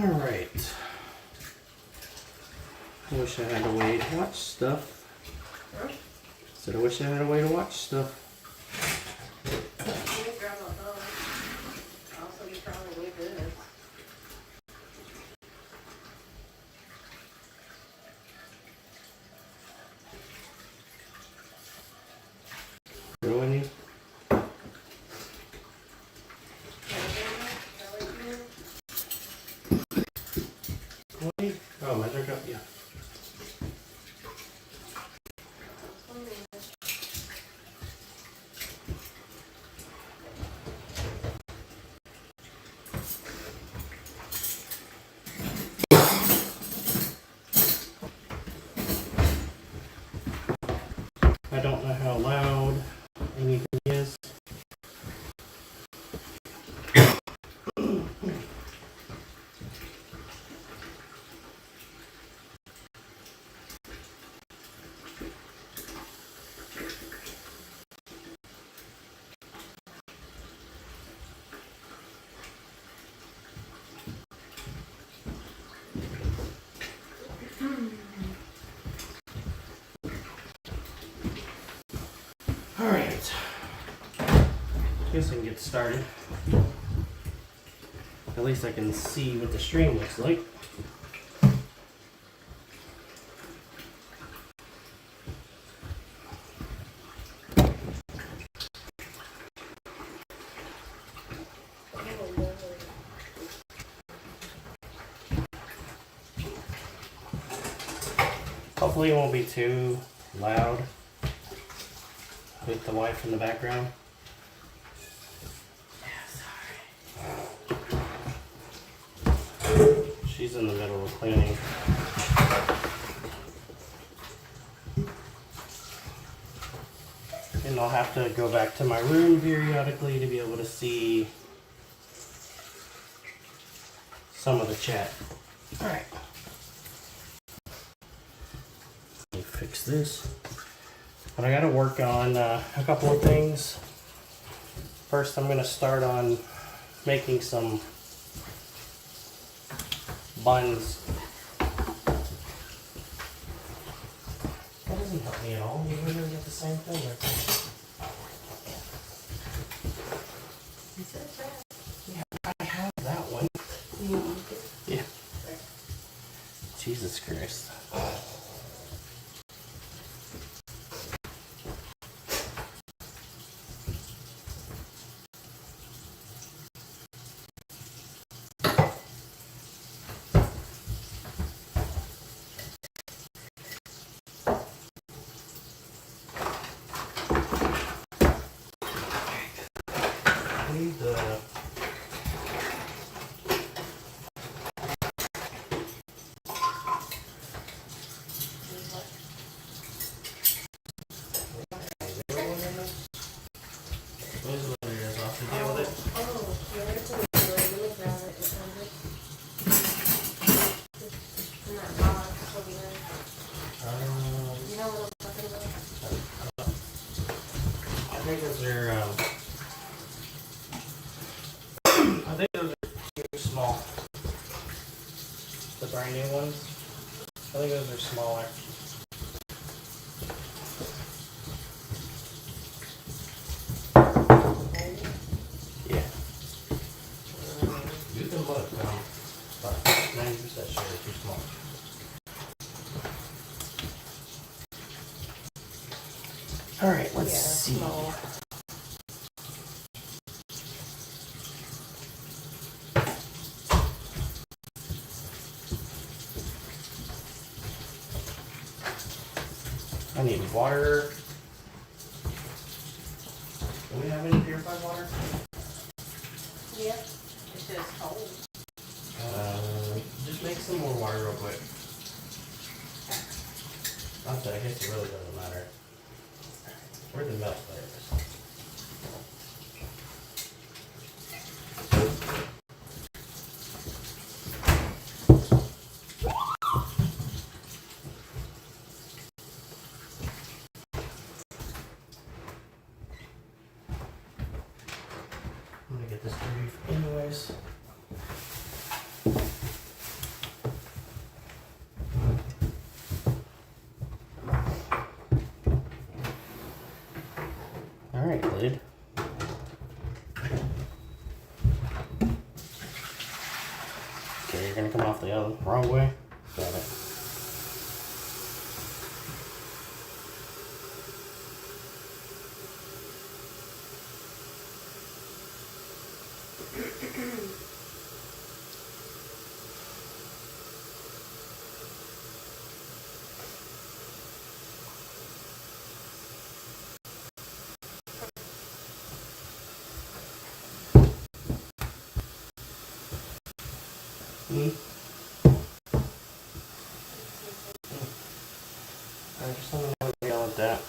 Alright. I wish I had a way to watch stuff. Huh? Said I wish I had a way to watch stuff. You grab a hose. Also, you probably need this. Ruin you? Oh, measure cup, yeah. I don't know how loud anything is. Alright. Guess I can get started. At least I can see what the stream looks like. Hopefully it won't be too loud with the wife in the background. She's in the middle of cleaning. And I'll have to go back to my room periodically to be able to see some of the chat. Alright. Let me fix this. But I gotta work on a couple of things. First, I'm gonna start on making some buns. That doesn't help me at all. You literally get the same thing. You said that. Yeah, I have that one. Yeah. Jesus Christ. I think those are too small. The brand new ones. I think those are smaller. Yeah. You can look, but 90% sure they're too small. Alright, let's see. Small. I need water. Do we have any purified water? Yeah. It's just cold. Just make some more water real quick. Not that I guess it really doesn't matter. Where'd the milk there is? I'm gonna get this dirty anyways. off the other wrong way. Got it. I just don't know what to go with that.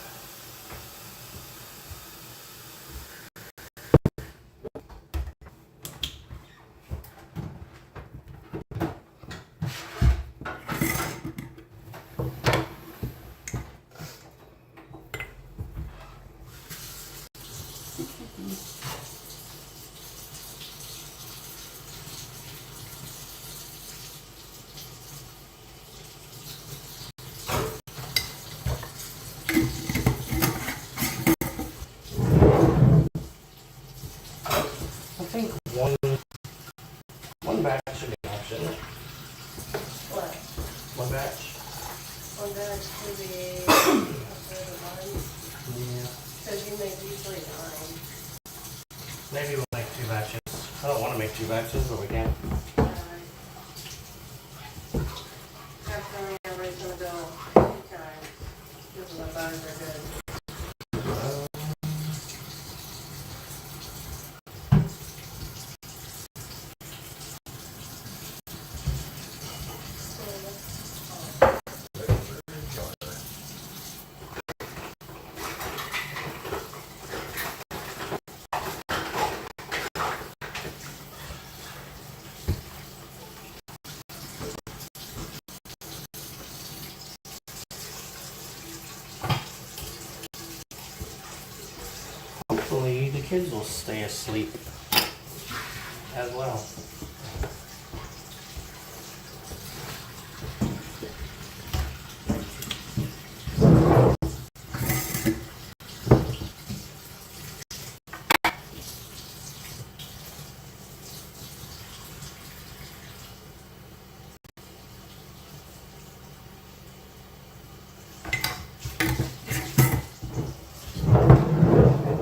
I think one batch should be enough, shouldn't it? What? One batch? One batch to be after the buns? Yeah. Because you make usually 9. Maybe we'll make 2 batches. I don't want to make 2 batches, but we can. After everybody's gonna go 2 times. Because the buns are good. Hopefully the kids will stay asleep as well.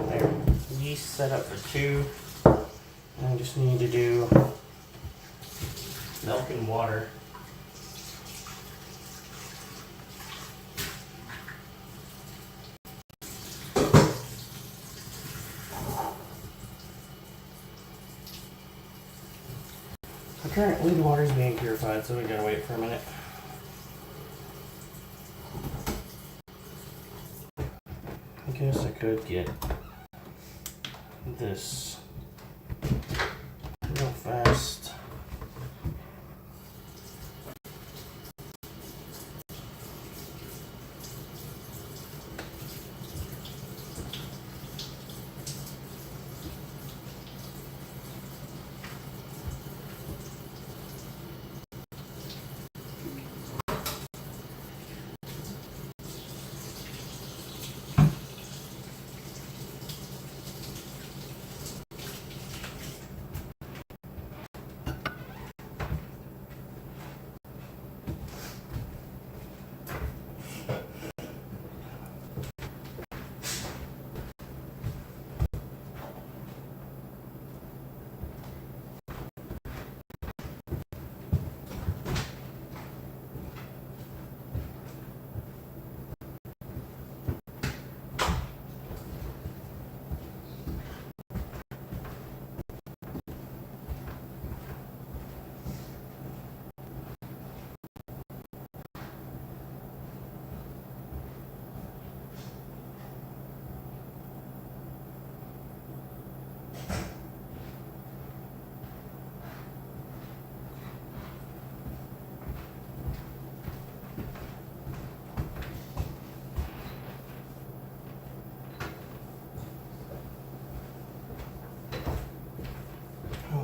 There. Yeast set up for 2. I just need to do milk and water. Currently the water is being purified, so we gotta wait for a minute. I guess I could get this real fast.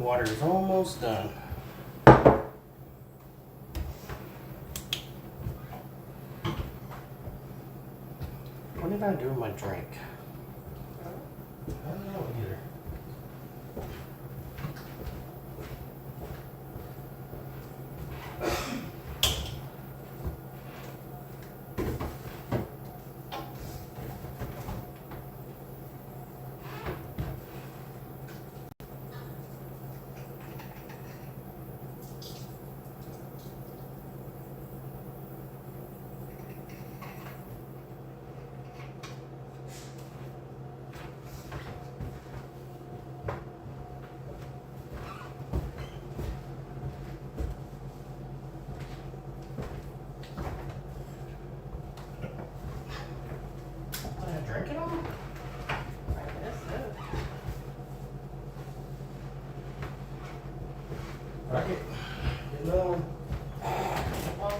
Water is almost done. What did I do with my drink? I don't know either.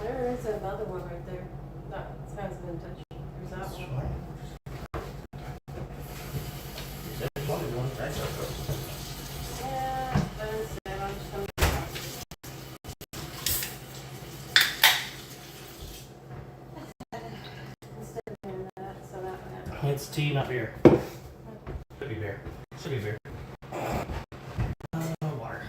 there is another one right there. That hasn't been touched. There's that That's one. fine. There's one right there. Yeah, but instead I'm just gonna instead of doing that, so that one. It's tea, not beer. Should be beer. Should be beer. Water.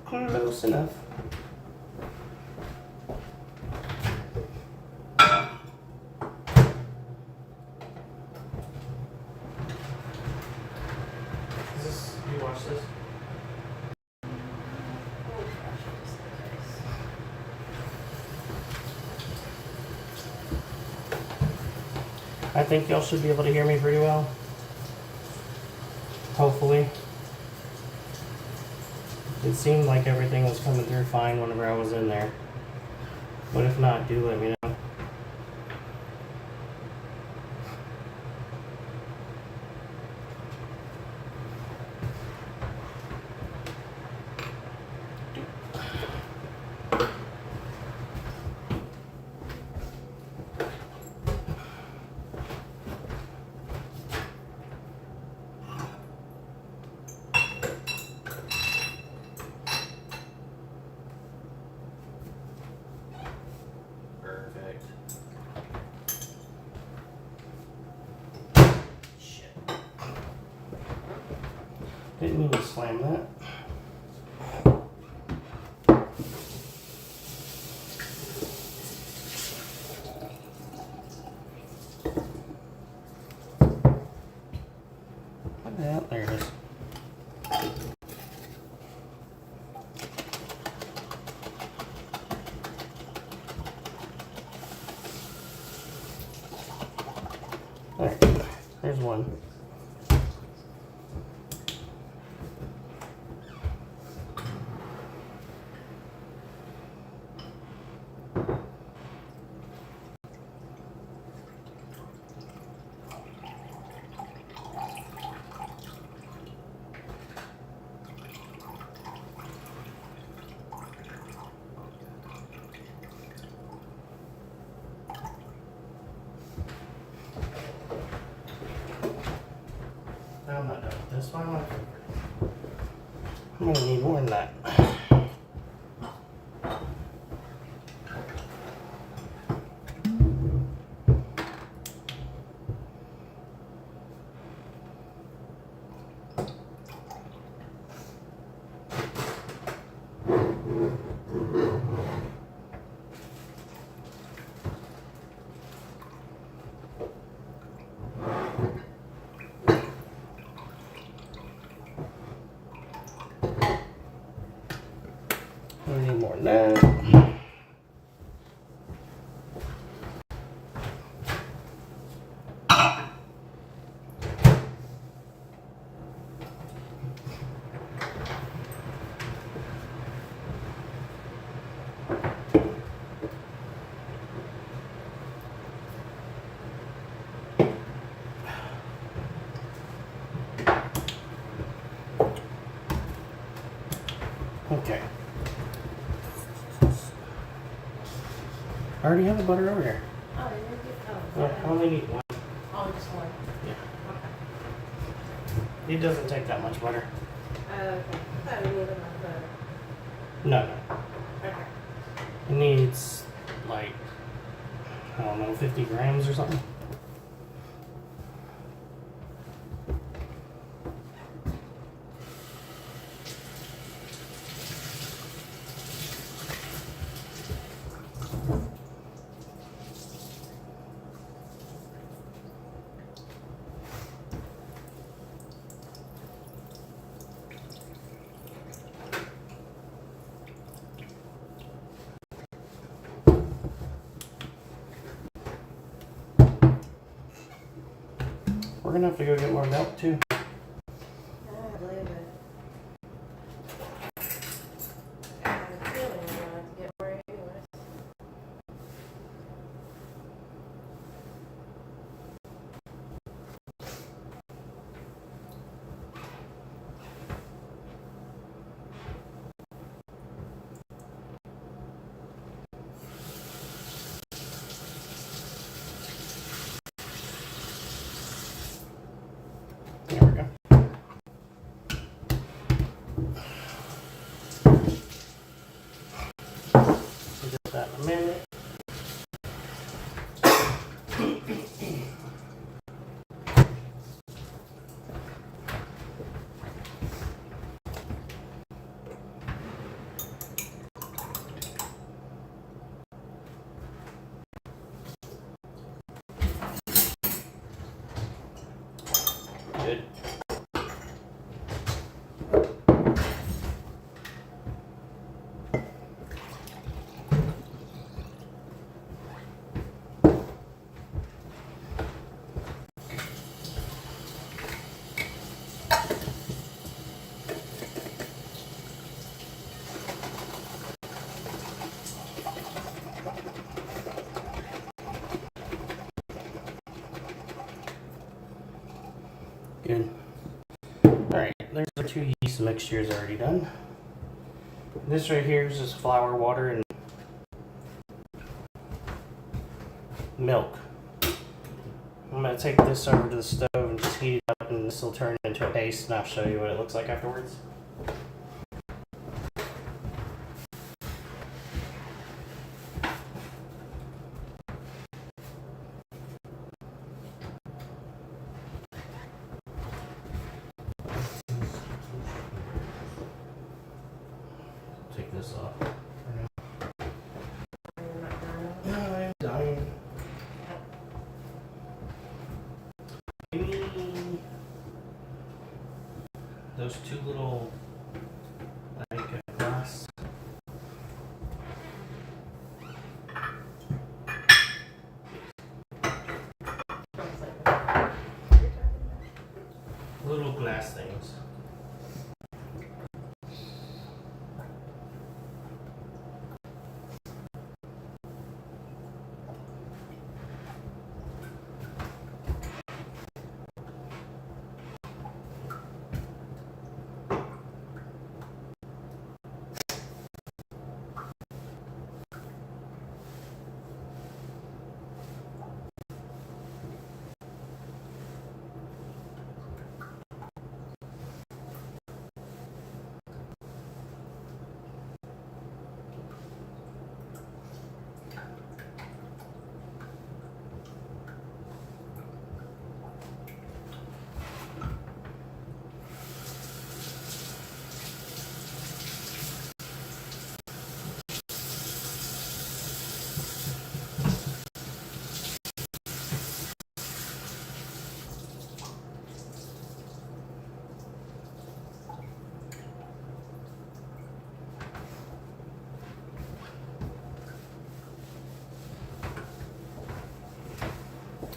Close enough. Is this, you watch this? Oh gosh, just in case. I think y'all should be able to hear me pretty well. Hopefully. It seemed like everything was coming through fine whenever I was in there. But if not, do let me know. Perfect. Shit. Didn't mean to slam that. What the hell? There it is. Alright, there's one. I'm not done with this one. I'm gonna need more than that. I need more than that. Okay. I already have the butter over here. Oh, you did get, oh. Yeah, I only need one. Oh, just one. Yeah. Okay. It doesn't take that much butter. Okay. I thought you needed enough butter. No, no. Okay. It needs like, I don't know, 50 grams or something. gonna have to go get more milk too. I believe it. I have a feeling we're gonna have to get more anyways. There we go. We'll get that in a minute. Good. Good. Alright, there's the 2 yeast mixtures already done. This right here is just flour, water, and milk. I'm going to take this over to the stove and just heat it up, and this will turn into a paste, and I'll show you what it looks like afterwards. Take this off. You're not done. No, I'm dying. Give me those 2 little, like, glass. Little glass things.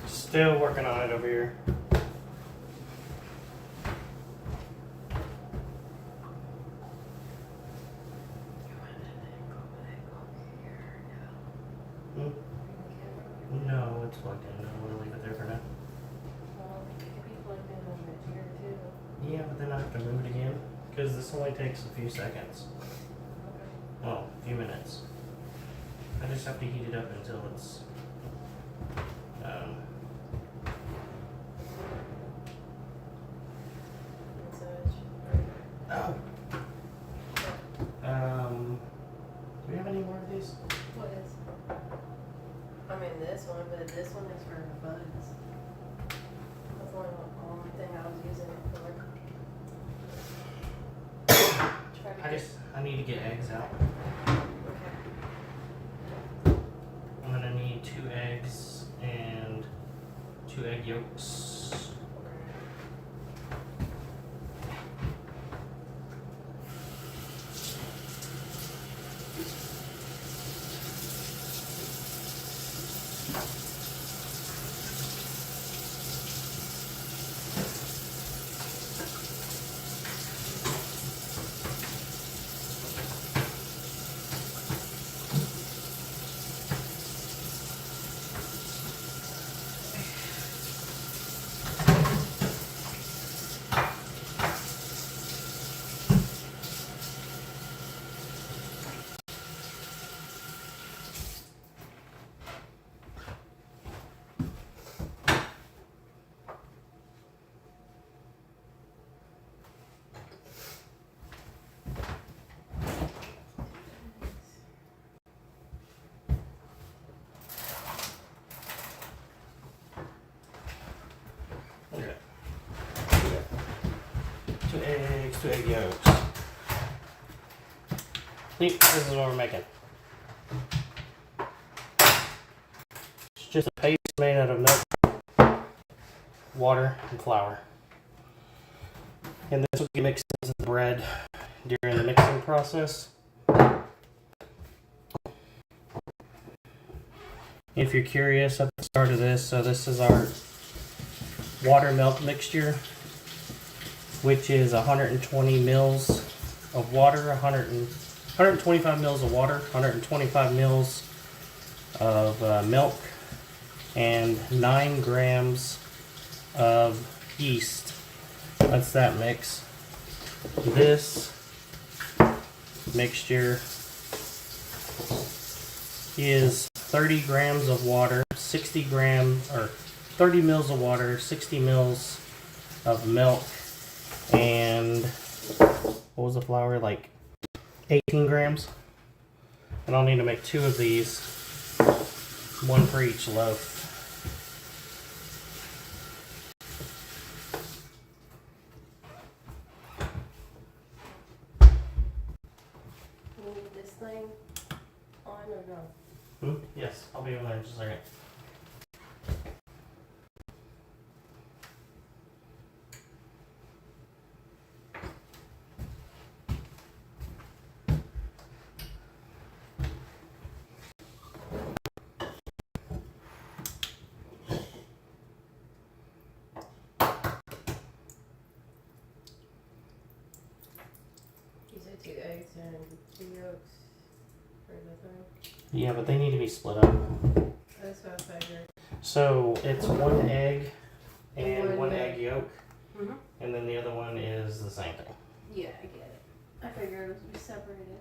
Still working on it over here. No, it's plugged in. I'm gonna leave it there for now. Well, it could be plugged in over here too. Yeah, but then I have to move it again because this only takes a few seconds. Well, a few minutes. I just have to heat it up until it's So it's oh. Do we have any more of these? what is? I mean this one, but this one is for the buns. That's the only thing I was using it for. I need to get eggs out. Okay. I'm gonna need 2 eggs and 2 egg yolks. 2 egg yolks. See, this is what we're making. It's just a paste made out of milk, water, and flour. And this will get mixed into the bread during the mixing process. If you're curious at the start of this, so this is our water milk mixture, which is 120 mils of water, 125 mils of water, 125 mils of milk, and 9 grams of yeast. That's that mix. This mixture is 30 grams of water, 60 grams, or 30 mils of water, 60 mils of milk, and what was the flour, like 18 grams? And I'll need to make 2 of these, one for each loaf. You need this thing on or no? Yes, I'll be over there in just a second. You said 2 eggs and 2 yolks for the thing? Yeah, but they need to be split up. That's what I figured. So it's 1 egg and One 1 milk. egg yolk, Mm-hmm. and then the other one is the same thing. Yeah, I get it. I figured it would be separated.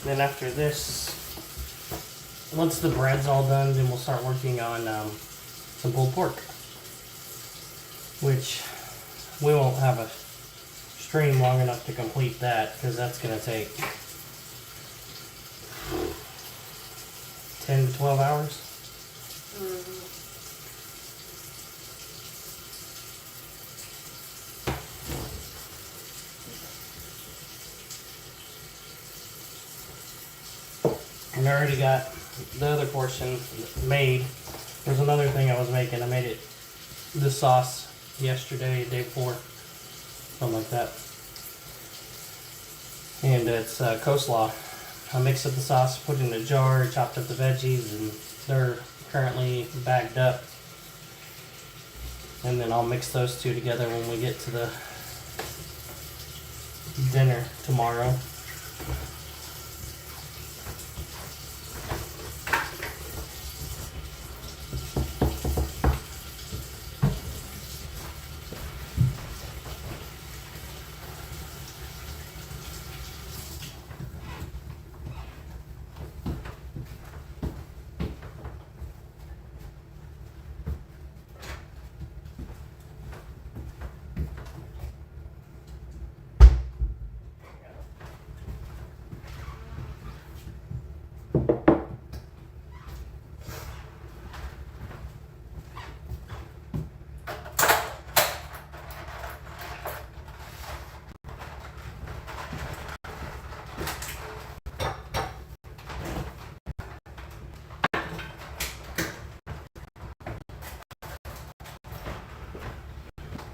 Then after this, once the bread's all done, then we'll start working on some pulled pork, which we won't have a stream long enough to complete that because that's going to take 10 to 12 hours. Mm-hmm. And I already got the other portion made. There's another thing I was making. I made it, the sauce, yesterday, day before, something like that. And it's coleslaw. I mixed up the sauce, put it in a jar, chopped up the veggies, and they're currently bagged up. And then I'll mix those two together when we get to the dinner tomorrow.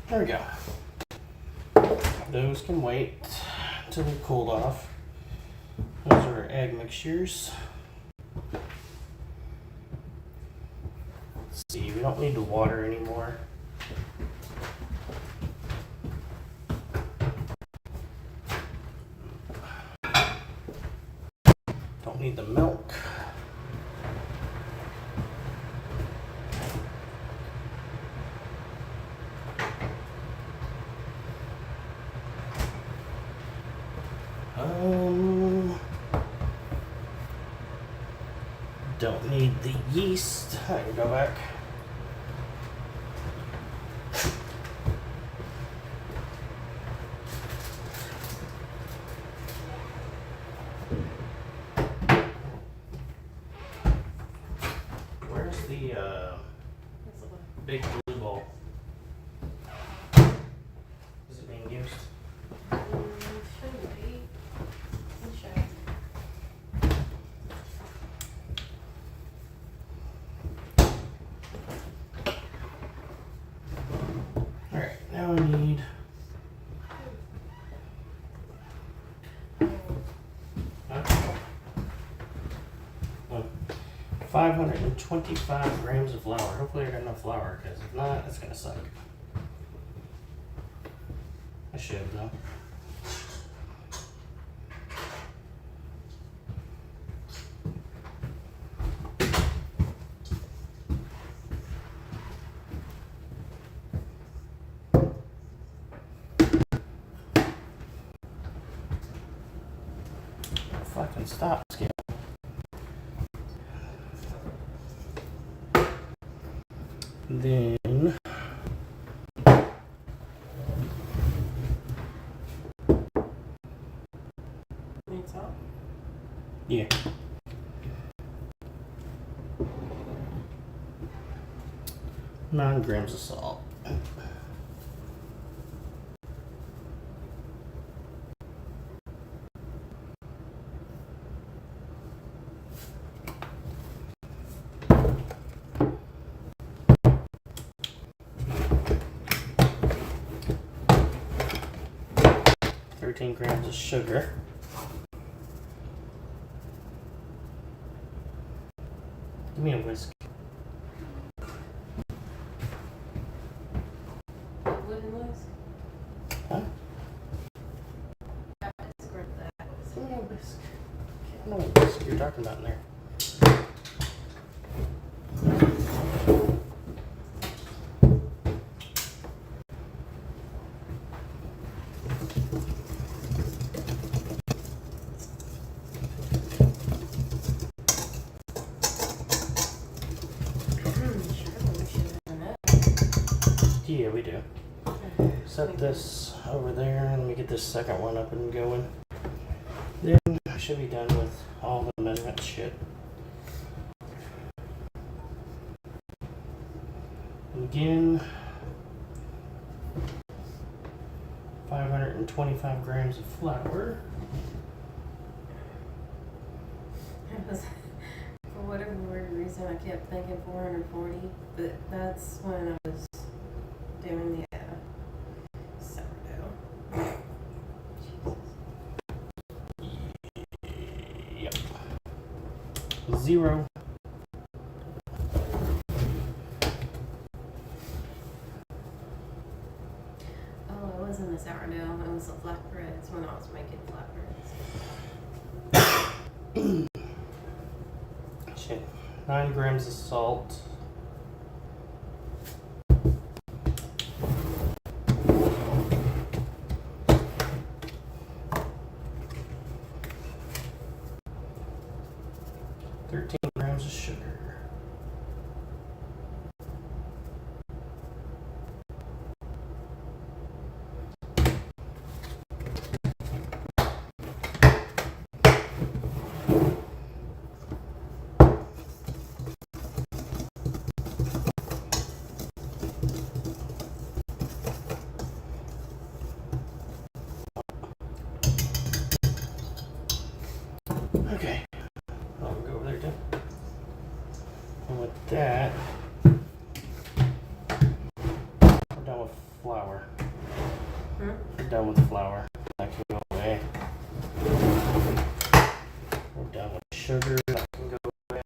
There we go. Those can wait until they're cooled off. Those are our egg mixtures. Let's see, we don't need the water anymore. Don't need the milk. Don't need the yeast. I can go back. Where's the big blue bowl? Is it being used? Shouldn't be. Let's show. Alright, now I need 525 grams of flour. Hopefully I got enough flour, because if not, it's gonna suck. I should though. Fucking stop scale. Then Need salt? yeah. Nine grams of salt. Grams of sugar. Give me a whisk. A wooden whisk? Huh? Let's grab that whisk. Give me a whisk. I don't know what whisk you're talking about in there. Yeah, we do. Set this over there and let me get this second one up and going. Then I should be done with all the measurement shit. Again, 525 grams of flour. For whatever weird reason, I kept thinking 440, but that's when I was doing the sourdough. Jesus. Yep. 0. Oh, it wasn't the sourdough, it was the flatbreads when I was making flatbreads. Shit. 9 grams of salt. Grams of sugar. Okay. I'll go over there too. And with that, we're done with flour. Hmm? We're done with the flour. That can go away. We're done with sugar. That can go away.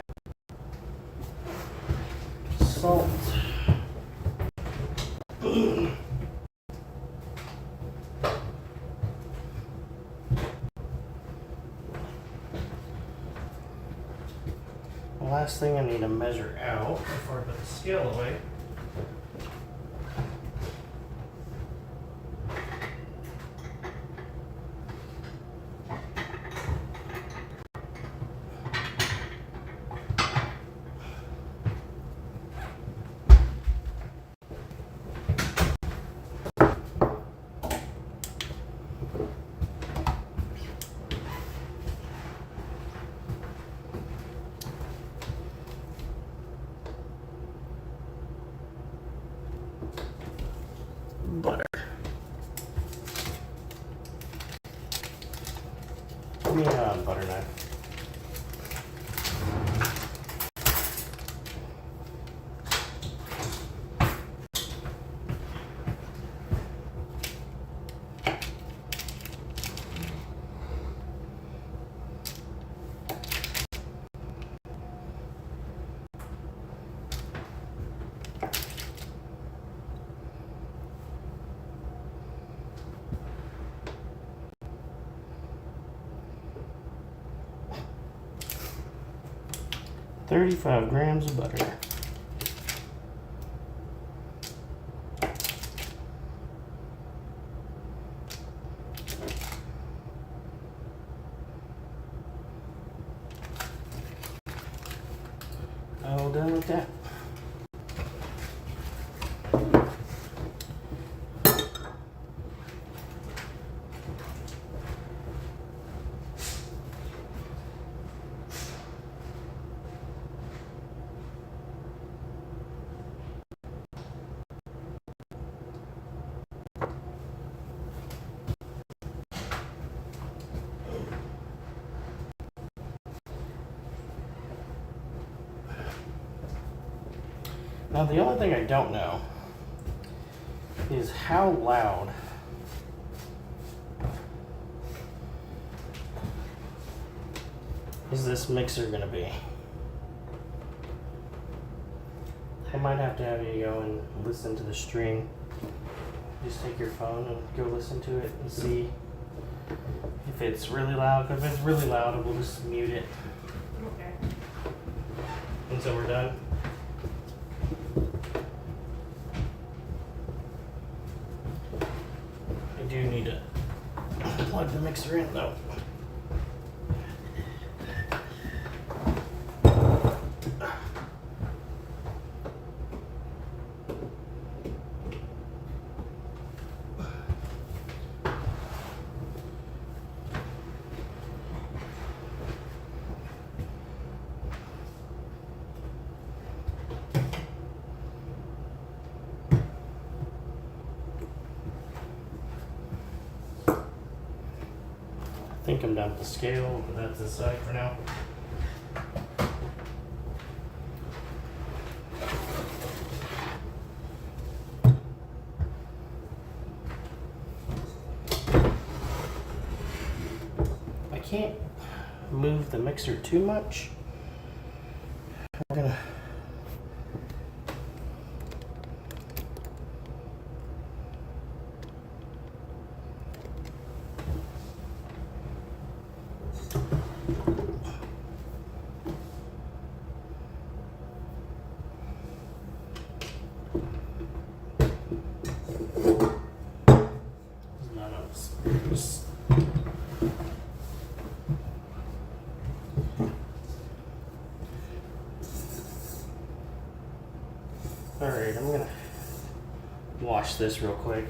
Salt. The last thing I need to measure out before I put the scale away. Butter. Give me a butter knife. $35 grams of butter. All done with that. Now the only thing I don't know is how loud is this mixer gonna be? I might have to have you go and listen to the stream. Just take your phone and go listen to it and see if it's really loud. If it's really loud, we'll just mute it. Okay. And so we're done. I do need to plug the mixer in though. I think I'm done with the scale, but that's aside for now. I can't move the mixer too much. We're gonna Alright, I'm gonna wash this real quick.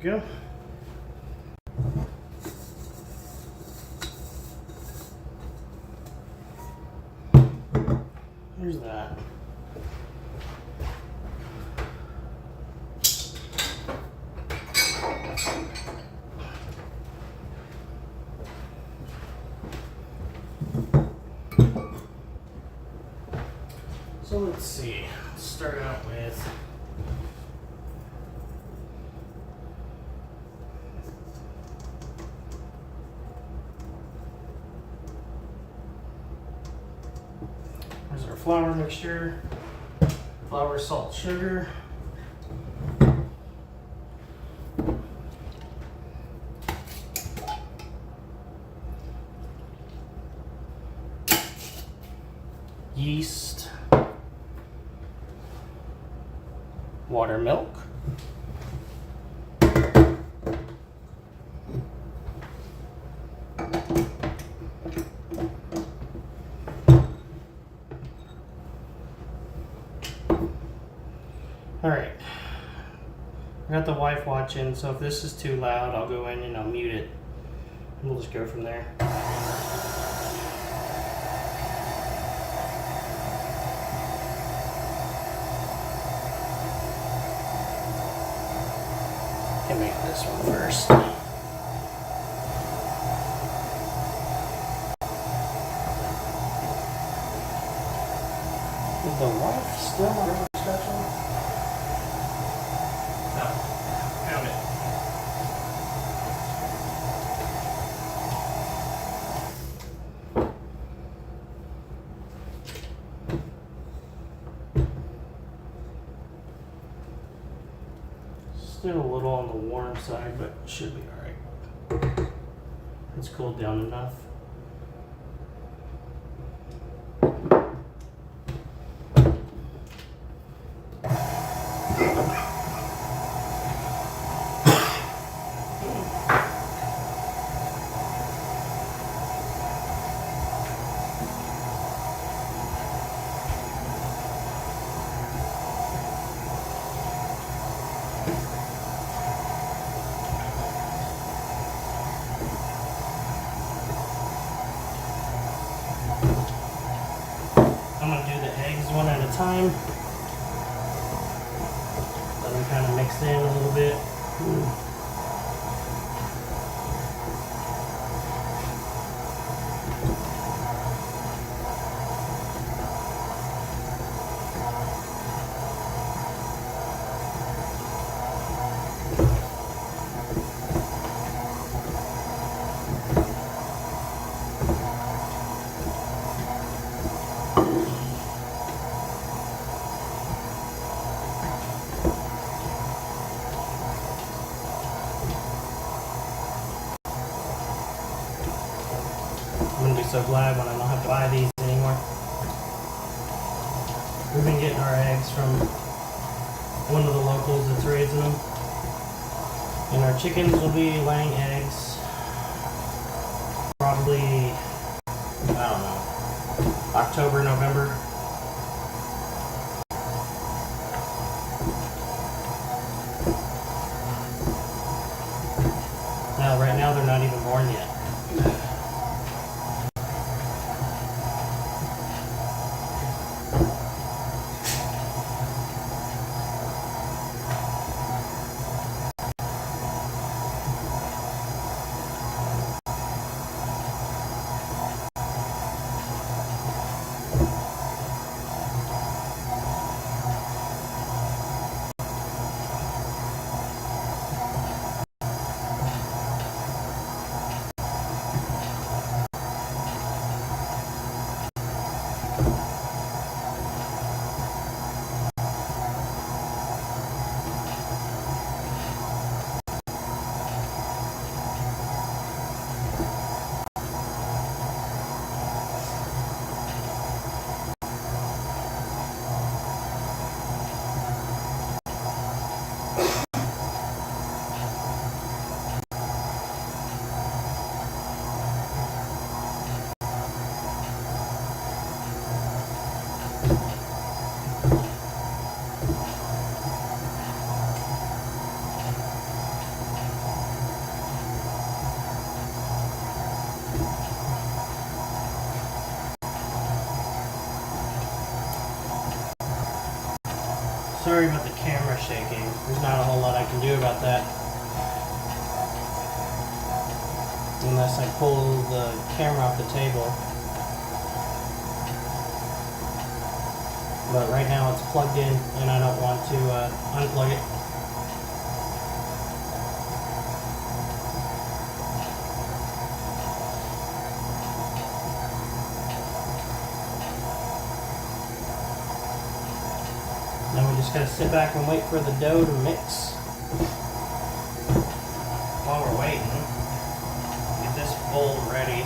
go. There's that. So let's see. Let's start out with there's our flour mixture, flour, salt, sugar. Yeast, water, milk, all right. I got the wife watching, so if this is too loud, I'll go in and I'll mute it, and we'll just go from there. Can make this one first. Is the wife still on the discussion? No. Found it. Still a little on the warm side, but should be alright. It's cooled down enough. I'm going to do the eggs one at a time. Let them kind of mix in a little bit. I'm going to be so glad when I don't have to buy these anymore. We've been getting our eggs from one of the locals that's raising them. And our chickens will be laying eggs probably, I don't know, October, November. Now, right now they're not even born yet. Sorry about the camera shaking. There's not a whole lot I can do about that. Unless I pull the camera off the table. But right now it's plugged in and I don't want to unplug it. Now we just gotta sit back and wait for the dough to mix. While we're waiting, get this bowl ready.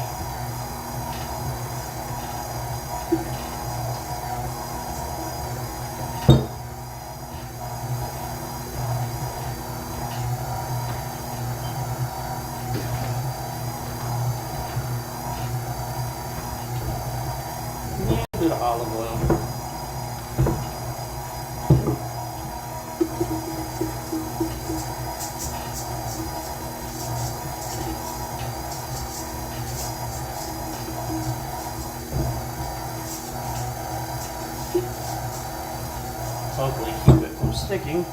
Yeah, a bit of olive oil. Hopefully keep it from sticking.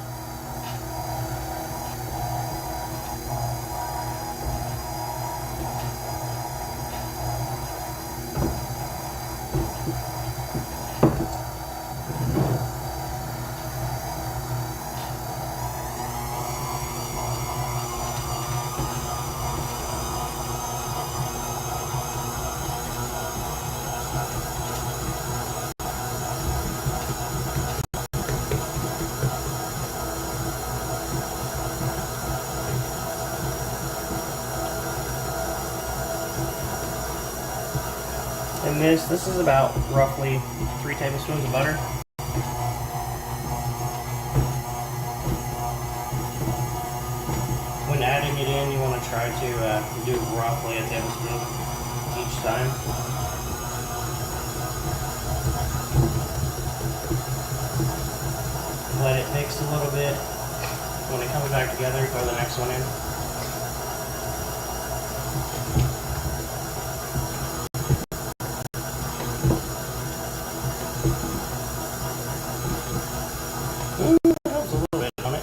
And this is about roughly 3 tablespoons of butter. When adding it in, you want to try to do roughly a tablespoon each time. Let it mix a little bit. When it comes back together, throw the next one in. That helps a little bit on it.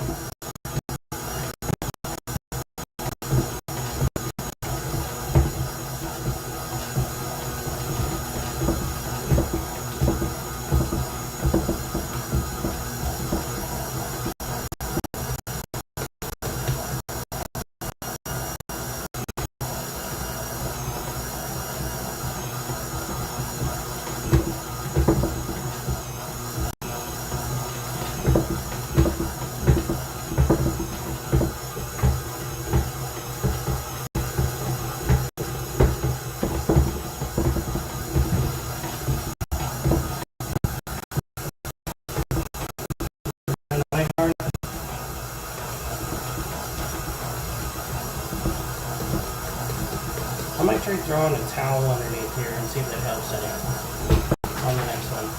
I might try throwing a towel underneath here and see if that helps any on the next one.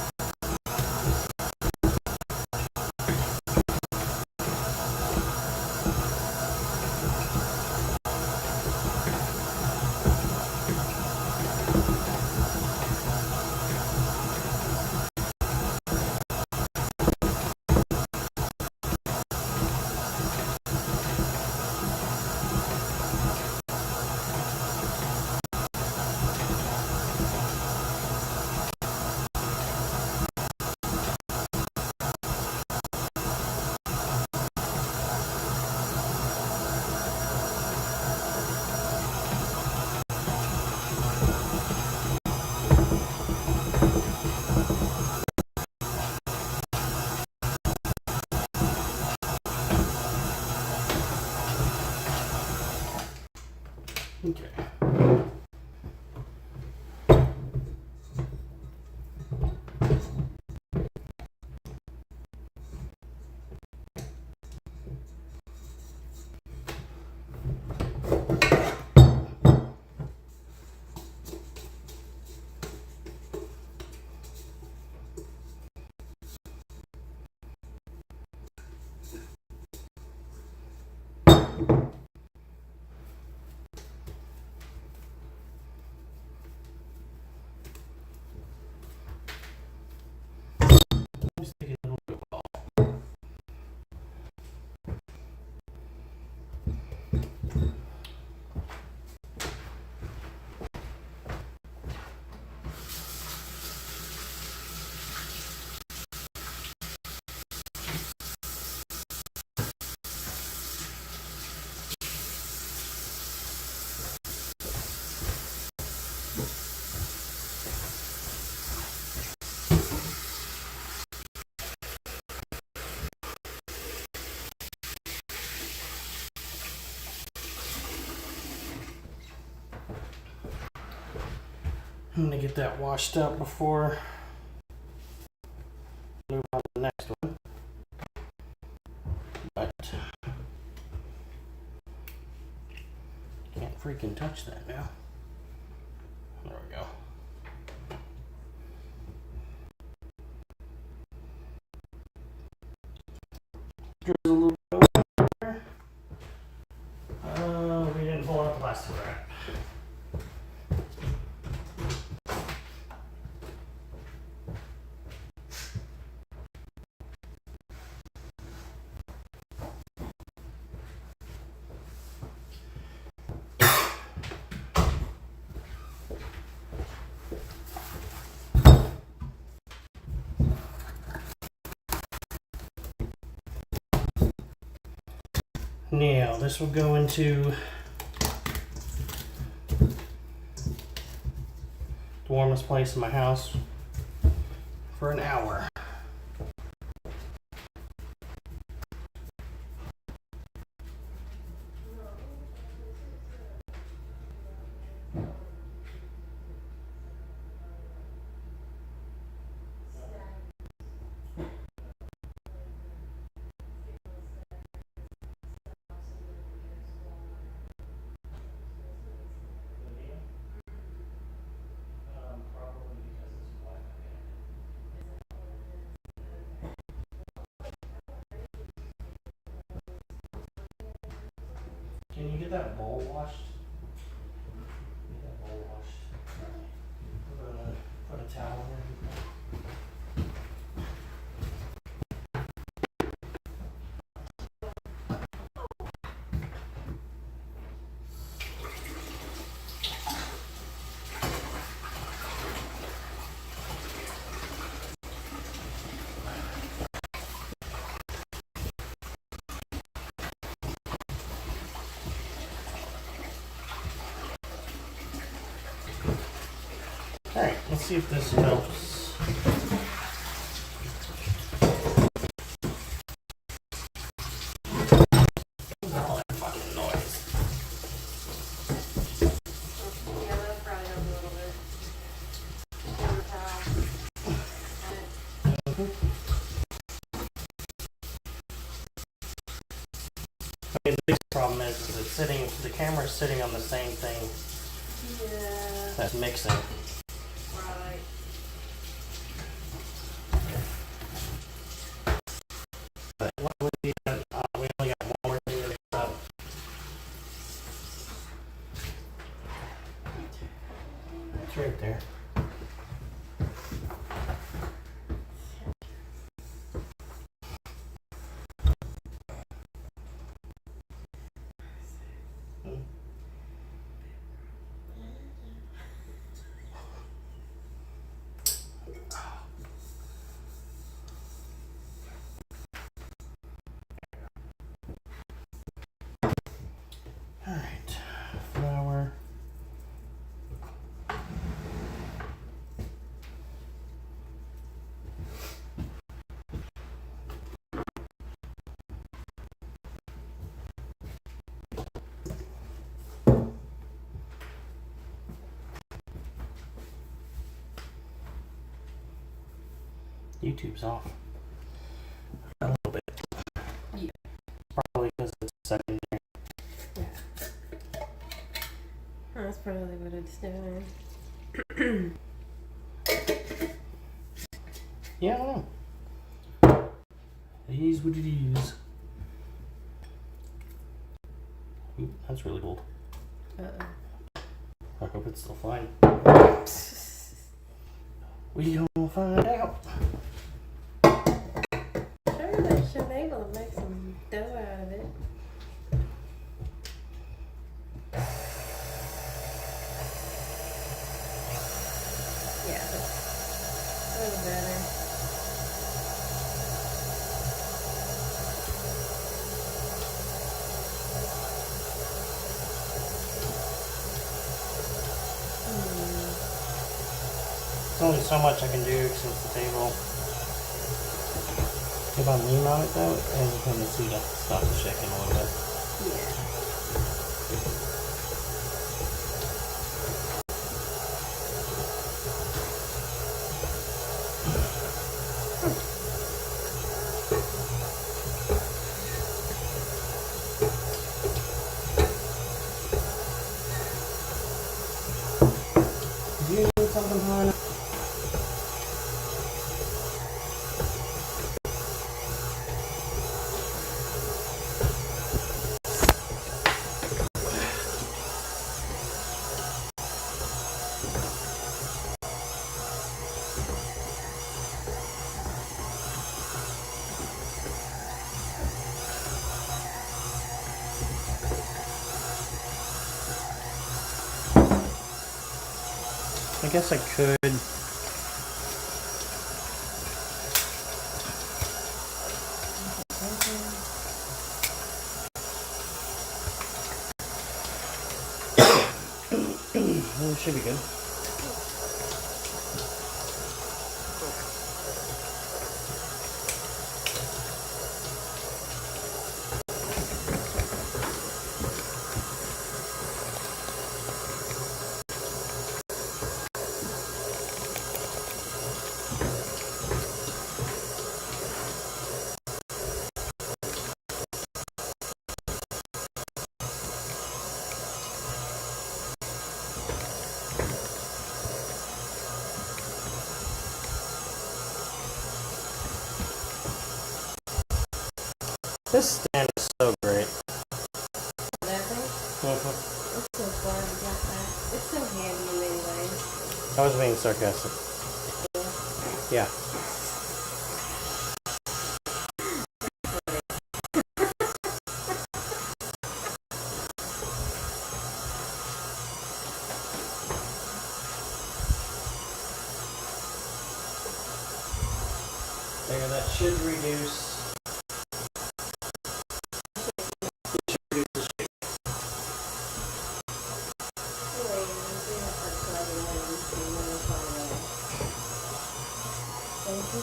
Okay. I'm gonna get that washed up before I move on to the next one. But can't freaking touch that now. There we go. Drizzle a little bit over there. We didn't pull out the plastic wrap. Now, this will go into the warmest place in my house for an hour. Can you get that bowl washed? Get that bowl washed. Put a towel in. Alright, let's see if this helps. All that fucking noise. Yeah, that'll probably help a little bit. Paper towel. I mean, the biggest problem is it's sitting, the camera's sitting on the same thing Yeah. that's mixing. Right. But what we only got one more thing to mix up. It's right there. Alright, flour. YouTube's off. A little bit. Yeah. Probably because it's secondary. That's probably what it's doing. Yeah, I don't know. It is what it is. Ooh, that's really cold. Uh-oh. I hope it's still fine. We gonna find out. Sure, they should be able to make some dough out of it. Yeah, that's a little better. There's only so much I can do since the table. If I lean on it though, it has a tendency to stop the shaking a little bit. Yeah. I guess I could. Well, it should be good. This stand is so great. That thing? It's so glad we got that. It's so handy in many ways. I was being sarcastic. Yeah. There, that should reduce.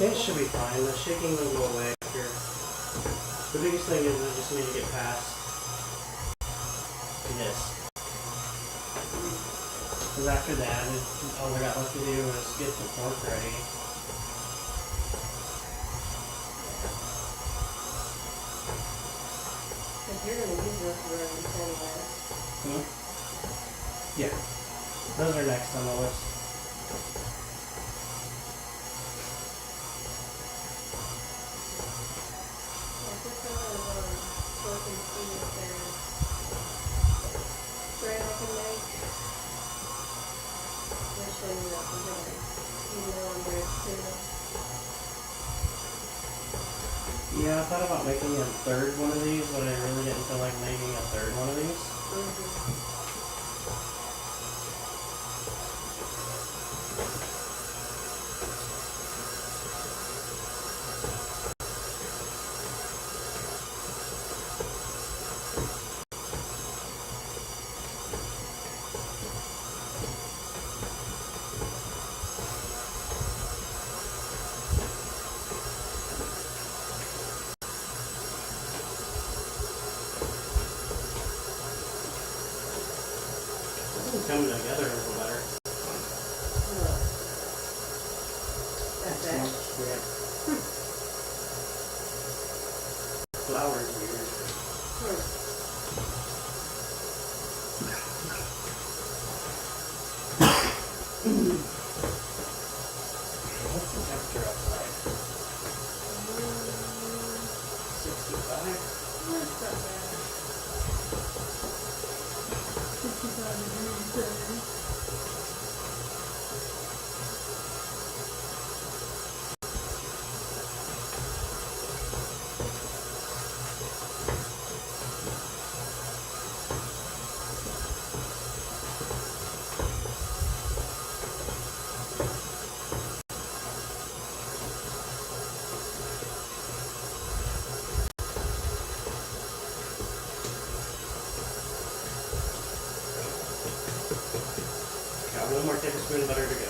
It should be fine. The shaking will go away after. The biggest thing is I just need to get past this. Because after that, all I got left to do is get the pork ready. If you're going to use those rooms anyway. Yeah. Those are next on the list. Yeah, I thought about making a third one of these, but I really didn't feel like making a third one of these. Coming together a little better. That's it. Yeah. Flour is weird. What's the temperature outside? 65? That's not bad. 65 degrees. Got one more tablespoon of butter to go.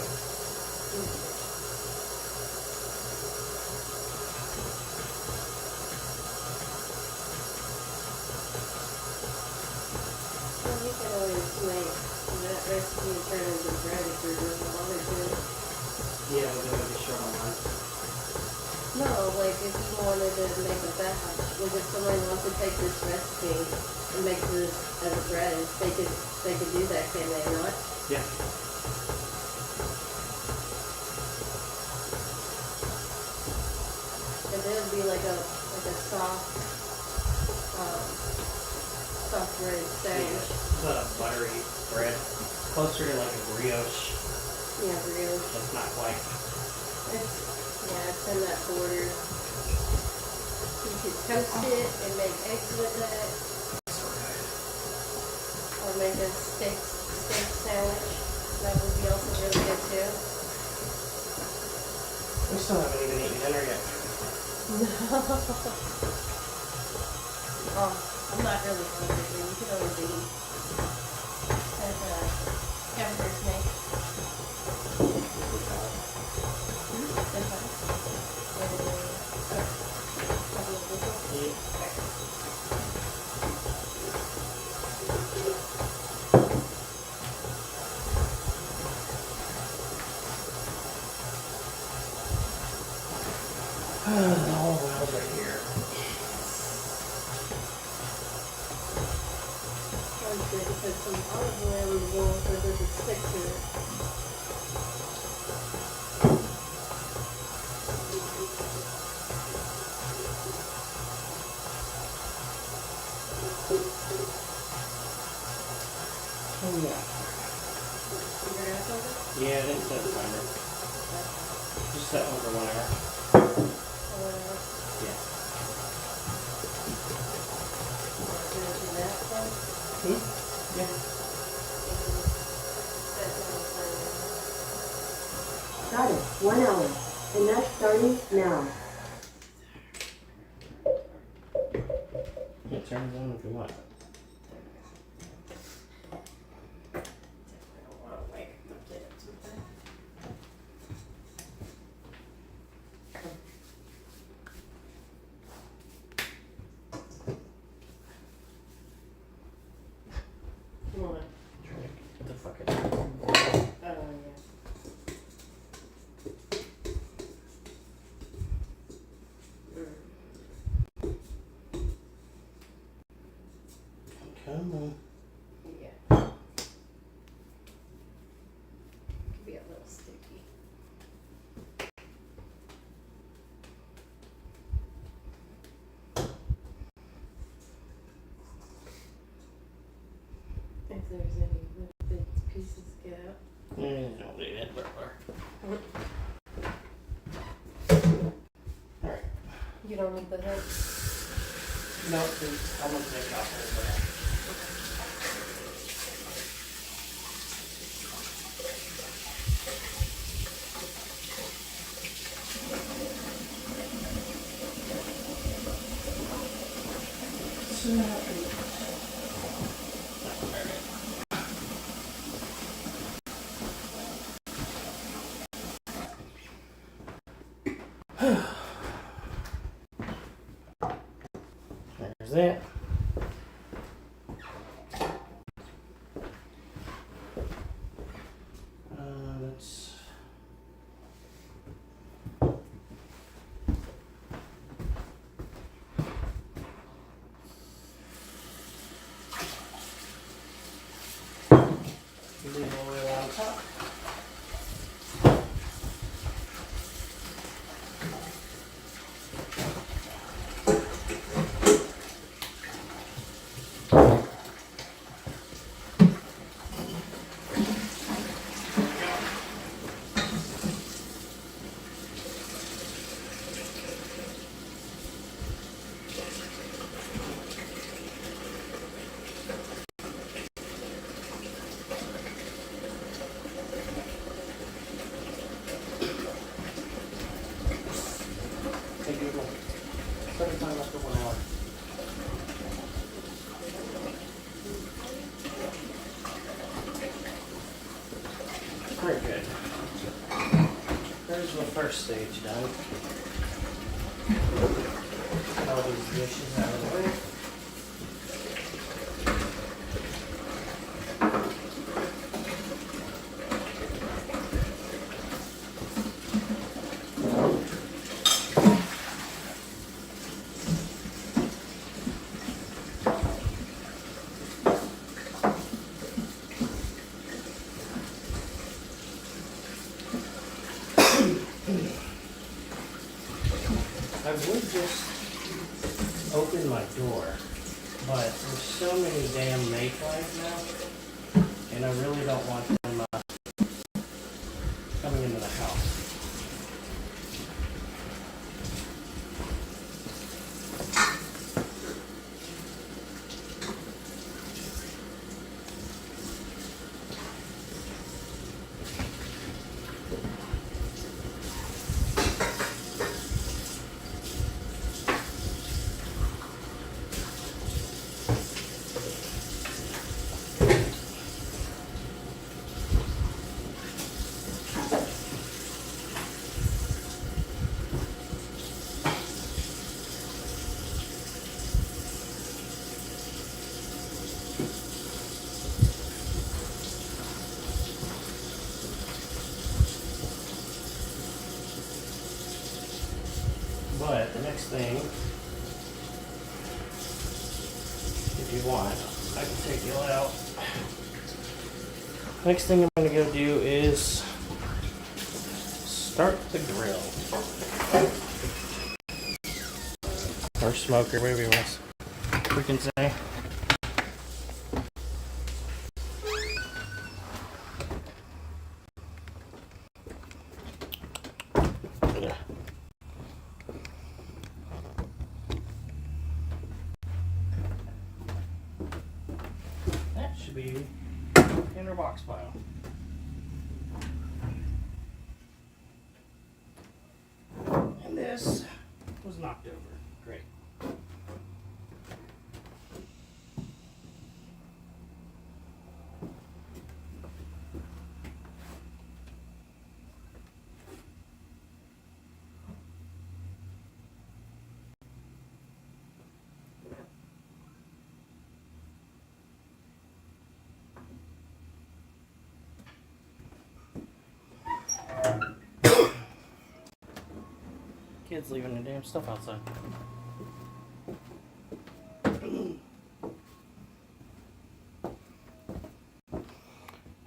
Well, you can always make that recipe and turn it into bread if you're doing longer too. Yeah, we're going to be short on mine. No, like if you wanted to make a batch, like if somebody wants to take this recipe and make this as a bread, they could do that, can they not? Yeah. And it would be like a soft, soft bread sandwich. It's a buttery bread. Closer to like a brioche. Yeah, brioche. It's not quite. It's in that border. You could toast it and make eggs with it, or make a steak sandwich. That would be also really good still haven't even eaten dinner yet. Oh, I'm not really hungry. You can always eat. As hamburgers make. That's fine. The whole world's right here. I'm good to put some olive oil in the bowl so it doesn't stick to it. Oh yeah. You gonna have something? Yeah, I didn't set a timer. Just set one for 1 hour. Yeah. Yeah. Started 1 hour, and that's starting now. Yeah, turn it on if you want. Come on. What the fuck is Oh, yeah. Come on. Yeah. Could be a little sticky. If there's any big pieces get out. Don't do that, bro. Alright. You don't need the head. No, I'm gonna take off of that. There's that. Let's. Leave oil on top. Take your time. Set a time after 1 hour. Very good. There's the first stage done. Get all these dishes out of the way. I would just open my door, but there's so many damn mayflies now, and I really don't want them coming into the house. next thing, if you want, I can take you out. Next thing I'm going to go do is start the grill. Or smoker, whatever you want to freaking say. That should be in our box pile. And this was knocked over. Great. Kids leaving their damn stuff outside.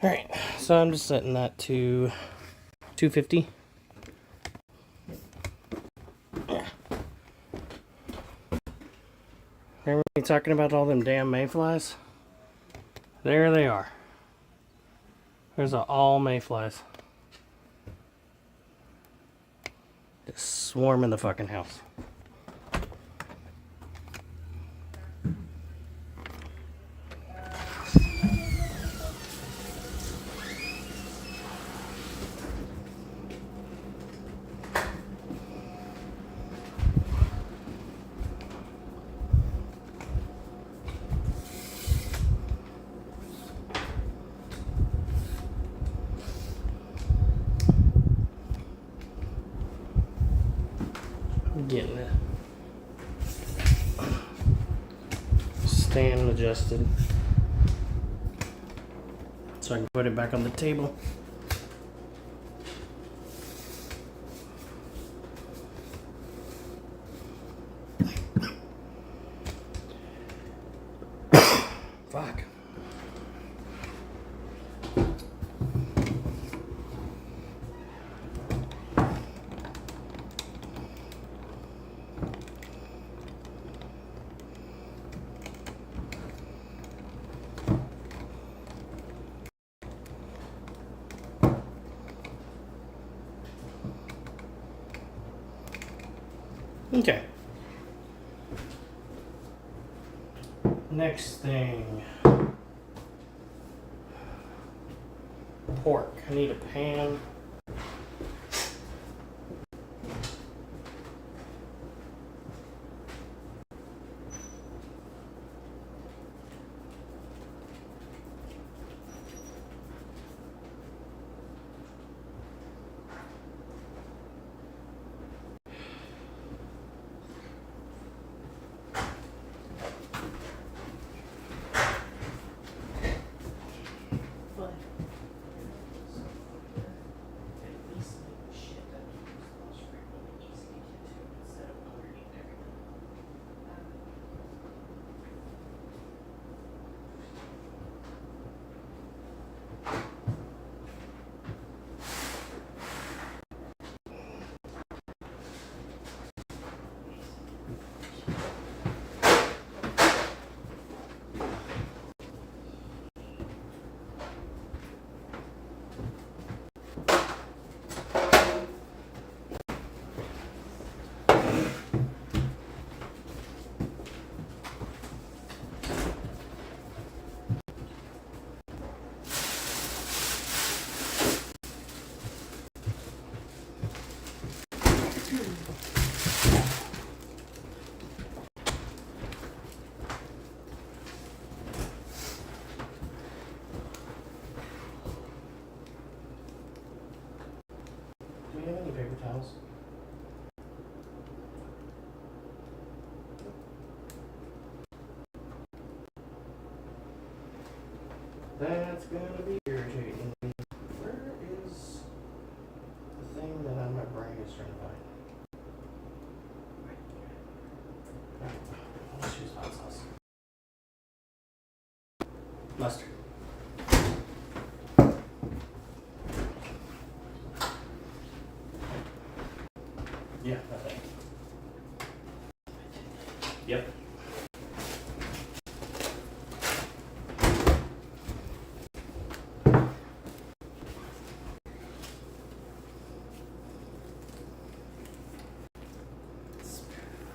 Alright, so I'm just setting that to 250. Remember me talking about all them damn mayflies? There they are. There's all mayflies. Just swarming the fucking house. Getting it stand adjusted so I can put it back on the table. Fuck. Okay. Next thing. Pork. I need a pan. Do we have any paper towels? That's gonna be irritating. Where is the thing that my brain is trying to find? Mustard. Yeah, I think. Yep.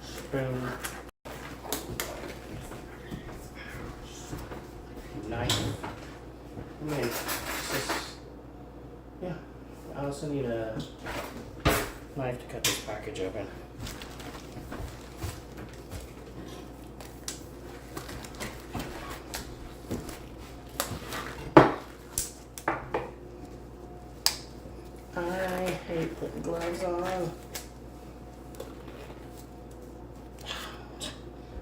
Spoon. Knife. I mean, it's just, yeah. I also need a knife to cut this package open. I hate putting gloves on.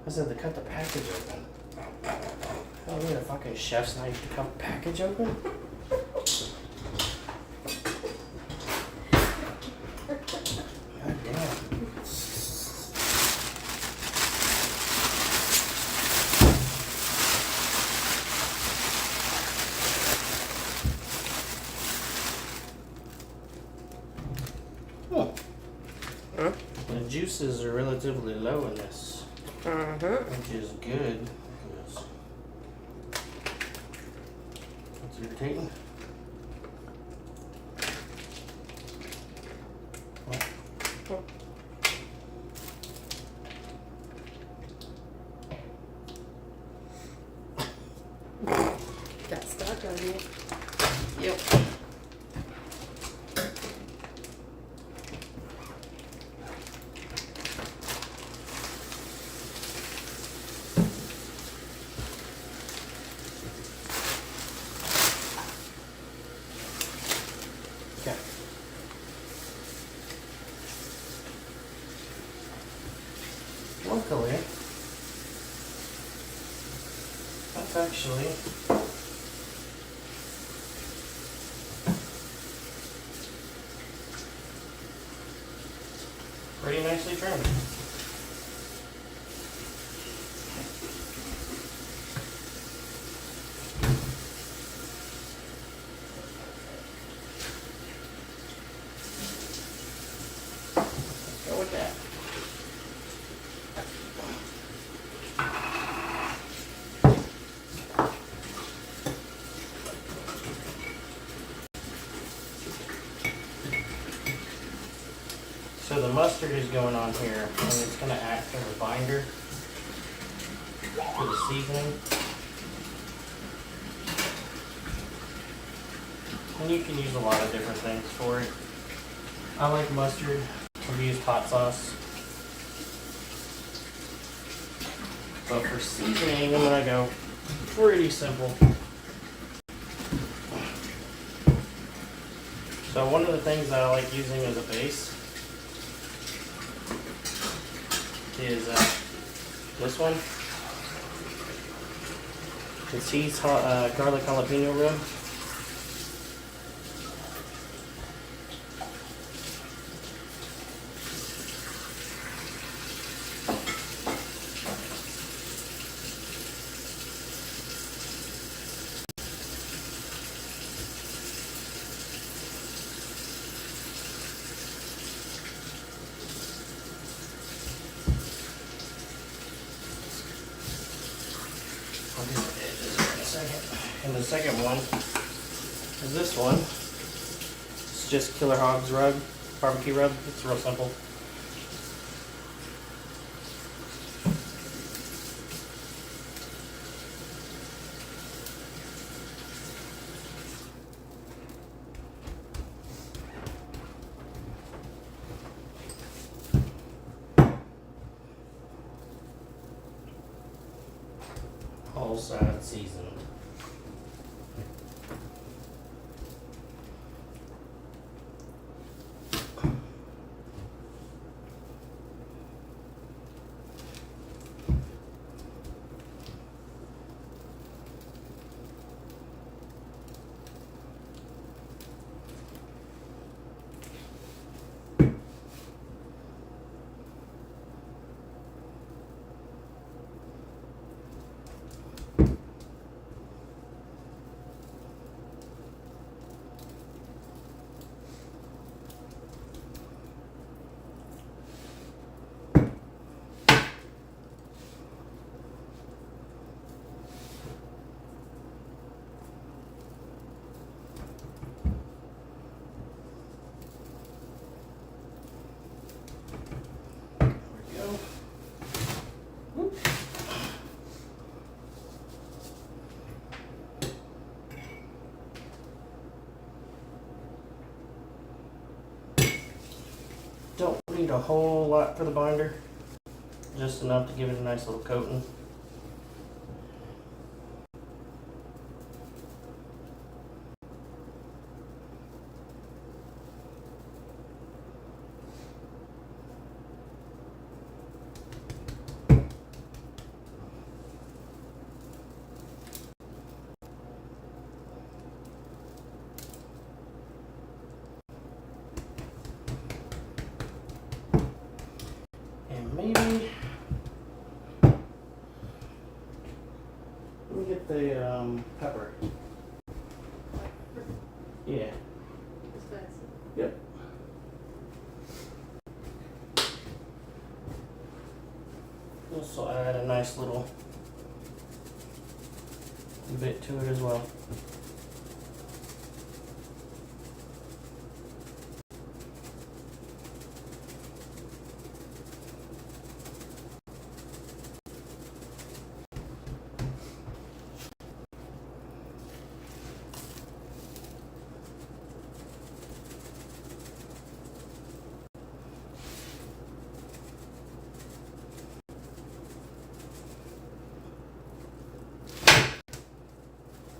I said to cut the package open. I don't need a fucking chef's knife to cut a package open. God damn. Huh? The juices are relatively low in this, which is good because it's irritating. What? Got stuck on you. Yep. Okay. Luckily, that's actually pretty nicely trimmed. Let's go with that. So the mustard is going on here, and it's going to act as a binder for the seasoning. And you can use a lot of different things for it. I like mustard. I've used hot sauce. But for seasoning, I'm going to go pretty simple. So one of the things that I like using as a base is this one. It's Heath's garlic jalapeno rub. I'll do the edges here in a second. And the second one is this one. It's just Killer Hog's rub, barbecue rub. It's real simple. All sides seasoned. need a whole lot for the binder. Just enough to give it a nice little coating. And maybe let me get the pepper. Yeah. It's fancy. Yep. This will add a nice little bit to it as well.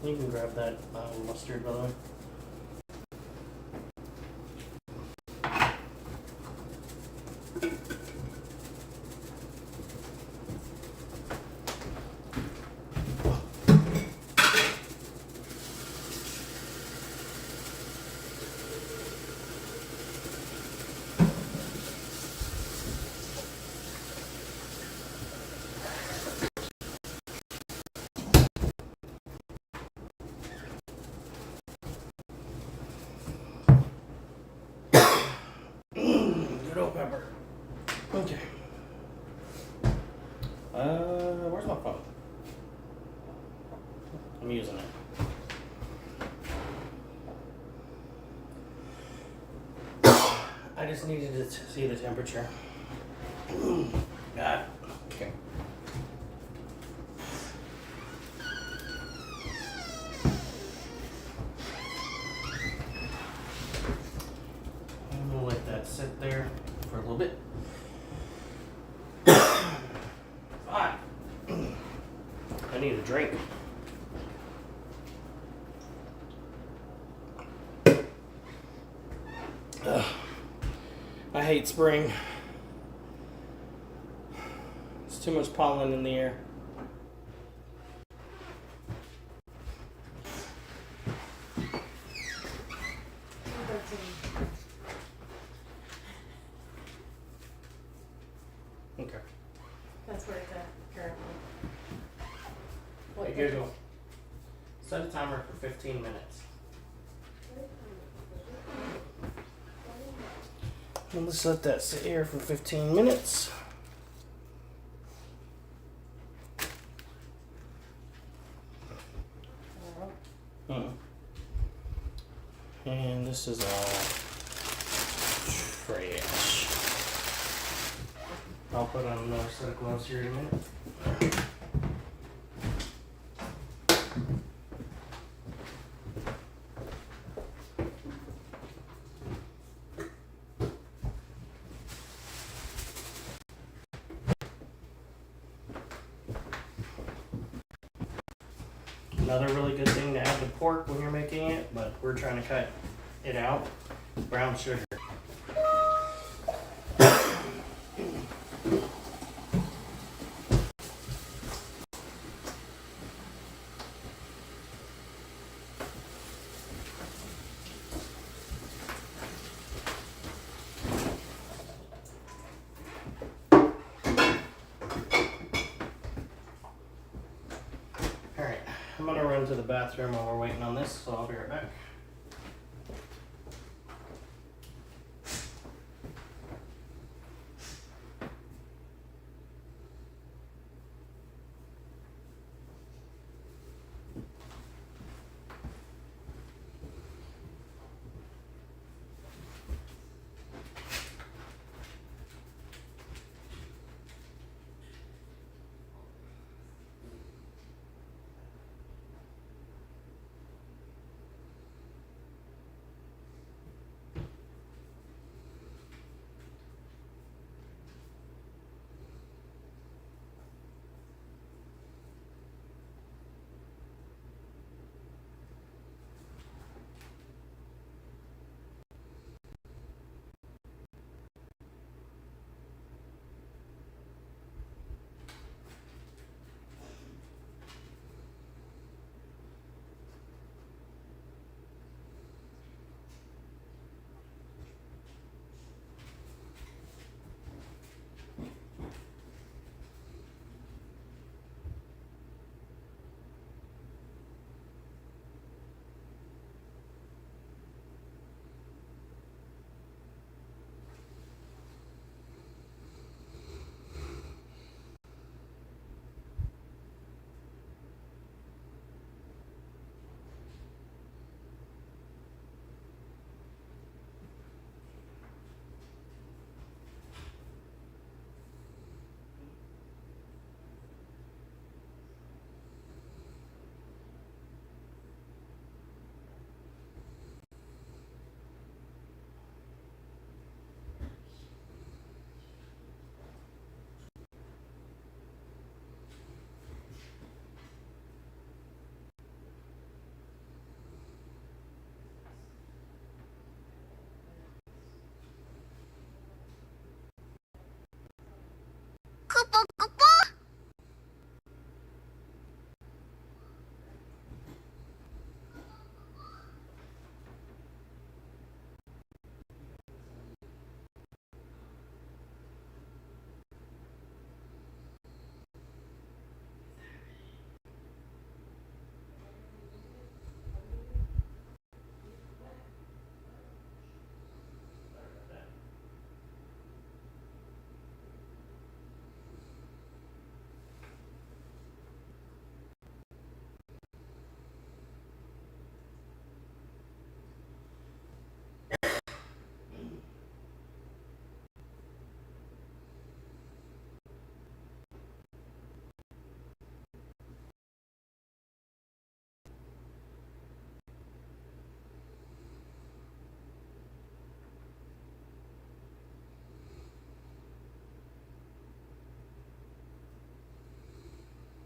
You can grab that mustard, by the way. Good old pepper. Okay. Where's my phone? I'm using it. I just needed to see the temperature. God. Okay. I'm gonna let that sit there for a little bit. Fine. I need a drink. Ugh. I hate spring. It's too much pollen in the air. Okay. That's where it's at currently. Hey Google, set a timer for 15 minutes. And let's let that sit here for 15 minutes. And this is all trash. I'll put on another set of gloves here in a minute. Another really good thing to add to pork when you're making it, but we're trying to cut it out, brown sugar. Alright, I'm gonna run to the bathroom while we're waiting on this, so I'll be right back.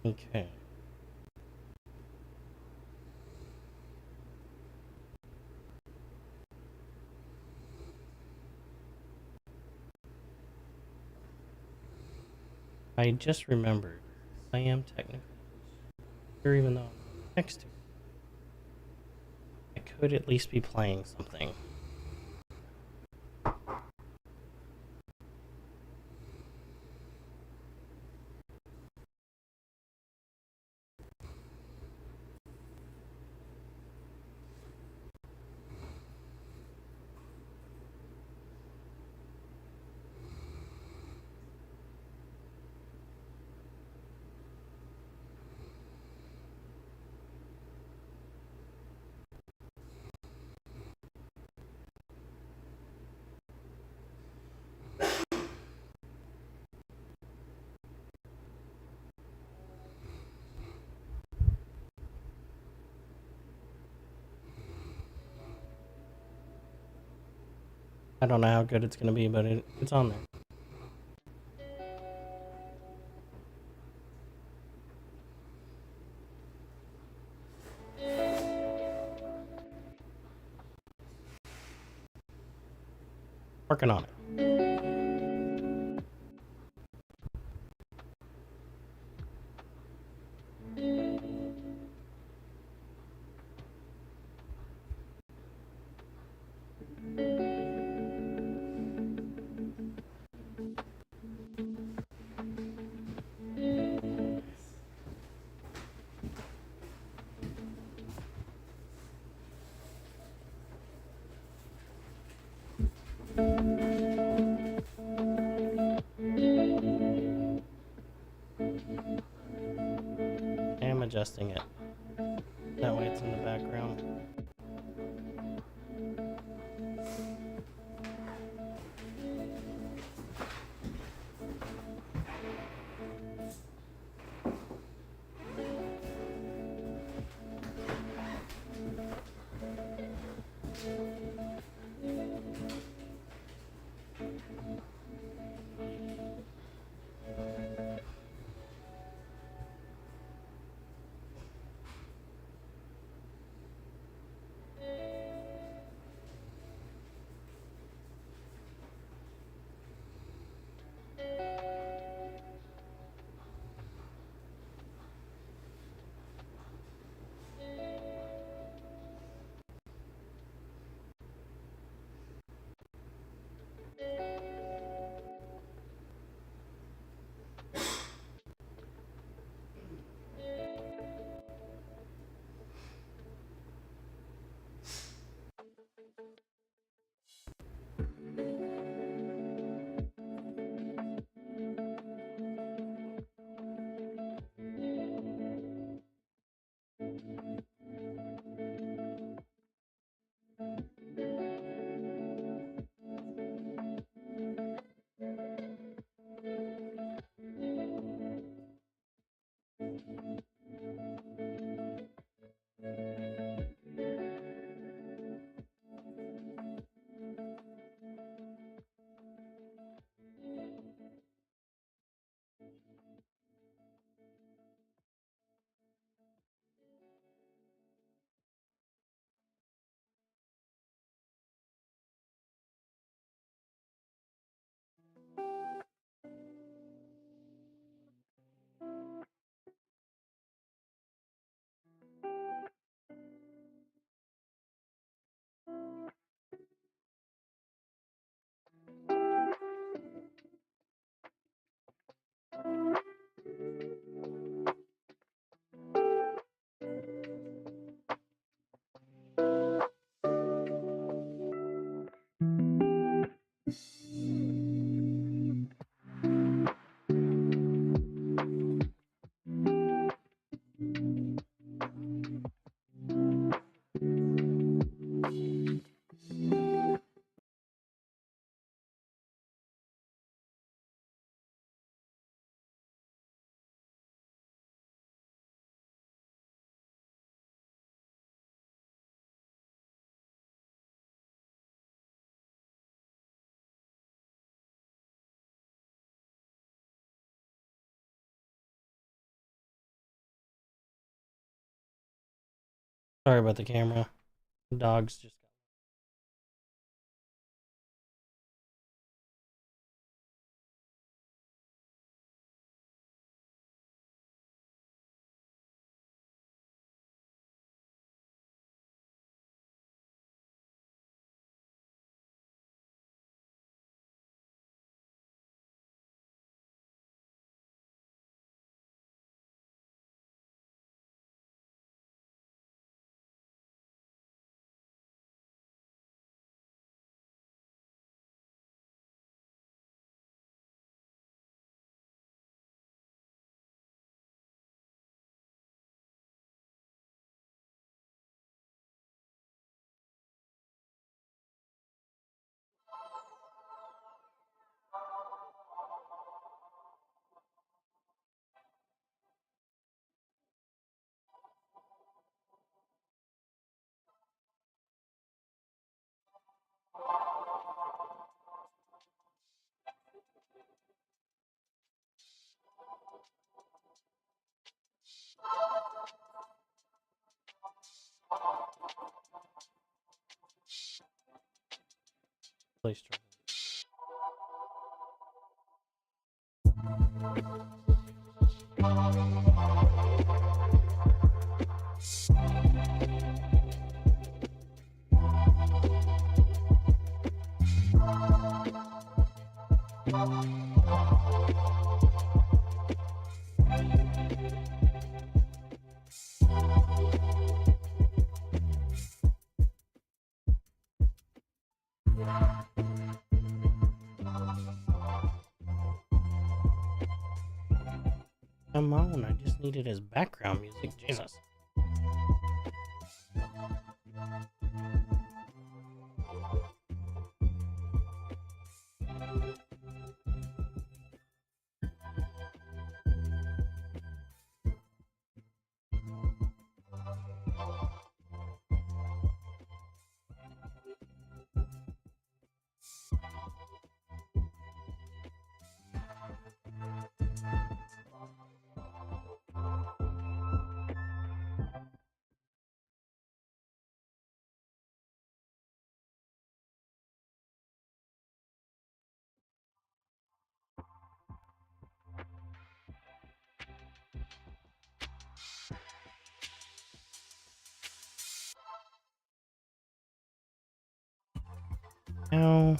Okay. I just remembered I am technically here, even though I'm next to it. I could at least be playing something. I don't know how good it's going to be, but it's on there. Working on it. I am adjusting it. That way it's in the background. Sorry about the camera. Dogs just. Play struggle. Come on, I just needed his background music. Jesus. Now.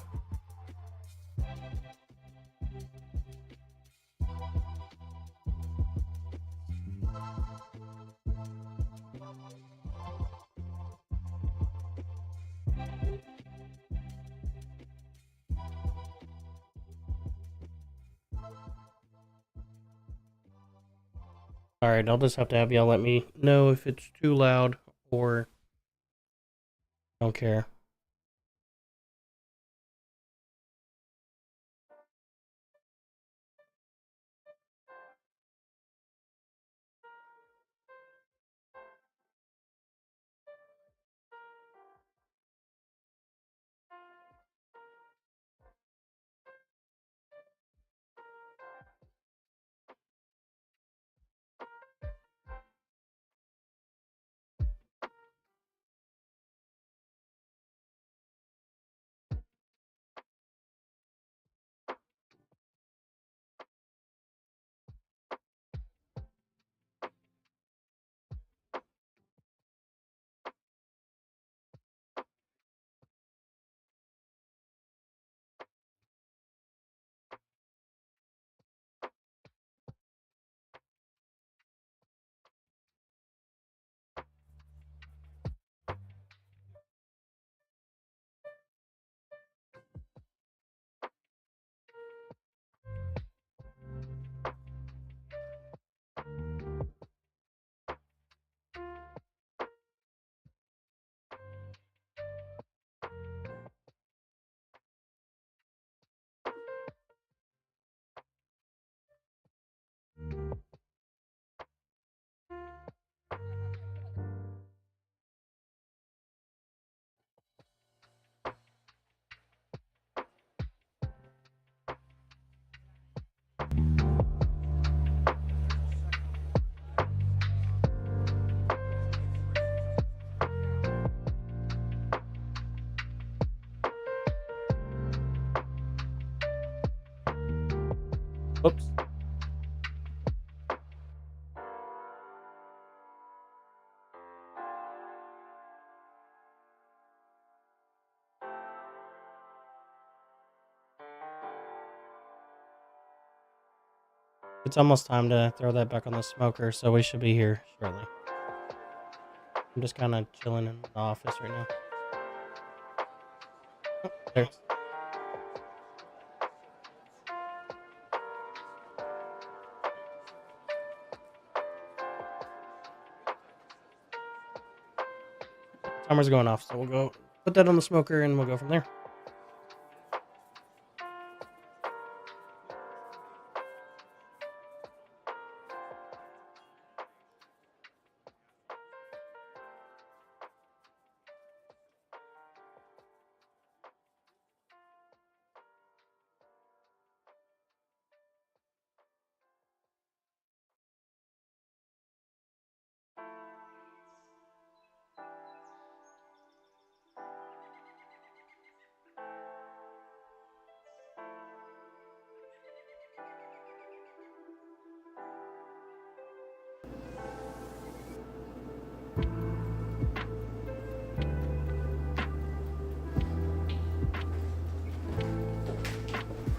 Alright, I'll just have to have y'all let me know if it's too loud or don't care. Whoops. It's almost time to throw that back on the smoker, so we should be here shortly. I'm just kind of chilling in the office right now. Oh, there. Timer's going off, so we'll go put that on the smoker and we'll go from there.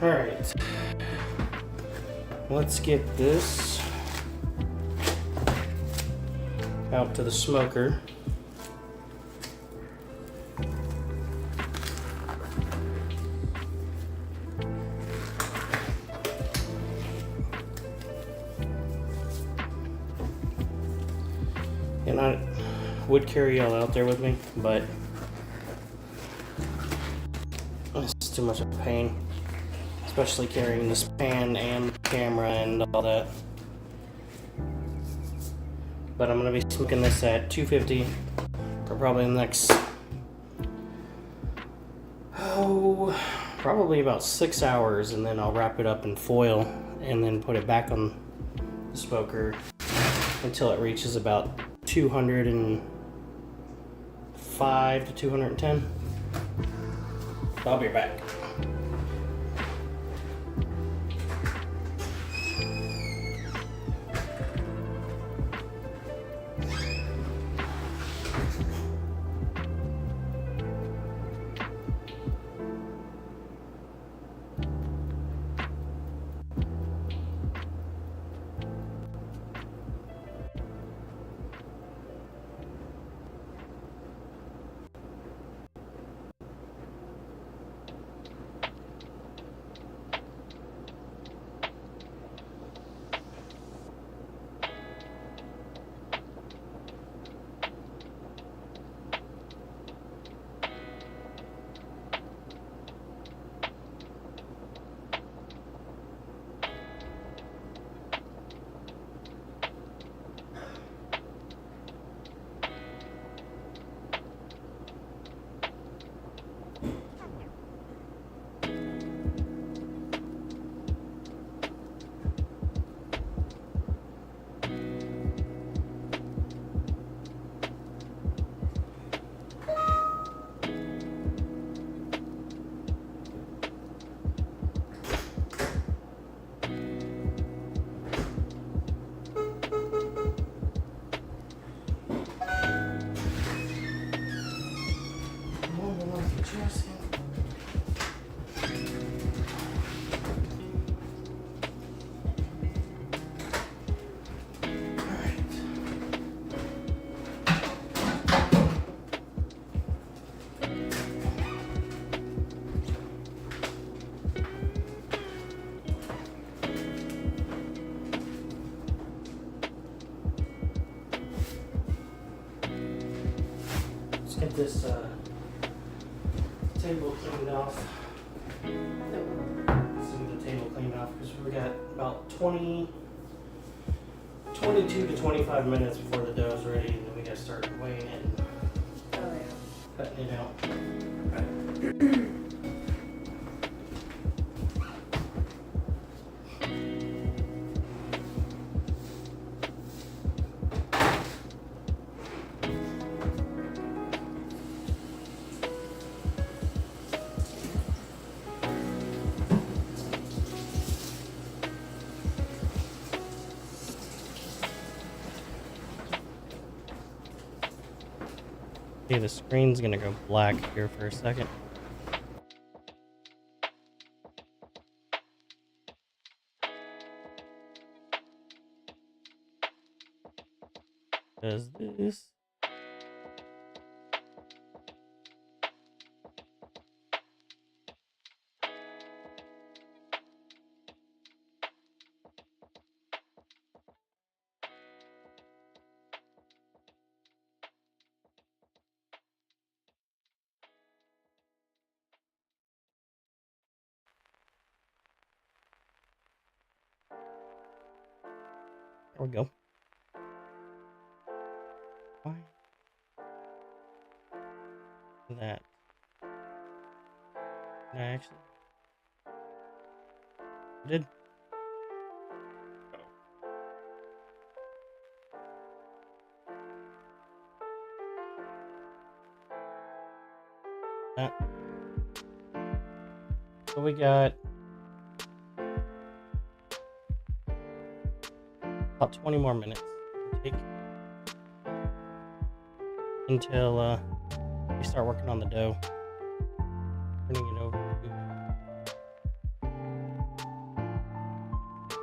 Alright, let's get this out to the smoker. And I would carry y'all out there with me, but it's too much of a pain. Especially carrying this pan and the camera and all that. But I'm going to be smoking this at 250 for probably the next, probably about 6 hours, and then I'll wrap it up in foil and then put it back on the smoker until it reaches about 205 to 210. I'll be back. Get this table cleaned off. Let's get the table cleaned off because we got about 22 to 25 minutes before the dough's ready, and then we got to start weighing it and cutting it out. Okay, the screen's gonna go black here for a second. Does this? There we go. Why? That. Can I actually? I did. That. So we got about 20 more minutes to take until we start working on the dough. Turning it over to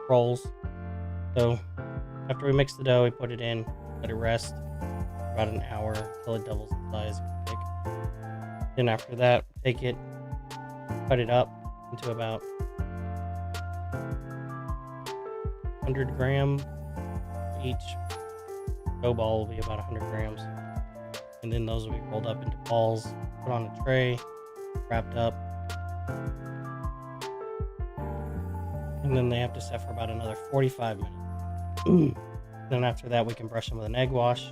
rolls. So after we mix the dough, we put it in, let it rest for about an hour until it doubles in size. Then after that, take it, cut it up into about 100 grams. Each dough ball will be about 100 grams. And then those will be rolled up into balls, put on a tray, wrapped up. And then they have to set for about another 45 minutes. Then after that, we can brush them with an egg wash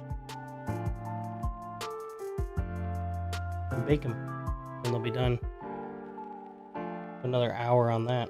and bake them. And they'll be done. Another hour on that.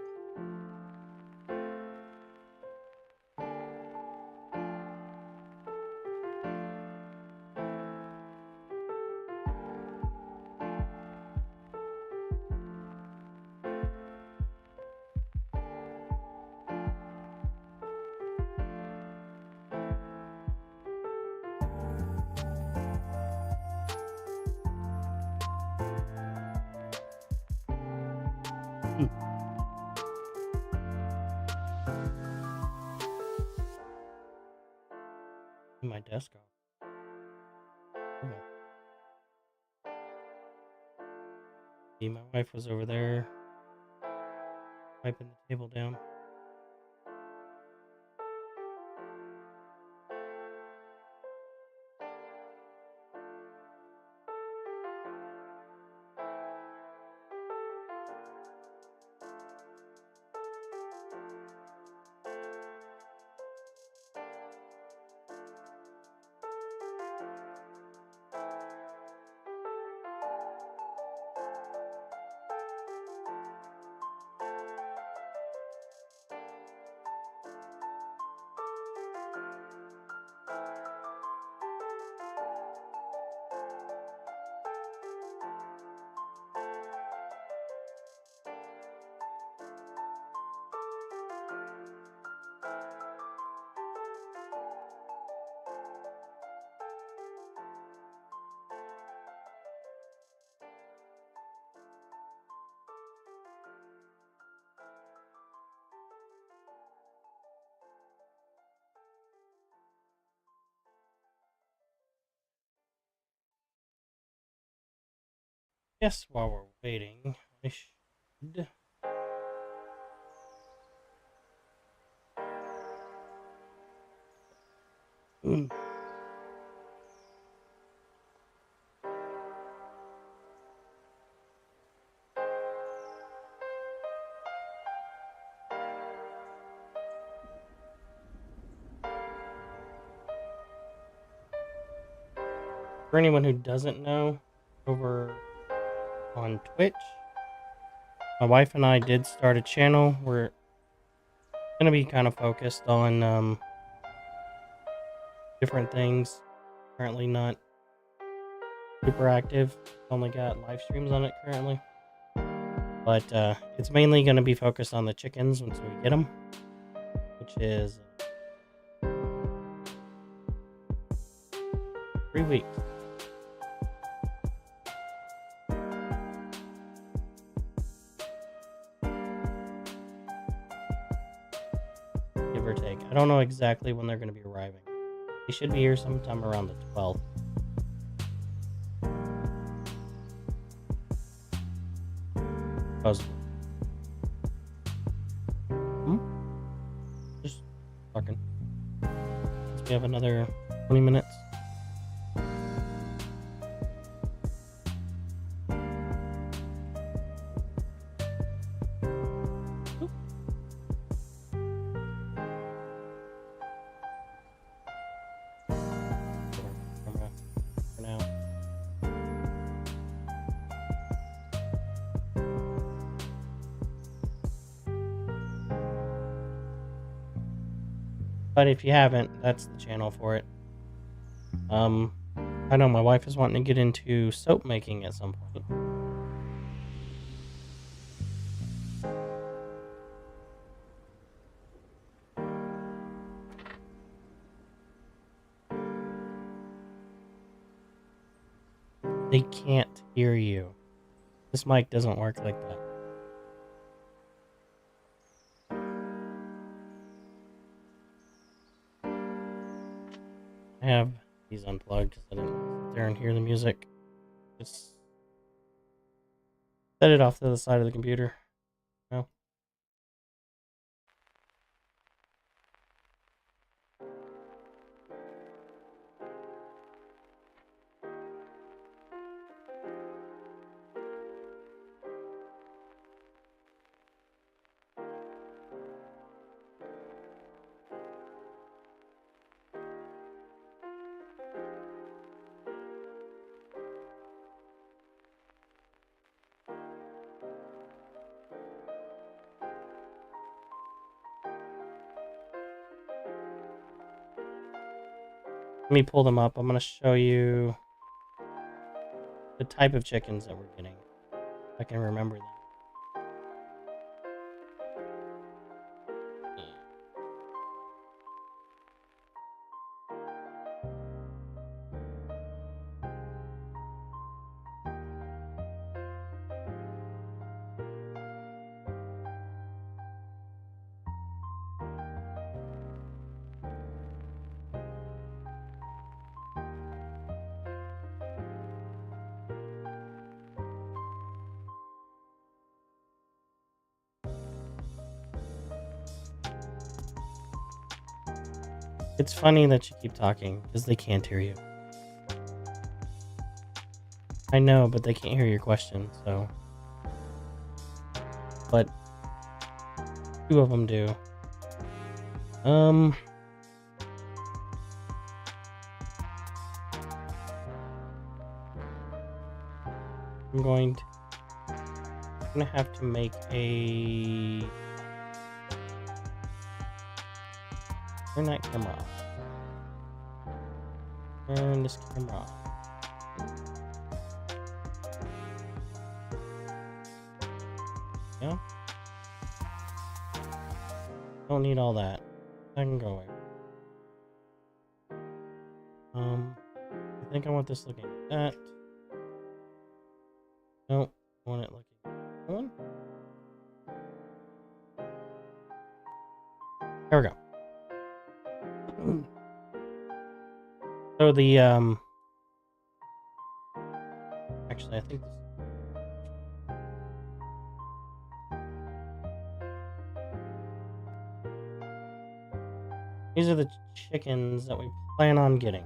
My desk off. See, my wife was over there wiping the table down. Yes, while we're waiting, I should for anyone who doesn't know, over on Twitch, my wife and I did start a channel. We're gonna be kind of focused on different things. Currently not super active. Only got live streams on it currently. But it's mainly gonna be focused on the chickens once we get them, which is 3 weeks. or take. I don't know exactly when they're going to be arriving. They should be here sometime around the 12th. Supposedly. Just talking. We have another 20 minutes. For now. But if you haven't, that's the channel for it. I know my wife is wanting to get into soap making at some point. They can't hear you. This mic doesn't work like that. I have these unplugged because I didn't sit there and hear the music. Just set it off to the side of the computer. No. Let me pull them up. I'm going to show you the type of chickens that we're getting. If I can remember them. It's funny that you keep talking, because they can't hear you. I know, but they can't hear your question, so... But... 2 of them do. I'm going to have to make a... Turn that camera off. Turn this camera off. Yeah? Don't need all that. I can go away. I think I want this looking like that. Nope. I want it looking like that one. There we go. So the actually I think this these are the chickens that we plan on getting.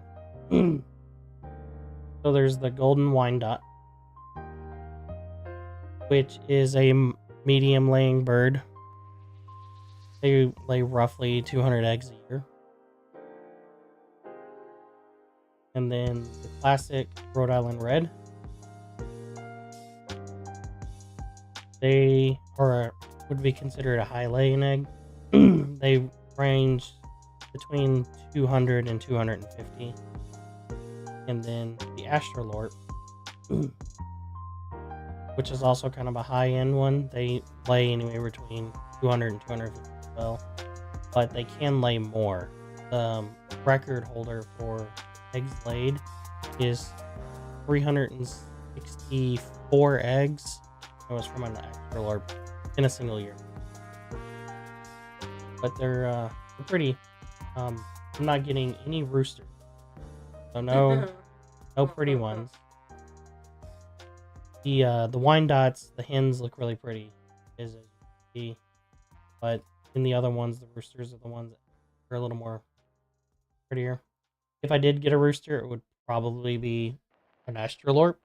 So there's the golden Wyandotte, which is a medium laying bird. They lay roughly 200 eggs a year. And then the classic Rhode Island Red. They would be considered a high laying egg. They range between 200 and 250. And then the Astrolorp, which is also kind of a high end one. They lay anywhere between 200 and 250 as well. But they can lay more. The record holder for eggs laid is 364 eggs. It was from an Astrolorp in a single year. But they're They're pretty. I'm not getting any roosters. So no pretty ones. The wine dots, the hens look really pretty, as you see, but in the other ones, the roosters are the ones that are a little more prettier. If I did get a rooster, it would probably be an Astrolorp.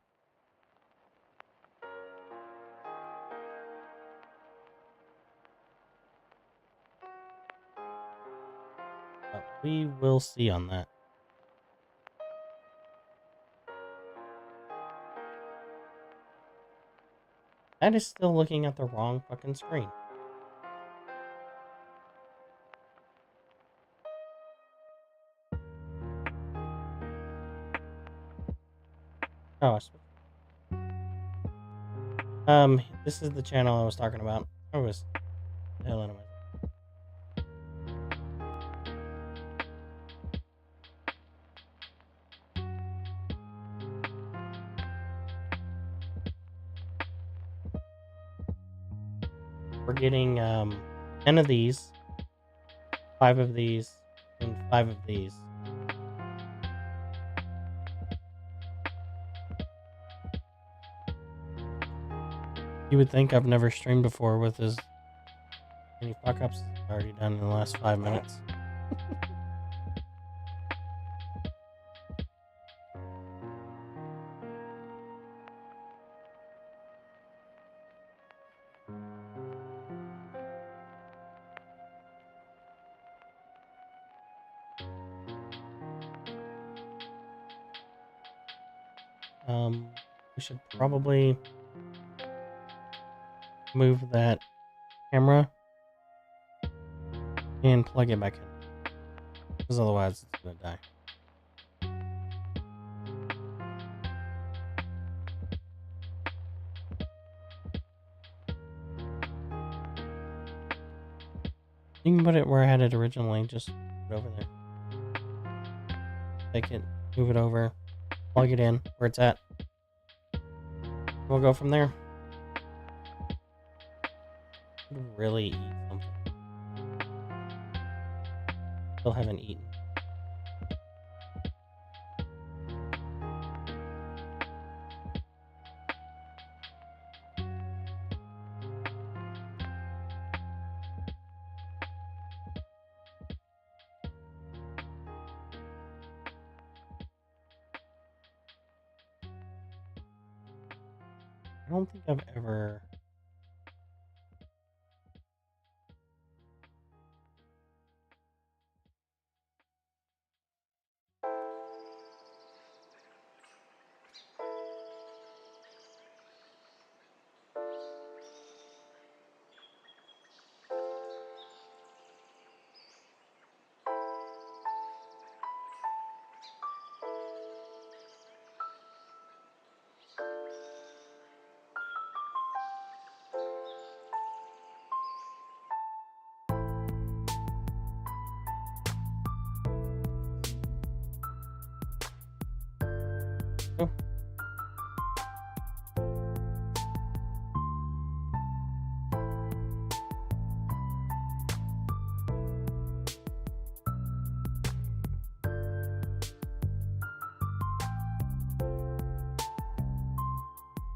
But we will see on that. That is still looking at the wrong fucking screen. Oh, this is the channel I was talking about. I was the hell out of my. We're getting 10 of these, 5 of these, and 5 of these. You would think I've never streamed before with as many fuck ups already done in the last 5 minutes. We should probably move that camera and plug it back in, because otherwise it's gonna die. You can put it where I had it originally, just put it over there. Take it, move it over, plug it in where it's at. We'll go from there. Really eat something. Still haven't eaten. I don't think I've ever. Oh.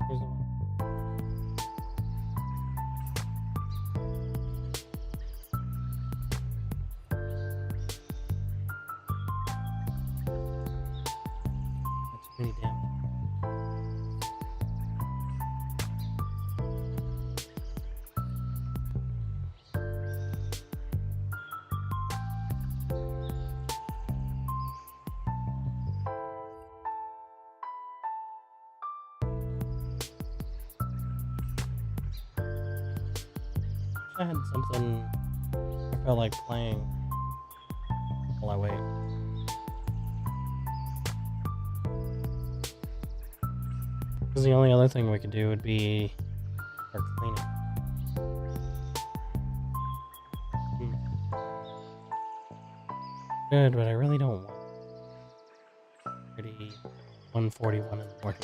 Here's the one. That's pretty damn. I had something I felt like playing while I wait. Because the only other thing we could do would be start cleaning. Good, but I really don't want pretty 1:41 in the morning.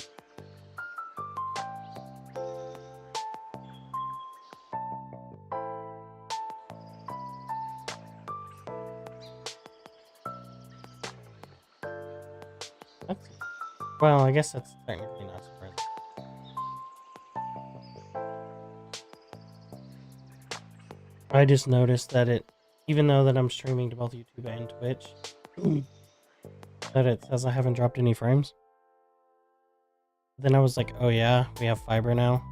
Well, I guess that's technically not surprising. I just noticed that even though that I'm streaming to both YouTube and Twitch, that it says I haven't dropped any frames. Then I was like, oh yeah, we have fiber now.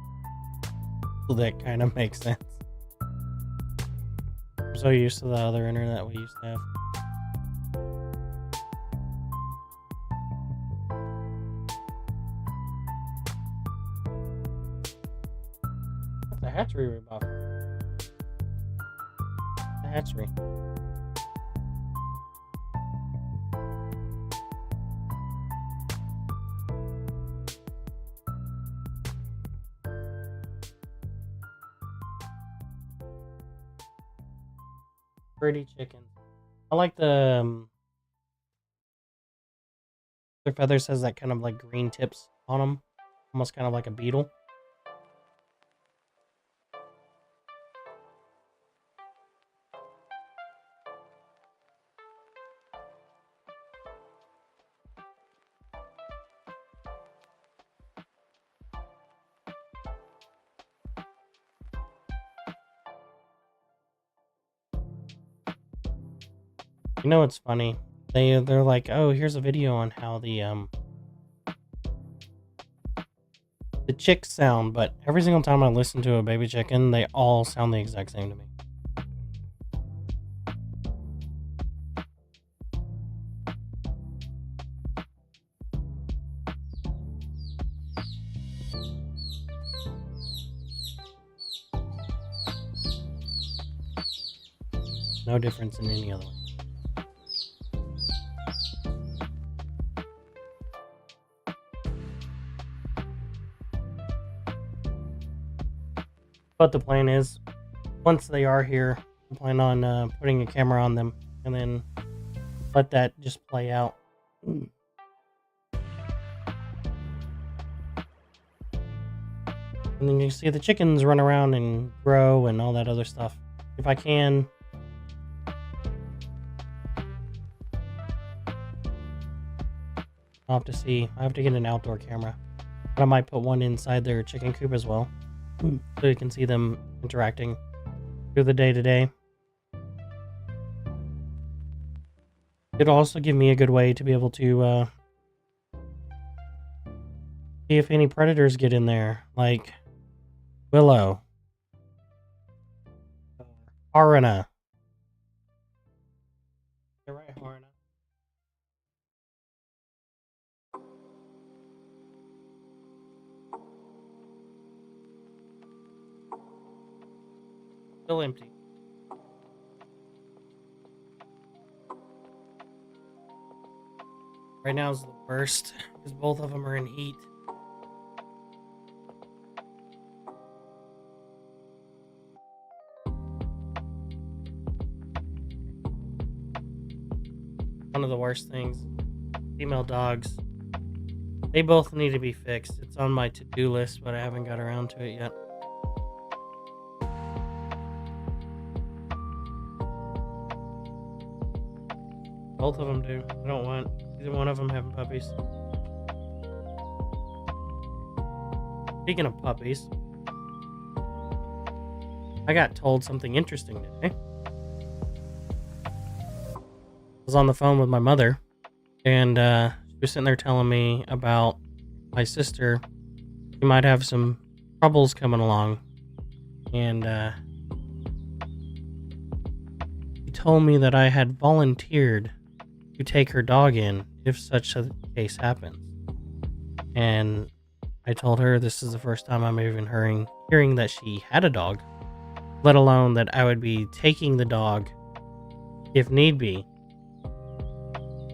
So that kind of makes sense. I'm so used to the other internet we used to have. What's the hatchery rebuff? The hatchery. Pretty chickens. I like their feathers has that kind of like green tips on them, almost kind of like a beetle. You know what's funny? They're like, oh, here's a video on how the chicks sound, but every single time I listen to a baby chicken, they all sound the exact same to me. No difference in any other way. But the plan is, once they are here, I plan on putting a camera on them and then let that just play out. And then you see the chickens run around and grow and all that other stuff. If I can, I'll have to see. I have to get an outdoor camera. But I might put one inside their chicken coop as well. So you can see them interacting through the day-to-day. It'll also give me a good way to be able to see if any predators get in there, like Willow, Harina. You're right, Harina. Still empty. Right now is the worst because both of them are in heat. One of the worst things. Female dogs. They both need to be fixed. It's on my to-do list, but I haven't got around to it yet. Both of them do. I don't want either one of them having puppies. Speaking of puppies, I got told something interesting today. I was on the phone with my mother, and she was sitting there telling me about my sister. She might have some troubles coming along, and she told me that I had volunteered to take her dog in if such a case happens. And I told her this is the first time I'm even hearing that she had a dog, let alone that I would be taking the dog if need be.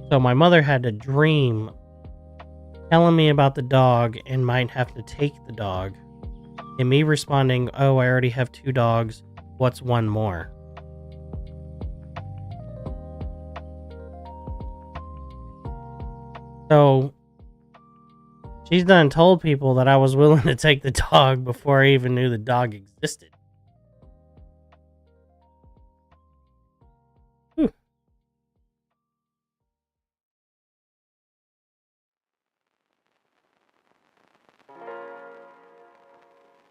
So my mother had a dream telling me about the dog and might have to take the dog, and me responding, oh, I already have 2 dogs, what's one more? So she's done told people that I was willing to take the dog before I even knew the dog existed.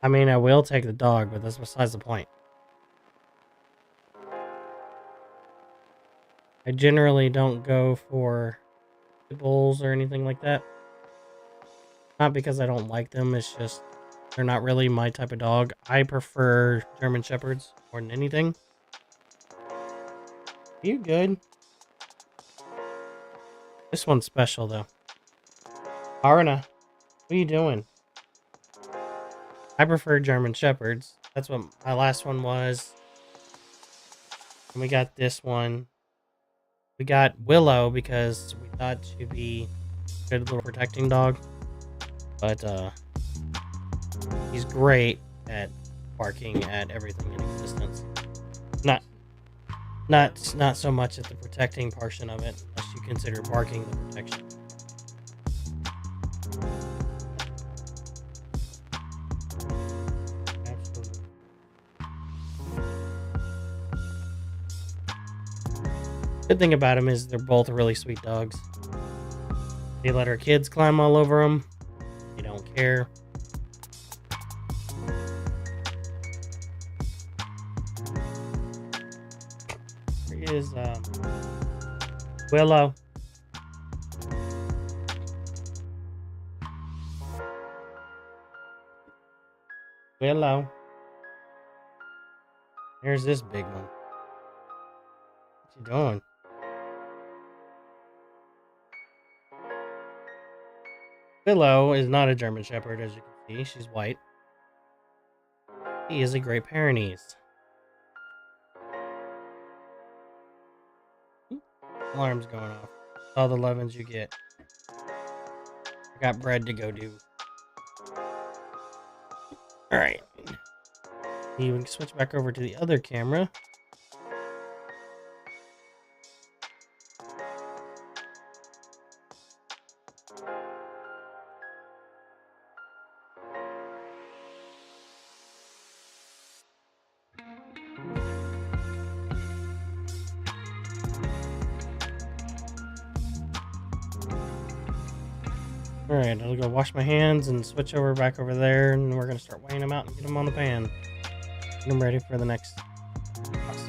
I mean, I will take the dog, but that's besides the point. I generally don't go for pit bulls or anything like that. Not because I don't like them, it's just they're not really my type of dog. I prefer German Shepherds more than anything. You good? This one's special, though. Arna, what are you doing? I prefer German Shepherds. That's what my last one was. And we got this one. We got Willow because we thought she'd be a good little protecting dog. But he's great at barking at everything in existence. Not so much at the protecting portion of it, unless you consider barking the protection. Absolutely. Good thing about them is they're both really sweet dogs. They let our kids climb all over them. They don't care. There is Willow. Willow. There's this big one. What you doing? Willow is not a German Shepherd, as you can see. She's white. He is a Great Pyrenees. Alarm's going off. All the lovin's you get. I got bread to go do. Alright. You can switch back over to the other camera. Alright, I'll go wash my hands and switch over back over there, and we're going to start weighing them out and get them on the pan. Get them ready for the next process.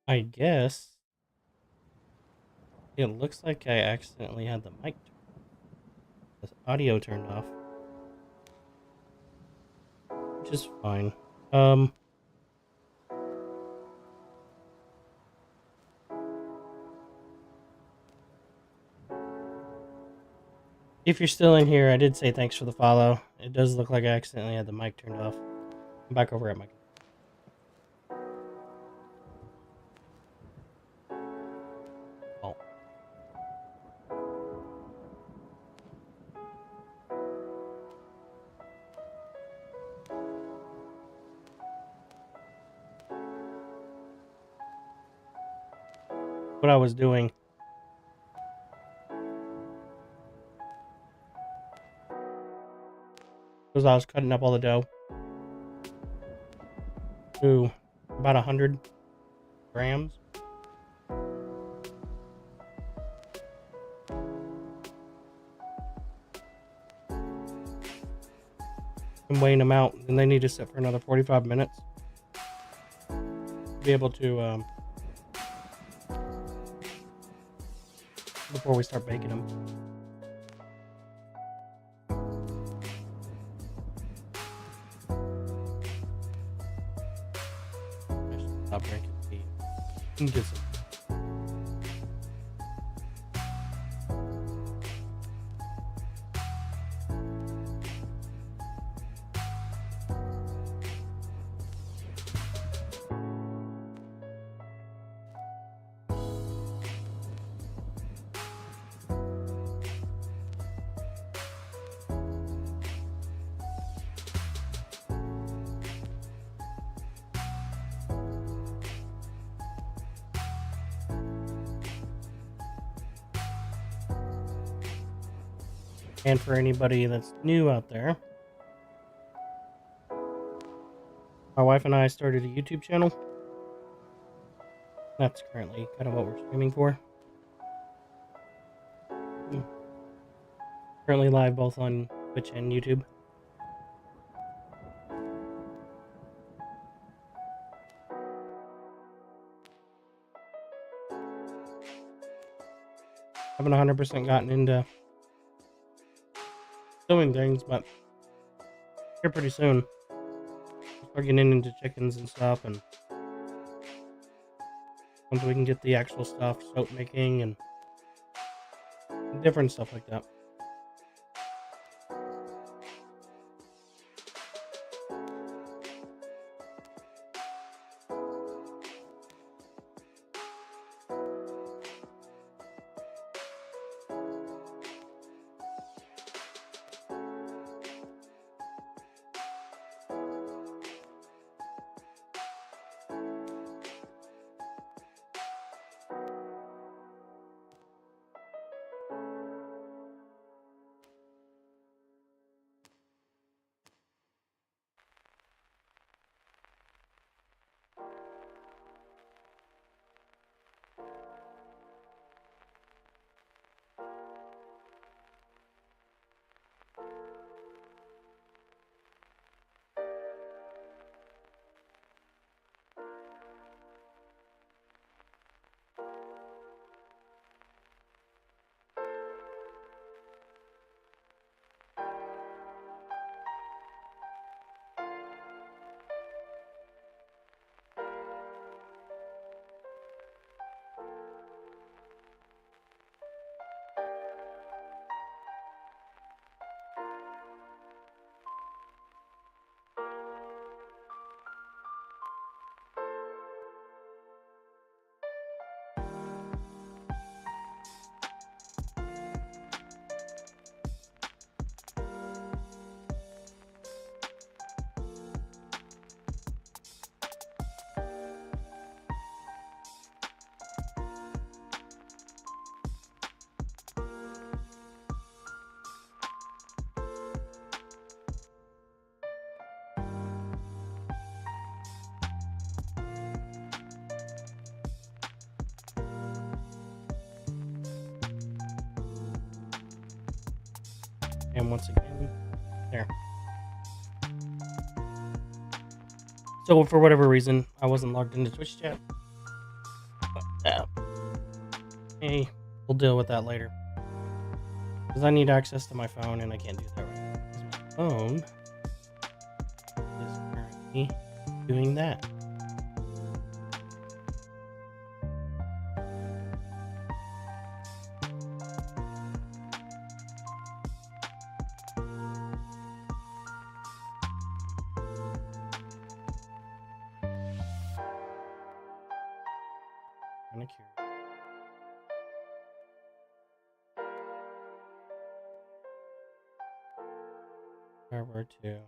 I guess it looks like I accidentally had the the audio turned off, which is fine. If you're still in here, I did say thanks for the follow. It does look like I accidentally had the mic turned off. I'm back over at my... Oh. What I was doing was I was cutting up all the dough to about 100 grams. And weighing them out, and they need to sit for another 45 minutes to be able to before we start baking them. I should stop drinking tea. You can get some. And for anybody that's new out there, my wife and I started a YouTube channel. That's currently kind of what we're streaming for. Currently live both on Twitch and YouTube. Haven't 100% gotten into doing things, but here pretty soon. Start getting into chickens and stuff, and once we can get the actual stuff, soap making and different stuff like that. And once again, there. So for whatever reason, I wasn't logged into Twitch chat. We'll deal with that later. Because I need access to my phone and I can't do that right now. 'Cause my phone is currently doing that. Kind of curious. Where to?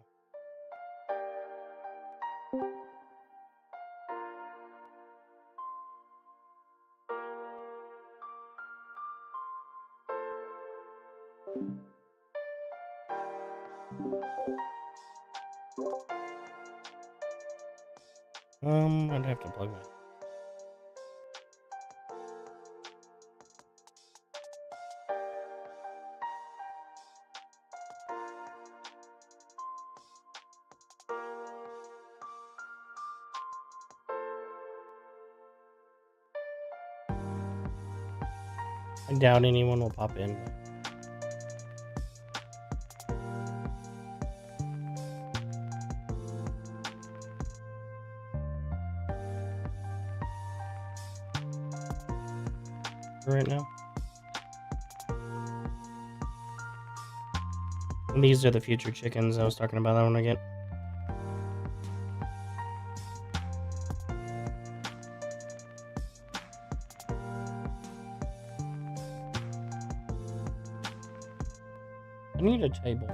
I'd have to plug my. I doubt anyone will pop in. Right now. And these are the future chickens I was talking about that one again. I need a table.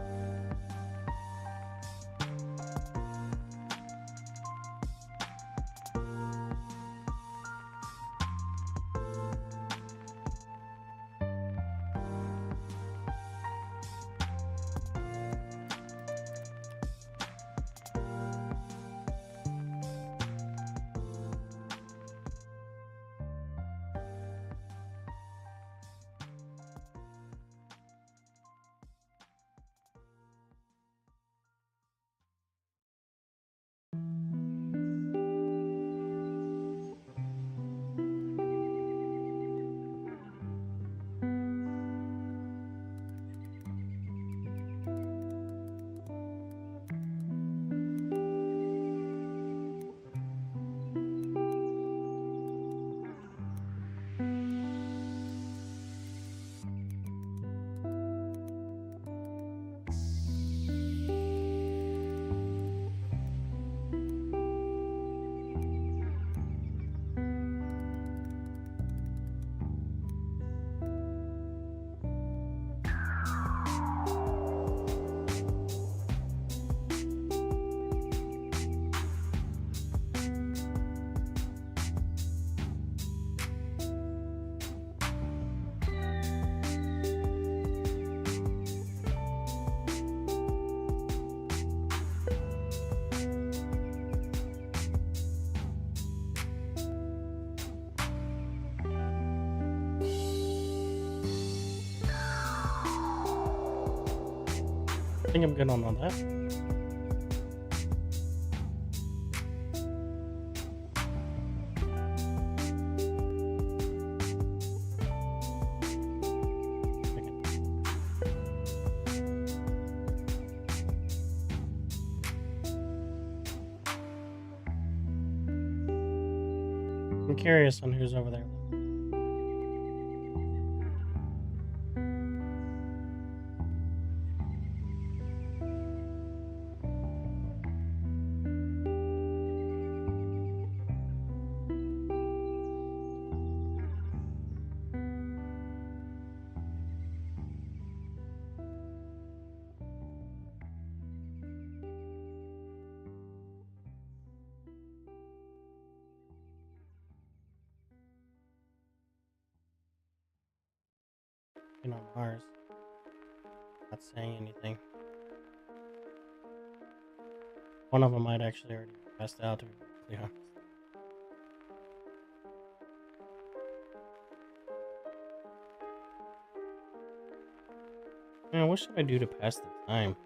I think I'm good on all that. I'm curious on who's over there. On Mars. Not saying anything. One of them might actually already be passed out, to be perfectly honest. Man, what should I do to pass the time?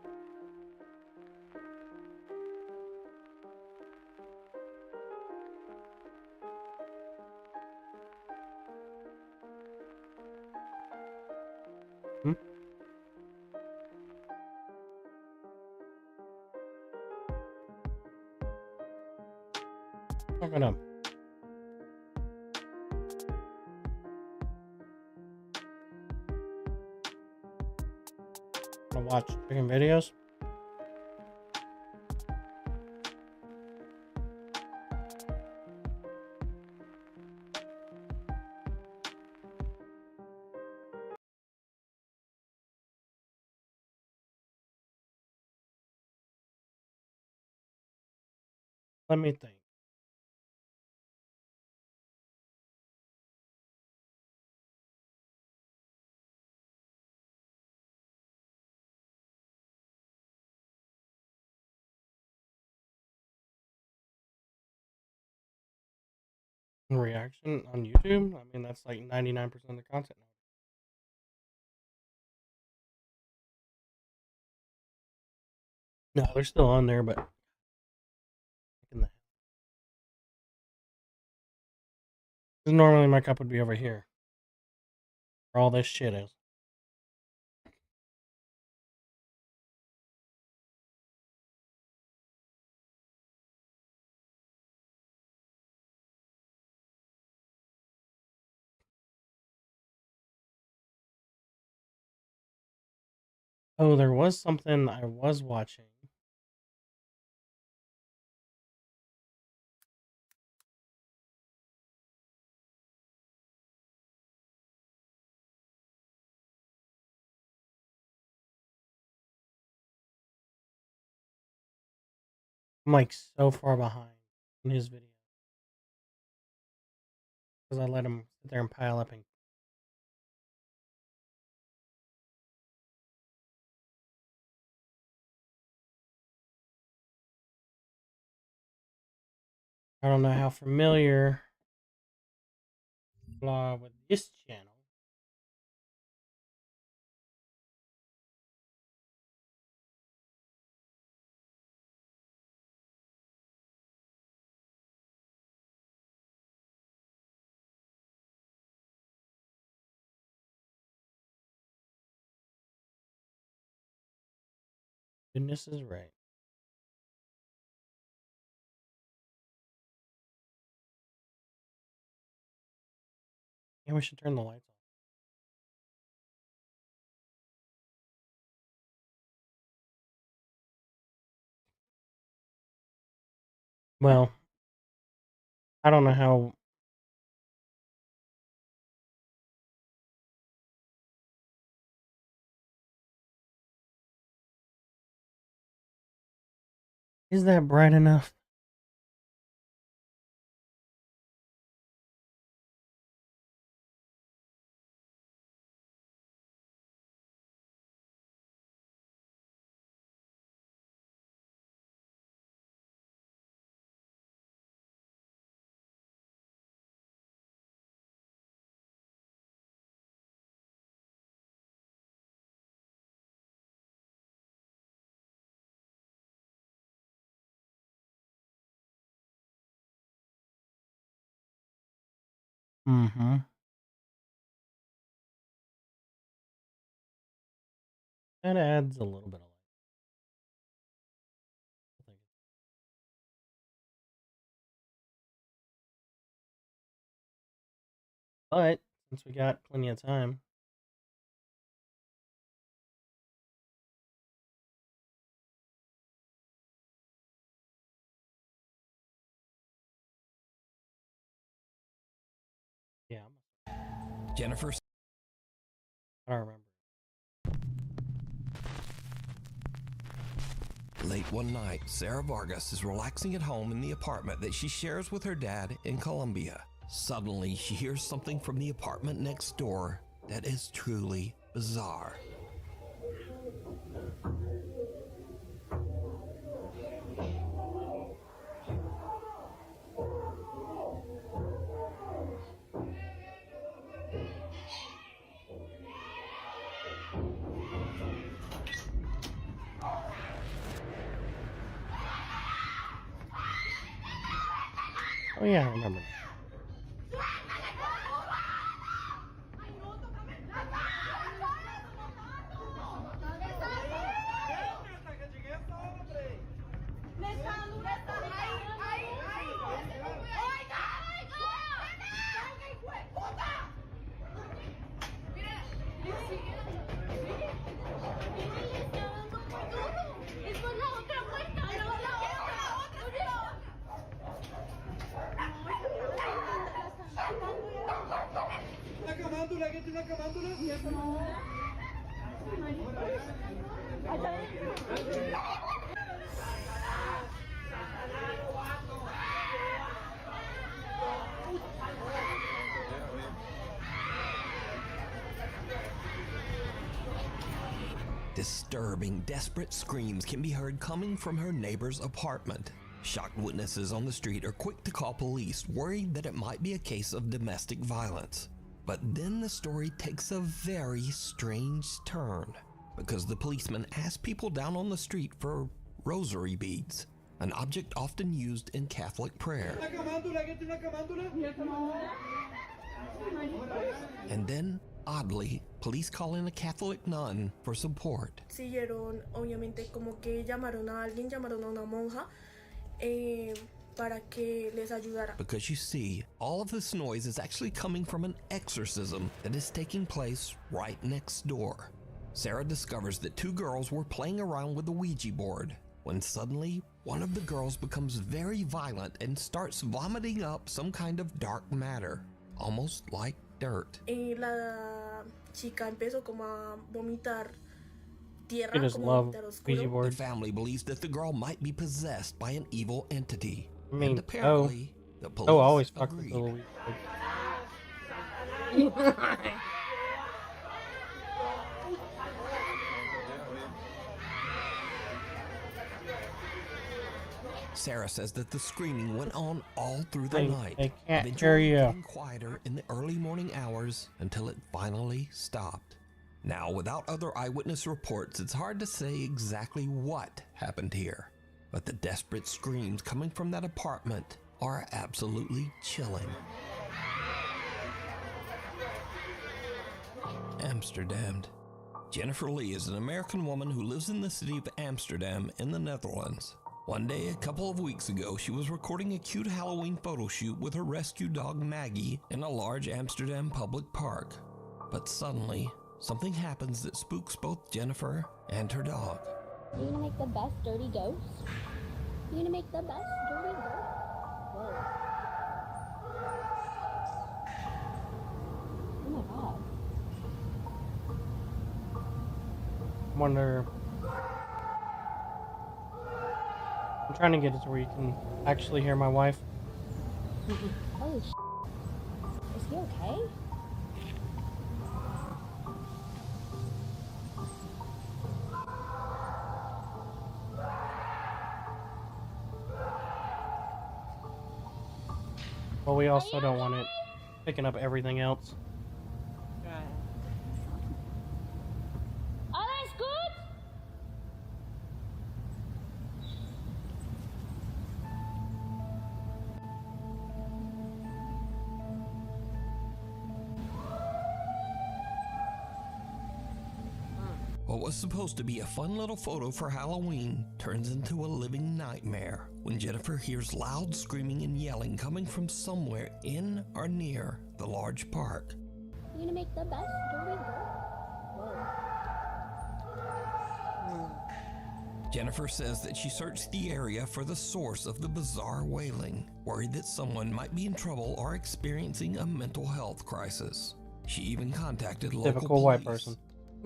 I'm gonna watch chicken videos. Let me think. Reaction on YouTube. I mean, that's like 99% of the content. No, they're still on there, but normally my cup would be over here. Where all this shit is. Oh, there was something I was watching. I'm like so far behind in his video because I let him sit there and pile up and I don't know how familiar blah with this channel. Goodness is right. Yeah, we should turn the lights off. Well, I don't know how. Is that bright enough? Mm-hmm. That adds a little bit of light. But since we got plenty of time, yeah, Jennifer. I don't remember. Late one night, Sarah Vargas is relaxing at home in the apartment that she shares with her dad in Colombia. Suddenly, she hears something from the apartment next door that is truly bizarre. Oh yeah, I remember. Disturbing, desperate screams can be heard coming from her neighbor's apartment. Shocked witnesses on the street are quick to call police, worried that it might be a case of domestic violence. But then the story takes a very strange turn, because the policeman asked people down on the street for rosary beads, an object often used in Catholic prayer. And then, oddly, police call in a Catholic nun for support. Siguieron, obviamente, como que llamaron a alguien, llamaron a una monja para que les ayudara. Because you see, all of this noise is actually coming from an exorcism that is taking place right next door. Sarah discovers that two girls were playing around with the Ouija board when suddenly one of the girls becomes very violent and starts vomiting up some kind of dark matter, almost like dirt. La chica empezó como a vomitar tierra, I just como love vomitar oscuro. Ouija The board. family believes that the girl might be possessed by an evil entity. I mean, and apparently, the police Oh, always fuck with agreed. the Ouija board. Sarah says that the screaming went on all through the I night, can't eventually hear you. getting quieter in the early morning hours until it finally stopped. Now, without other eyewitness reports, it's hard to say exactly what happened here, but the desperate screams coming from that apartment are absolutely chilling. Amsterdam. Jennifer Lee is an American woman who lives in the city of Amsterdam in the Netherlands. One day, a couple of weeks ago, she was recording a cute Halloween photo shoot with her rescue dog Maggie in a large Amsterdam public park. But suddenly, something happens that spooks both Jennifer and her dog. You're gonna make the best dirty ghost? You're gonna make the best dirty ghost? Whoa. Oh my god. Wonder. I'm trying to get it to where you can actually hear my wife. Holy sh**. Is he okay? But we also don't want it picking up everything else. Alles gut? What was supposed to be a fun little photo for Halloween turns into a living nightmare when Jennifer hears loud screaming and yelling coming from somewhere in or near the large park. You're gonna make the best dirty ghost? Whoa. Jennifer says that she searched the area for the source of the bizarre wailing, worried that someone might be in trouble or experiencing a mental health crisis. She even contacted local Typical police. white person.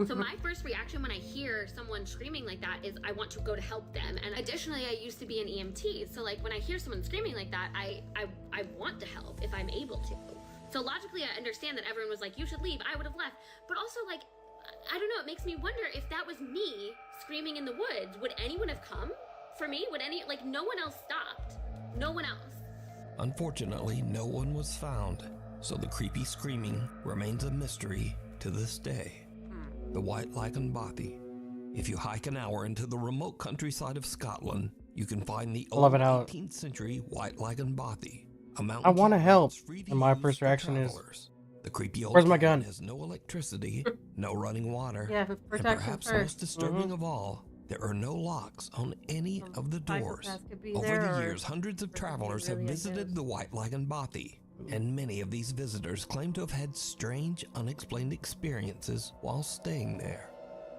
So my first reaction when I hear someone screaming like that is I want to go to help them. And additionally, I used to be an EMT. So like when I hear someone screaming like that, I want to help if I'm able to. So logically, I understand that everyone was like, you should leave. I would have left. But also like, I don't know, it makes me wonder if that was me screaming in the woods, would anyone have come for me? No one else stopped. No one else. Unfortunately, no one was found. So the creepy screaming remains a mystery to this day. The White Lagenbothy. If you hike an hour into the remote countryside of Scotland, you can find the old 18th century White Lagenbothy. I want to help. And my first reaction is, the creepy old where's my cabin gun? has no electricity, no running water, Yeah, and protection perhaps first. most disturbing of all, there are no locks on any of the doors. Psychopaths could be Over there, the or years, hundreds of there could be travelers have really a visited ghost. the White Lagenbothy, and many of these visitors claim to have had strange, unexplained experiences while staying there.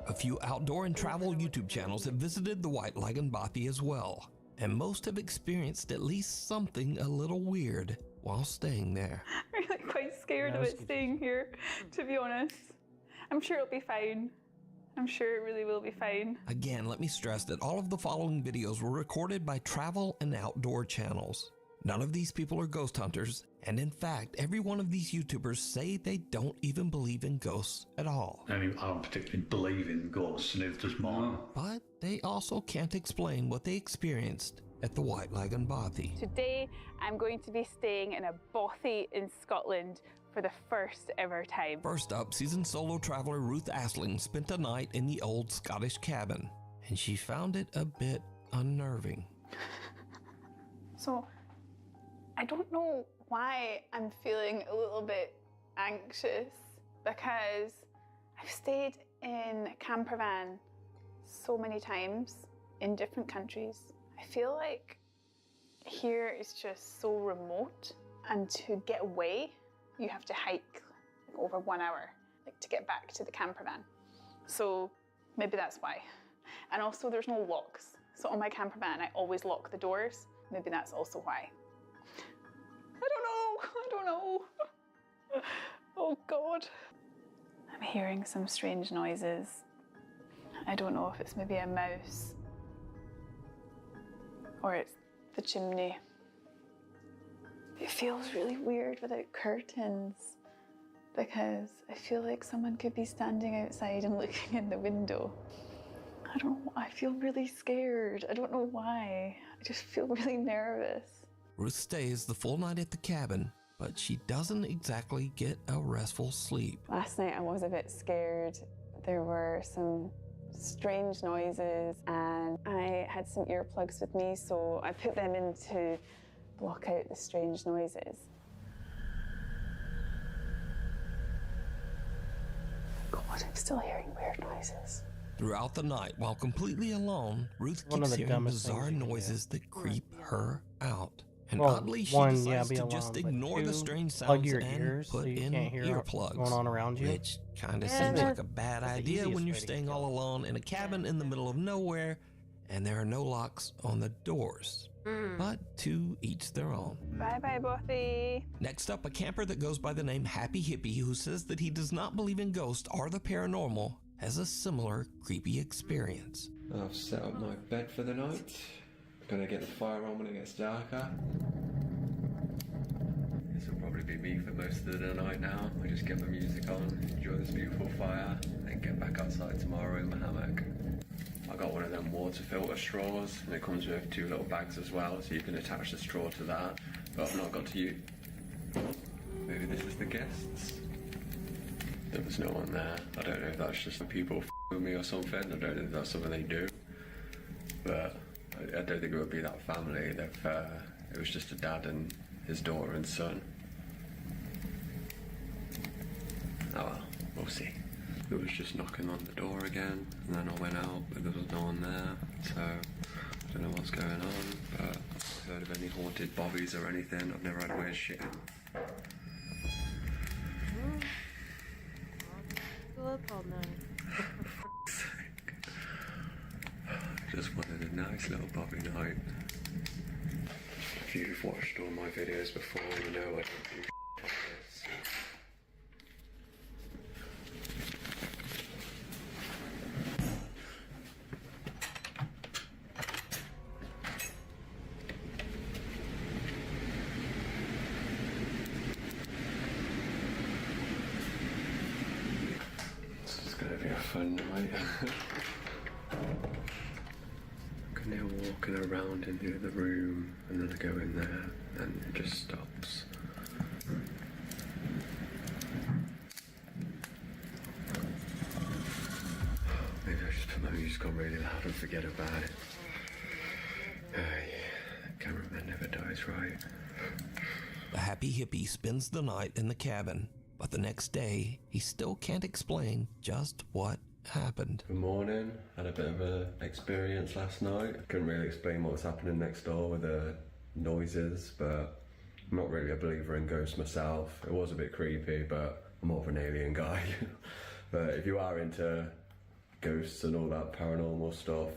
A few outdoor and travel YouTube channels have visited the White Lagenbothy as well, and most have experienced at least something a little weird while staying there. Are you like quite scared? scared No, of it's it good. staying here, to be honest. I'm sure it'll be fine. I'm sure it really will be fine. Again, let me stress that all of the following videos were recorded by travel and outdoor channels. None of these people are ghost hunters, and in fact, every one of these YouTubers say they don't even believe in ghosts at all. I mean, I don't particularly believe in ghosts, neither does mine. But they also can't explain what they experienced at the White Lagoon Bothy. Today, I'm going to be staying in a bothy in Scotland for the first ever time. First up, seasoned solo traveler Ruth Asling spent a night in the old Scottish cabin, and she found it a bit unnerving. So, I don't know why I'm feeling a little bit anxious, because I've stayed in a camper van so many times in different countries. I feel like here is just so remote, and to get away, you have to hike over 1 hour, like to get back to the camper van. So maybe that's why. And also there's no locks. So on my camper van, I always lock the doors. Maybe that's also why. I don't know. Oh God. I'm hearing some strange noises. I don't know if it's maybe a mouse or it's the chimney. It feels really weird without curtains because I feel like someone could be standing outside and looking in the window. I don't know, I feel really scared. I don't know why. I just feel really nervous. Ruth stays the full night at the cabin, but she doesn't exactly get a restful sleep. Last night I was a bit scared. There were some strange noises and I had some earplugs with me, so I put them in to block out the strange noises. God, I'm still hearing weird noises. Throughout the night, while completely alone, Ruth One of keeps the hearing dumbest bizarre things you can do. noises that creep her out. And Well, oddly, she one, decides be to alone, just but ignore the two, strange plug sounds your and ears so put you in can't hear what's earplugs, going on around you. which kind of Yeah, seems like that's- a bad that's the idea when easiest you're way to staying get all killed. alone in a cabin in the middle of nowhere and there are no locks on the doors. But to each their own. Bye-bye, Bothy. Next up, a camper that goes by the name Happy Hippie who says that he does not believe in ghosts or the paranormal has a similar creepy experience. I've set up my bed for the night. Gonna get the fire on when it gets darker. This will probably be me for most of the night now. I just get the music on, enjoy this beautiful fire, and get back outside tomorrow in the hammock. I got one of them water filter straws, and it comes with 2 little bags as well, so you can attach the straw to that. But I've not got to use. Maybe this is the guests. There was no one there. I don't know if that's just people with me or something. I don't know if that's something they do. But I don't think it would be that family. It was just a dad and his daughter and son. Oh well, we'll see. It was just knocking on the door again, and then I went out, but there was no one there, so I don't know what's going on, but I've heard of any haunted bobbies or anything. I've never had weird shit. Go up all night. Just wanted a nice little bobby night. If you've watched all my videos before, you know I don't do shit like this. This is gonna be a fun night. I'm now walking around in the other room, and then I go in there, and it just stops. Maybe I just put my music on really loud and forget about it. The cameraman never dies, right? The Happy Hippie spends the night in the cabin, but the next day, he still can't explain just what happened. Good morning. Had a bit of an experience last night. Couldn't really explain what was happening next door with the noises, but I'm not really a believer in ghosts myself. It was a bit creepy, but I'm more of an alien guy. But if you are into ghosts and all that paranormal stuff,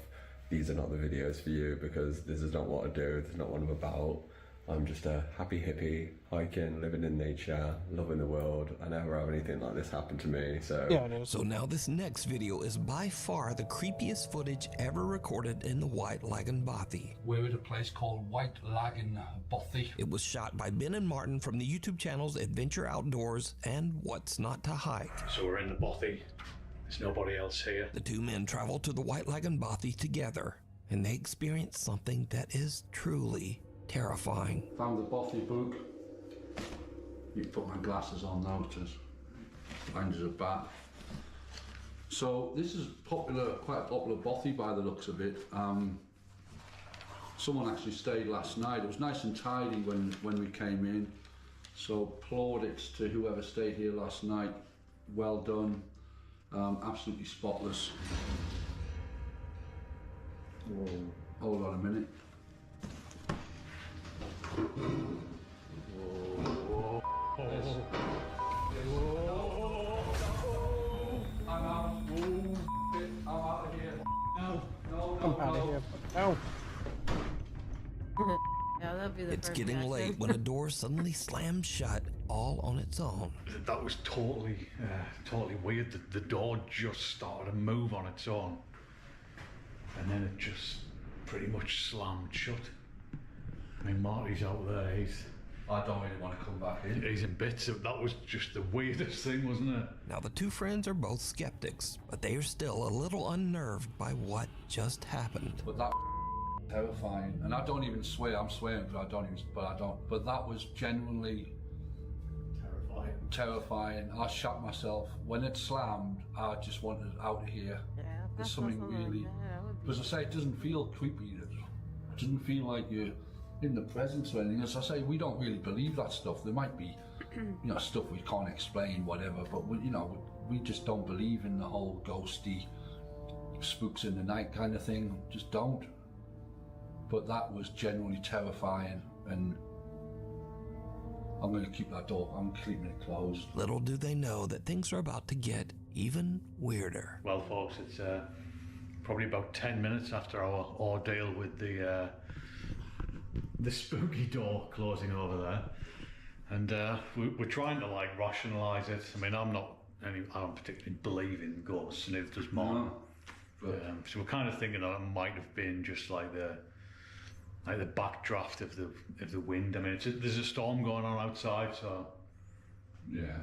these are not the videos for you, because this is not what I do. This is not what I'm about. I'm just a happy hippie, hiking, living in nature, loving the world. I never have anything like this happen to me, so... Yeah, so now this next video is by far the creepiest footage ever recorded in the White Lagoon Bothy. We're at a place called White Lagoon Bothy. It was shot by Ben and Martin from the YouTube channels Adventure Outdoors and What's Not to Hike. So we're in the Bothy. There's nobody else here. The two men traveled to the White Lagoon Bothy together, and they experienced something that is truly terrifying. Found the Bothy book. You put my glasses on now to find us a bat. So this is popular, quite a popular Bothy by the looks of it. Someone actually stayed last night. It was nice and tidy when we came in. So plaudits to whoever stayed here last night. Well done. Absolutely spotless. Whoa. Hold on a minute. Whoa. I'm out. I'm out of here. No. I'm out of here. No. Yeah, that'd be the It's first getting reaction. late when a door suddenly slams shut all on its own. That was totally weird. The door just started to move on its own. And then it just pretty much slammed shut. I mean, Marty's out there, I don't really want to come back in. he's in bits. That was just the weirdest thing, wasn't it? Now the two friends are both skeptics, but they are still a little unnerved by what just happened. But that terrifying, and I don't even swear. I'm swearing, but I don't. But that was genuinely terrifying. I shot myself when it slammed. I just wanted out of here. Yeah, There's something really. As I say, it doesn't feel creepy. It doesn't feel like you're in the presence or anything. As I say, we don't really believe that stuff. There might be, stuff we can't explain, whatever. But we just don't believe in the whole ghosty, spooks in the night kind of thing. Just don't. But that was genuinely terrifying, and I'm going to keep that door. I'm keeping it closed. Little do they know that things are about to get even weirder. Well, folks, it's probably about 10 minutes after our ordeal with the spooky door closing over there, and we're trying to like rationalise it. I mean, I don't particularly believe in ghosts, and neither does Martin. So we're kind of thinking that it might have been just like the backdraft of the wind. I mean, there's a storm going on outside, so yeah.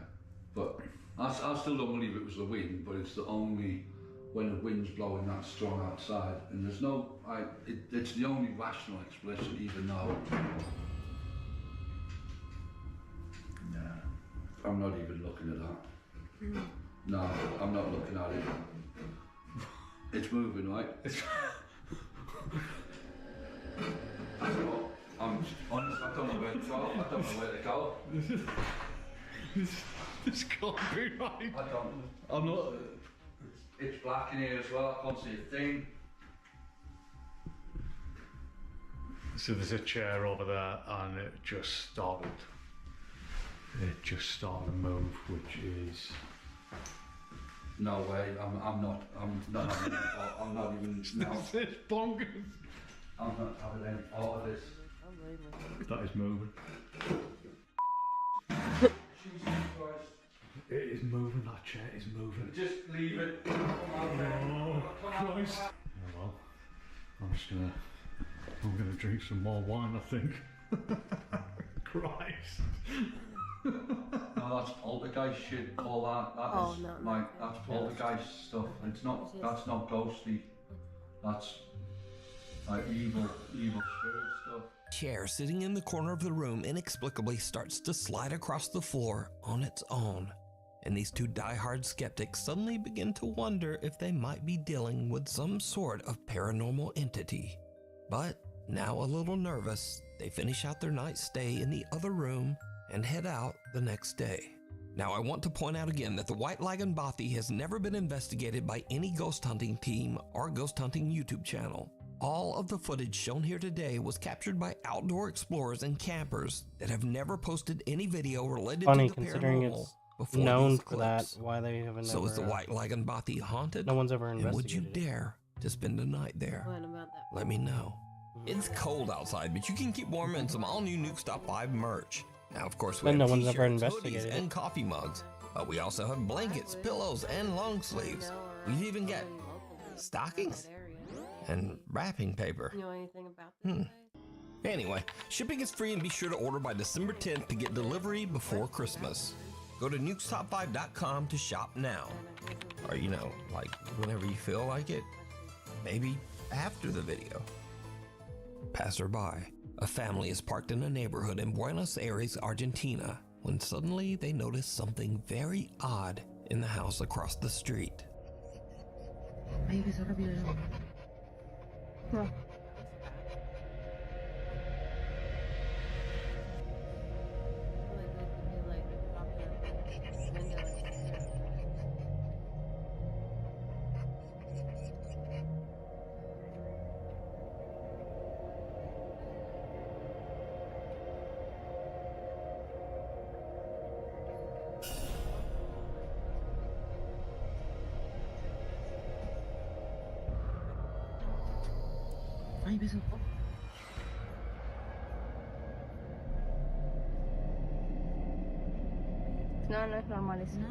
But I still don't believe it was the wind, but it's the only when the wind's blowing that strong outside, and there's no, it's the only rational explanation, even though I'm not even looking at that. No, I'm not looking at it. It's moving, right? I'm honest, I don't know where to go. I don't know where to go. this can't be right. I'm not. It's black in here as well. I can't see a thing. So there's a chair over there, and it just started to move, which is no way. I'm not even. No. It's bonkers. I'm not having any part of this. That is moving. Jesus Christ. It is moving. That chair is moving. Just leave it. Oh, Christ. Oh, well, I'm gonna drink some more wine, I think. Christ. No, that's poltergeist shit. All that. That's poltergeist stuff. It's not. That's not ghosty. That's like evil spirit stuff. Chair sitting in the corner of the room inexplicably starts to slide across the floor on its own. And these two diehard skeptics suddenly begin to wonder if they might be dealing with some sort of paranormal entity. But now a little nervous, they finish out their night stay in the other room and head out the next day. Now I want to point out again that the White Lagoon Bothy has never been investigated by any ghost hunting team or ghost hunting YouTube channel. All of the footage shown here today was captured by outdoor explorers and campers that have never posted any video related Funny to the considering paranormal it's before known these for that. clips. Why they haven't? So is the White Lagoon Bothy haunted? No one's ever And investigated would you dare to spend a night there? What about that? Let me know It's cold outside, but you can keep warm in some all-new Nuke Stop 5 merch. Now, of course, we Then have no one's ever t-shirts, investigated hoodies, it. and coffee mugs. But we also have blankets, pillows, and long sleeves. We even get stockings and wrapping paper. You know anything about this? Anyway, shipping is free and be sure to order by December 10th to get delivery before Christmas. Go to nukestop5.com to shop now. Or, you know, like whenever you feel like it. Maybe after the video. Passerby. A family is parked in a neighborhood in Buenos Aires, Argentina, when suddenly they notice something very odd in the house across the street. No, no es normal eso. No.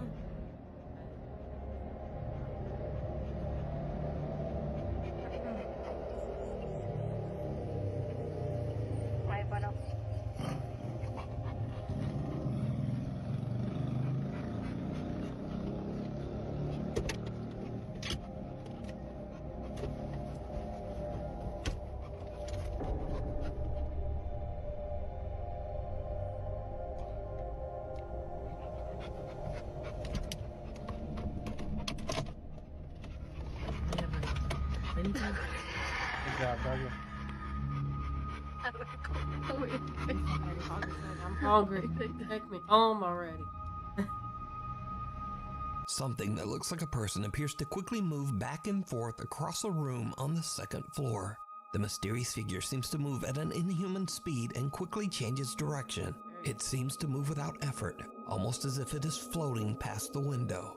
Ahí paró. Good job, doggy. I'm hungry. Take me home already. Something that looks like a person appears to quickly move back and forth across a room on the second floor. The mysterious figure seems to move at an inhuman speed and quickly changes direction. It seems to move without effort, almost as if it is floating past the window.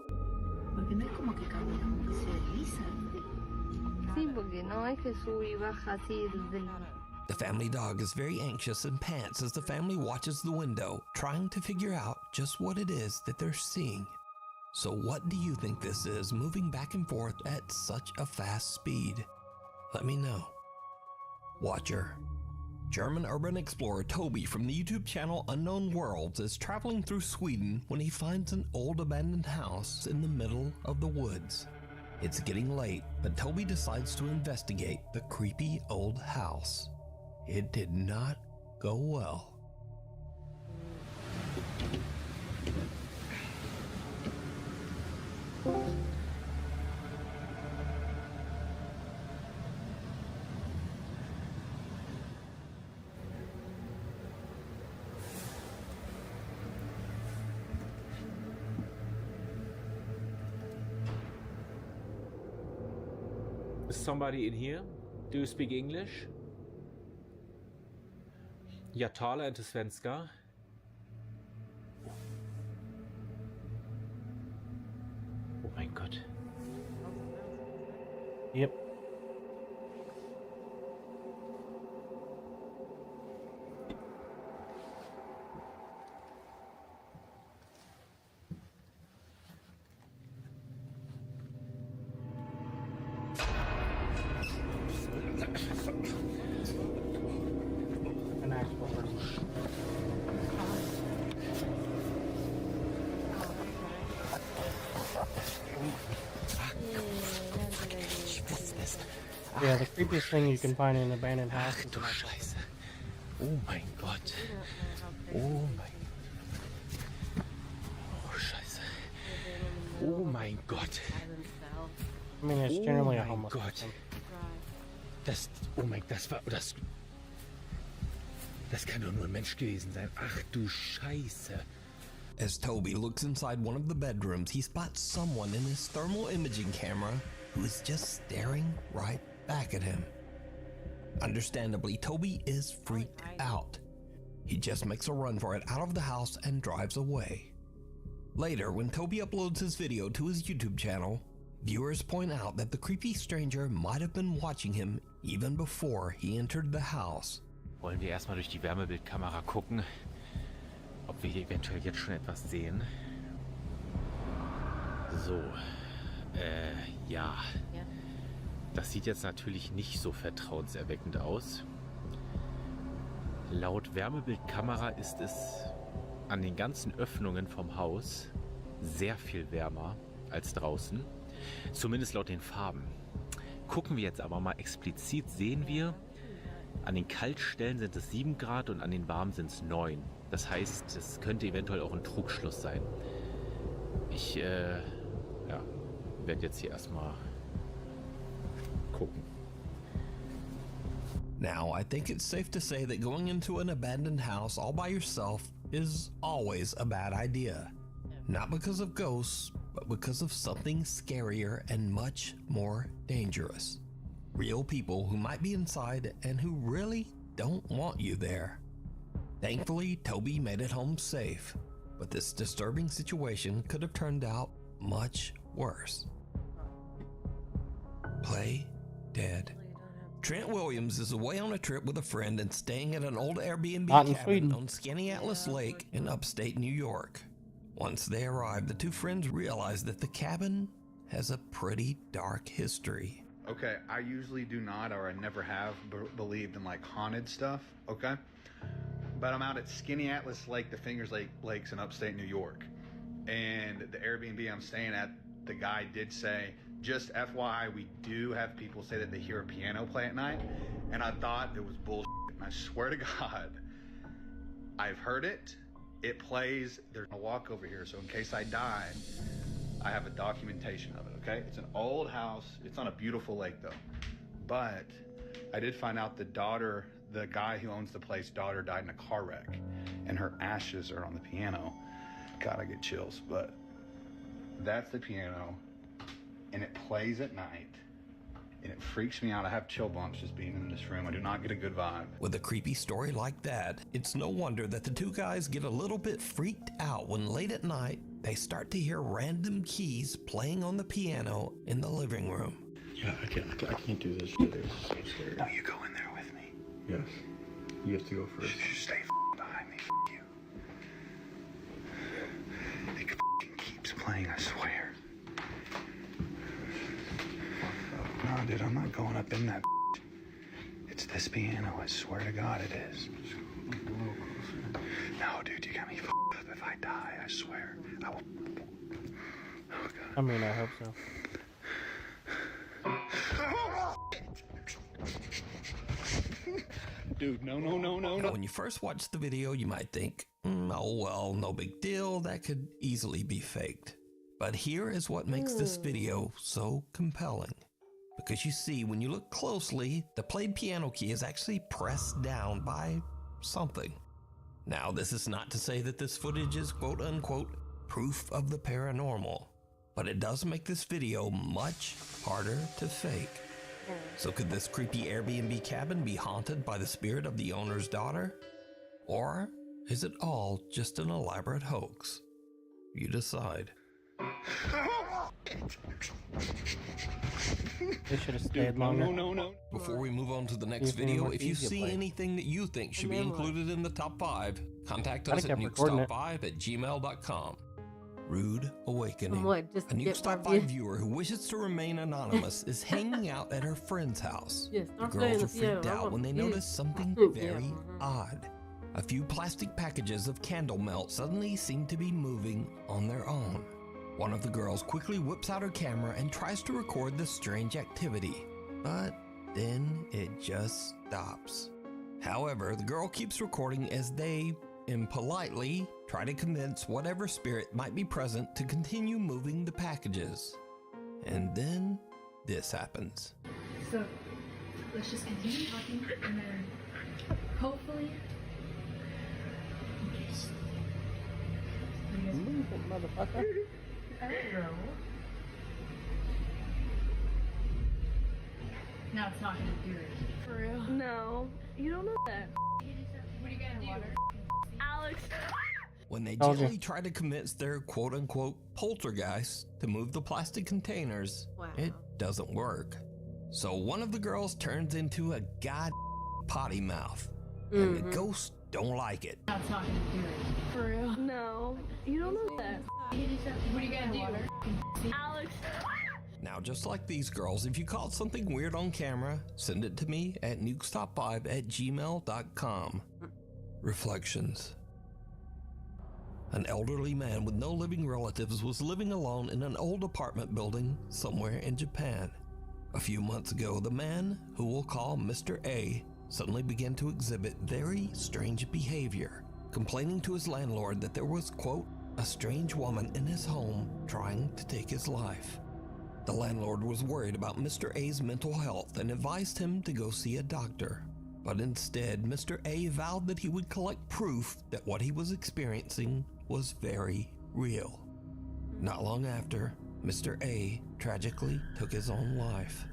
The family dog is very anxious and pants as the family watches the window, trying to figure out just what it is that they're seeing. So what do you think this is, moving back and forth at such a fast speed? Let me know. Watcher. German urban explorer Toby from the YouTube channel Unknown Worlds is traveling through Sweden when he finds an old abandoned house in the middle of the woods. It's getting late, but Toby decides to investigate the creepy old house. It did not go well. Is somebody in here? Do you speak English? Jag talar inte svenska. Oh mein Gott. Yep. An actual person. Yeah, the creepiest thing you can find in an abandoned house is an actual. Oh mein Gott. Oh mein. Oh Scheiße. Oh mein Gott. I mean, it's generally a mein homeless Gott. person. Das, oh mein, das war, das kann doch nur ein Mensch gewesen sein. Ach du Scheiße. As Toby looks inside one of the bedrooms, he spots someone in his thermal imaging camera who is just staring right back at him. Understandably, Toby is freaked out. He just makes a run for it out of the house and drives away. Later, when Toby uploads his video to his YouTube channel, Viewers point out that the creepy stranger might have been watching him even before he entered the house. Wollen wir erstmal durch die Wärmebildkamera gucken, ob wir hier eventuell jetzt schon etwas sehen. So, ja. Das sieht jetzt natürlich nicht so vertrauenserweckend aus. Laut Wärmebildkamera ist es an den ganzen Öffnungen vom Haus sehr viel wärmer als draußen. Zumindest laut den Farben. Gucken wir jetzt aber mal explizit, sehen wir, an den Kaltstellen sind es 7 Grad und an den warmen sind es 9. Das heißt, es könnte eventuell auch ein Trugschluss sein. Ich werde jetzt hier erstmal gucken. Now, I think it's safe to say that going into an abandoned house all by yourself is always a bad idea. Not because of ghosts, but because of something scarier and much more dangerous. Real people who might be inside and who really don't want you there. Thankfully, Toby made it home safe, but this disturbing situation could have turned out much worse. Play dead. Trent Williams is away on a trip with a friend and staying at an old Airbnb cabin on Skaneateles Lake in upstate New York. Once they arrive, the two friends realize that the cabin has a pretty dark history. Okay, I usually do not, or I never have believed in like haunted stuff, okay? But I'm out at Skaneateles Lake, the Fingers Lakes in upstate New York. And the Airbnb I'm staying at, the guy did say, just FYI, we do have people say that they hear a piano play at night. And I thought it was bullshit. And I swear to God, I've heard it. It plays. There's a walk over here. So in case I die, I have a documentation of it, okay? It's an old house. It's on a beautiful lake, though. But I did find out the daughter, the guy who owns the place, daughter died in a car wreck. And her ashes are on the piano. God, I get chills. But that's the piano. And it plays at night, and it freaks me out. I have chill bumps just being in this room. I do not get a good vibe. With a creepy story like that, it's no wonder that the two guys get a little bit freaked out when late at night, they start to hear random keys playing on the piano in the living room. Yeah, I can't do this shit. It's so scary. No, you go in there with me. Yes. You have to go first. Stay behind me, you. It keeps playing, I swear. No, dude, I'm not going up in that. It's this piano, I swear to God it is. No, dude, you got me up. If I die, I swear, I will. Oh, God. I mean, I hope so. Dude, no. Now, when you first watch the video, you might think, oh well, no big deal, that could easily be faked. But here is what makes this video so compelling. Because you see, when you look closely, the played piano key is actually pressed down by something. Now, this is not to say that this footage is quote-unquote proof of the paranormal, but it does make this video much harder to fake. So could this creepy Airbnb cabin be haunted by the spirit of the owner's daughter? Or is it all just an elaborate hoax? You decide. They should have stayed longer. No. Before we move on to the next video, if you see anything that you think should be included in the top 5, contact us at nukestop5@gmail.com. Rude Awakening. What, just a Nukes Top 5 viewer who wishes to remain anonymous is hanging out at her friend's house. Yes, The girls are freaked out when they notice something very odd. A few plastic packages of candle melt suddenly seem to be moving on their own. One of the girls quickly whips out her camera and tries to record the strange activity, but then it just stops. However, the girl keeps recording as they, impolitely, try to convince whatever spirit might be present to continue moving the packages. And then this happens. So let's just continue talking and then hopefully Motherfucker. I don't know. Now it's not gonna do it. For real? No. You don't know that. What are you gonna do? Alex. When they Told you. gently try to convince their quote-unquote poltergeist to move the plastic containers, it doesn't work. So one of the girls turns into a god potty mouth, and the ghosts don't like it. That's not gonna do it. For real? No. You don't know that. What are you gonna do? Alex. Now, just like these girls, if you caught something weird on camera, send it to me at nukestop5@gmail.com. Reflections. An elderly man with no living relatives was living alone in an old apartment building somewhere in Japan. A few months ago, the man, who we'll call Mr. A, suddenly began to exhibit very strange behavior, complaining to his landlord that there was, quote, a strange woman in his home trying to take his life. The landlord was worried about Mr. A's mental health and advised him to go see a doctor. But instead, Mr. A vowed that he would collect proof that what he was experiencing was very real. Not long after, Mr. A tragically took his own life.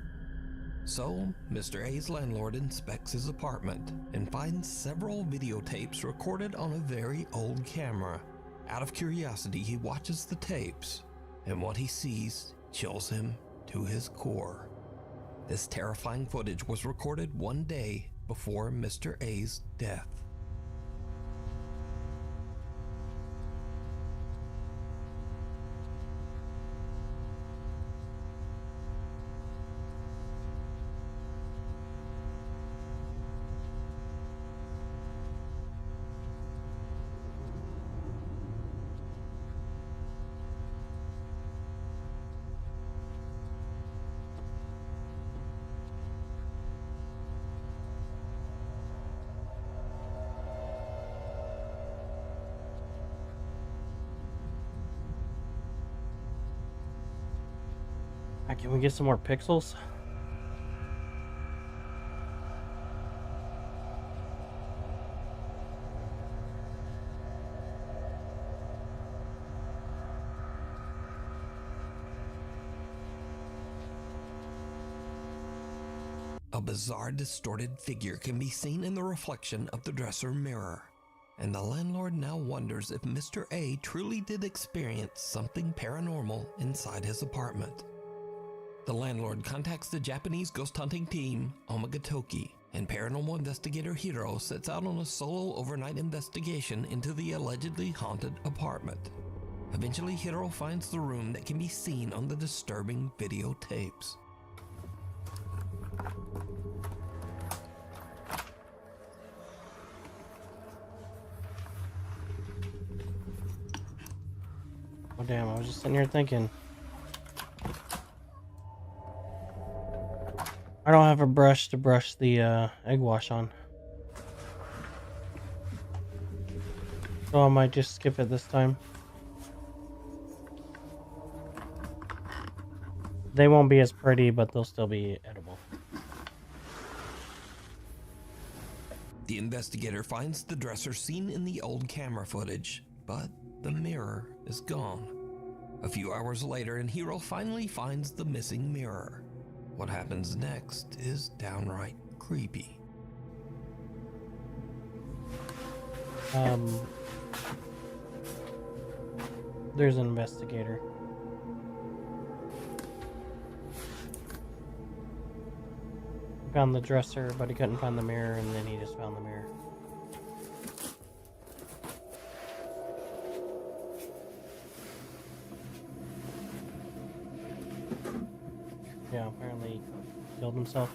So, Mr. A's landlord inspects his apartment and finds several videotapes recorded on a very old camera. Out of curiosity, he watches the tapes, and what he sees chills him to his core. This terrifying footage was recorded one day before Mr. A's death. Can we get some more pixels? A bizarre, distorted figure can be seen in the reflection of the dresser mirror, and the landlord now wonders if Mr. A truly did experience something paranormal inside his apartment. The landlord contacts the Japanese ghost hunting team, Omagatoki, and paranormal investigator Hiro sets out on a solo overnight investigation into the allegedly haunted apartment. Eventually, Hiro finds the room that can be seen on the disturbing videotapes. Oh damn, I was just sitting here thinking. I don't have a brush to brush the egg wash on. So I might just skip it this time. They won't be as pretty, but they'll still be edible. The investigator finds the dresser seen in the old camera footage, but the mirror is gone. A few hours later, and Hiro finally finds the missing mirror. What happens next is downright creepy. There's an investigator. He found the dresser, but he couldn't find the mirror, and then he just found the mirror. Yeah, apparently he killed himself.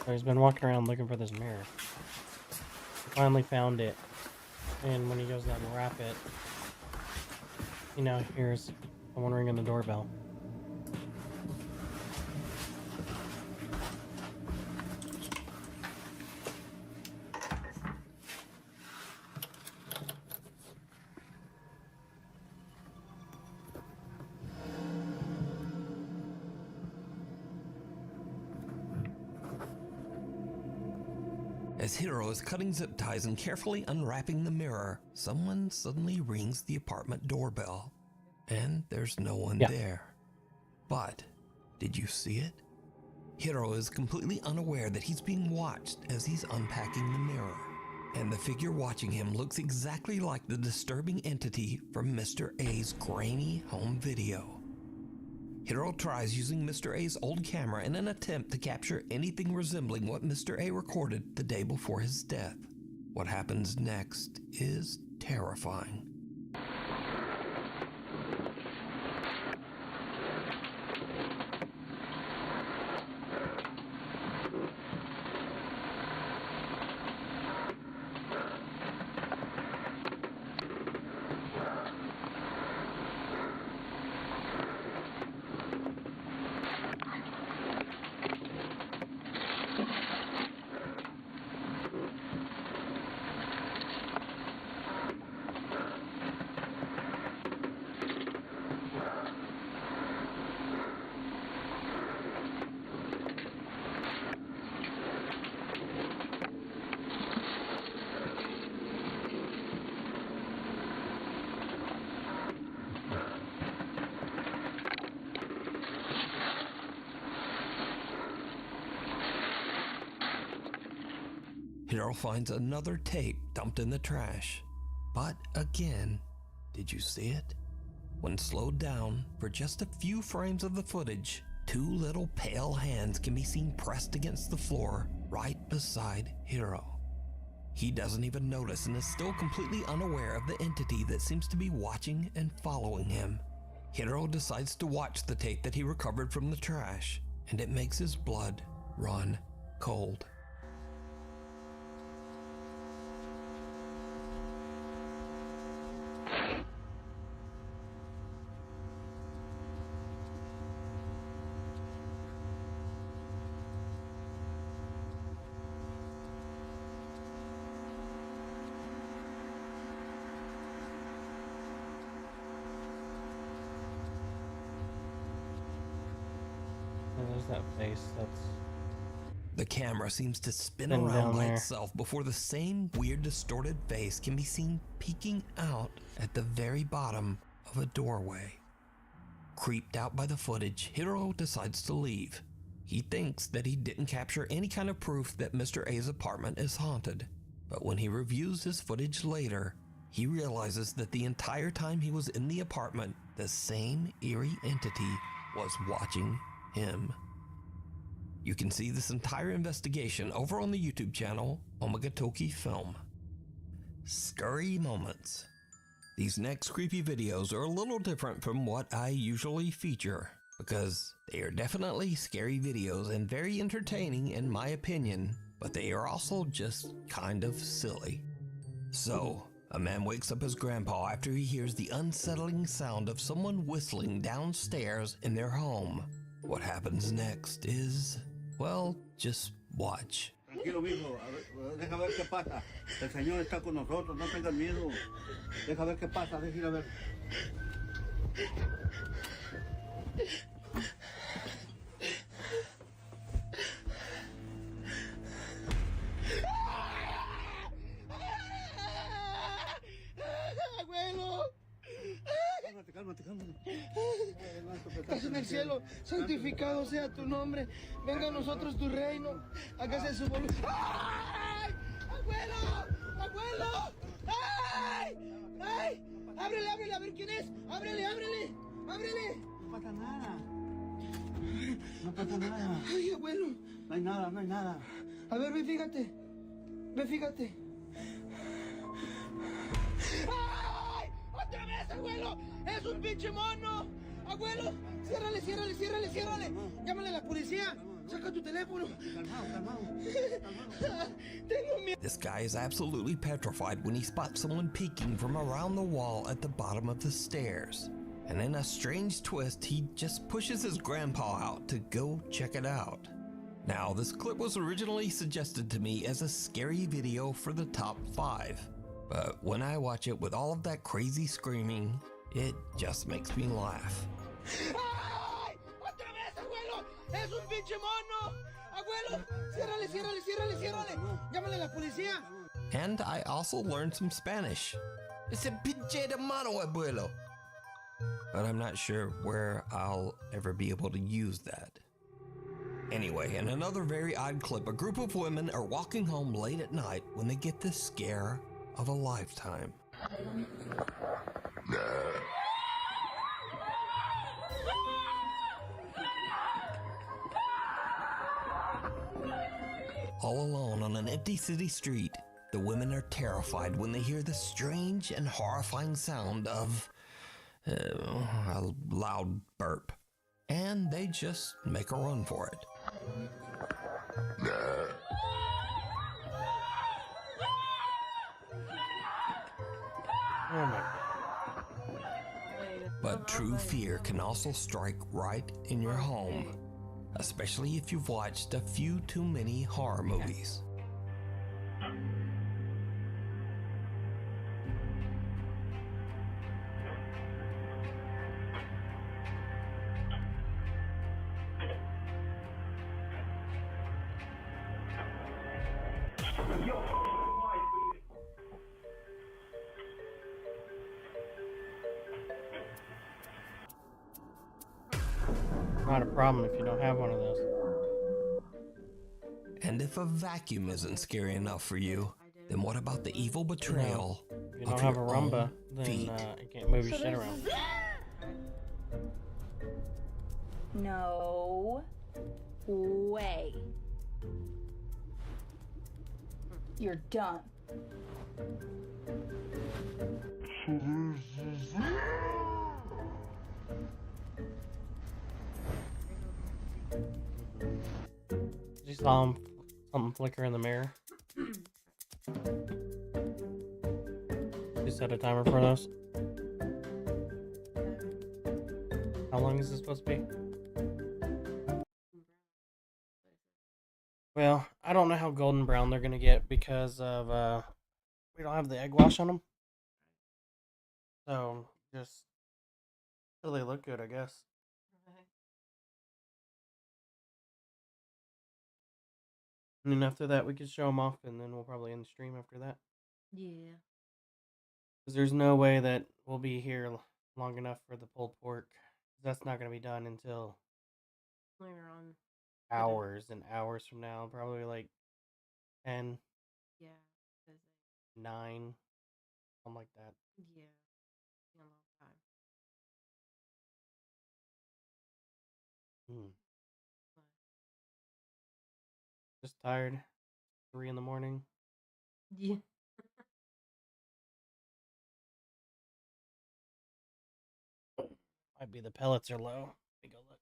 So he's been walking around looking for this mirror. He finally found it, and when he goes down to wrap it, he now hears someone ringing the doorbell. As Hiro is cutting zip ties and carefully unwrapping the mirror, someone suddenly rings the apartment doorbell. And there's no one there. But, did you see it? Hiro is completely unaware that he's being watched as he's unpacking the mirror. And the figure watching him looks exactly like the disturbing entity from Mr. A's grainy home video. Hiro tries using Mr. A's old camera in an attempt to capture anything resembling what Mr. A recorded the day before his death. What happens next is terrifying. Hiro finds another tape dumped in the trash. But again, did you see it? When slowed down for just a few frames of the footage, two little pale hands can be seen pressed against the floor right beside Hiro. He doesn't even notice and is still completely unaware of the entity that seems to be watching and following him. Hiro decides to watch the tape that he recovered from the trash, and it makes his blood run cold. There's that face that's... The camera seems to spin Been around down by there. itself before the same weird distorted face can be seen peeking out at the very bottom of a doorway. Creeped out by the footage, Hiro decides to leave. He thinks that he didn't capture any kind of proof that Mr. A's apartment is haunted. But when he reviews his footage later, he realizes that the entire time he was in the apartment, the same eerie entity was watching him. You can see this entire investigation over on the YouTube channel Omagatoki Film. Scary moments. These next creepy videos are a little different from what I usually feature because they are definitely scary videos and very entertaining in my opinion, but they are also just kind of silly. So, a man wakes up his grandpa after he hears the unsettling sound of someone whistling downstairs in their home. What happens next is, well, just watch. Tranquilo, mijo. Deja ver qué pasa. El Señor está con nosotros. No tengas miedo. Deja ver qué pasa. Deja ir a ver. Abuelo. Cálmate, cálmate. Estás en el cielo, santificado sea tu nombre. Venga a nosotros tu reino. Hágase su voluntad. ¡Ay! ¡Abuelo! ¡Abuelo! ¡Ay! ¡Ay! ¡Ábrele, ábrele! A ver quién es. ¡Ábrele, ábrele! ¡Ábrele! No pasa nada. No pasa nada. ¡Ay, abuelo! No hay nada, no hay nada. A ver, ven, fíjate. Ven, fíjate. ¡Ay! ¡Otra vez, abuelo! ¡Es un pinche mono! ¡Abuelo! ¡Ciérrale, ciérrale, ciérrale, ciérrale! ¡Llámale a la policía! ¡Saca tu teléfono! Tengo miedo. This guy is absolutely petrified when he spots someone peeking from around the wall at the bottom of the stairs. And in a strange twist, he just pushes his grandpa out to go check it out. Now, this clip was originally suggested to me as a scary video for the top 5. But when I watch it with all of that crazy screaming, it just makes me laugh. ¡Ay! ¡Otra vez, abuelo! ¡Es un pinche mono! Abuelo, ciérrale, ciérrale, ciérrale, ciérrale. Llámale a la policía. And I also learned some Spanish. It's a pinche de mano, abuelo. But I'm not sure where I'll ever be able to use that. Anyway, in another very odd clip, a group of women are walking home late at night when they get the scare of a lifetime. All alone on an empty city street, the women are terrified when they hear the strange and horrifying sound of a loud burp. And they just make a run for it. Oh my. But true fear can also strike right in your home, especially if you've watched a few too many horror movies. Not a problem if you don't have one of those. And if a vacuum isn't scary enough for you, then what about the evil betrayal If you don't of have a your rumba, own then feet? you can't move your shit around. No way. You're done. You saw something flicker in the mirror. You set a timer for those. How long is this supposed to be? Well, I don't know how golden brown they're gonna get because of we don't have the egg wash on them. So just till they look good, I guess. And then after that, we can show them off, and then we'll probably end the stream after that. Yeah. Because there's no way that we'll be here long enough for the pulled pork. That's not going to be done until Later on. hours and hours from now. Probably like 10, Yeah. 9, something like that. Yeah. A long time. Just tired. 3 in the morning. Yeah. Might be the pellets are low. Let me go look.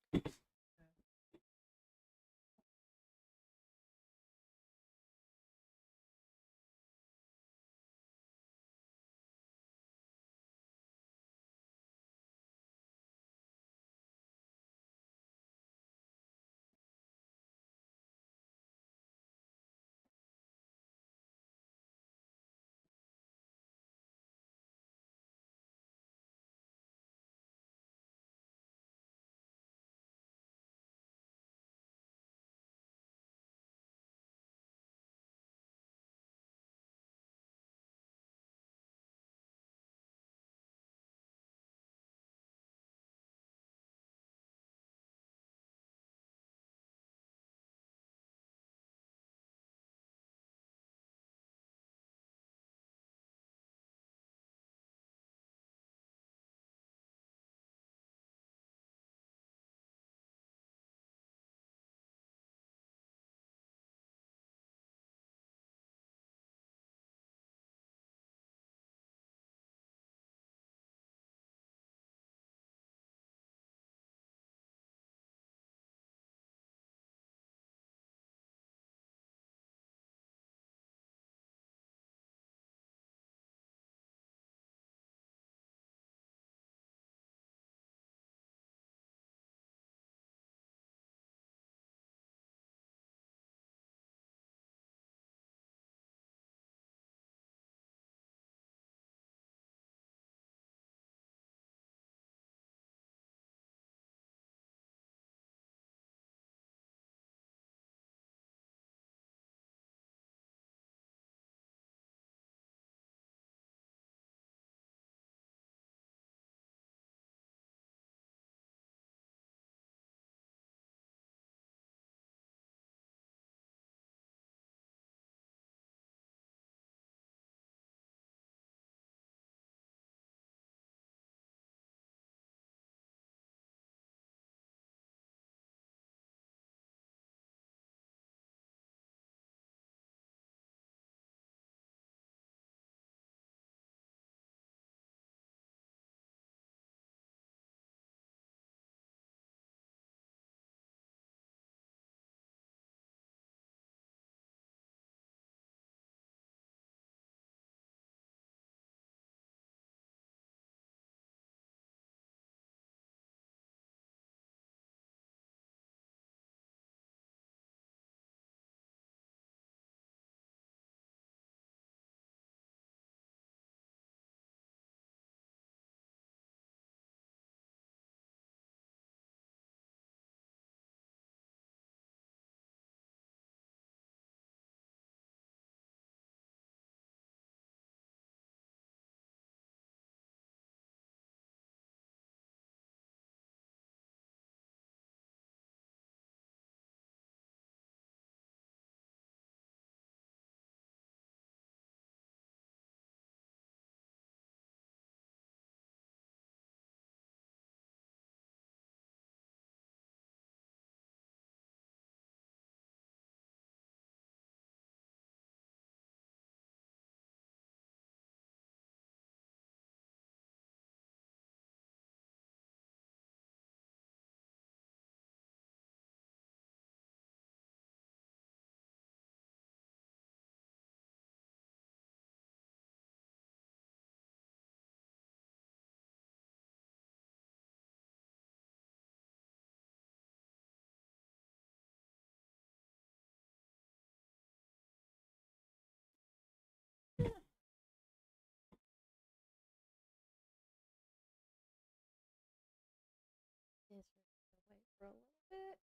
for a little bit.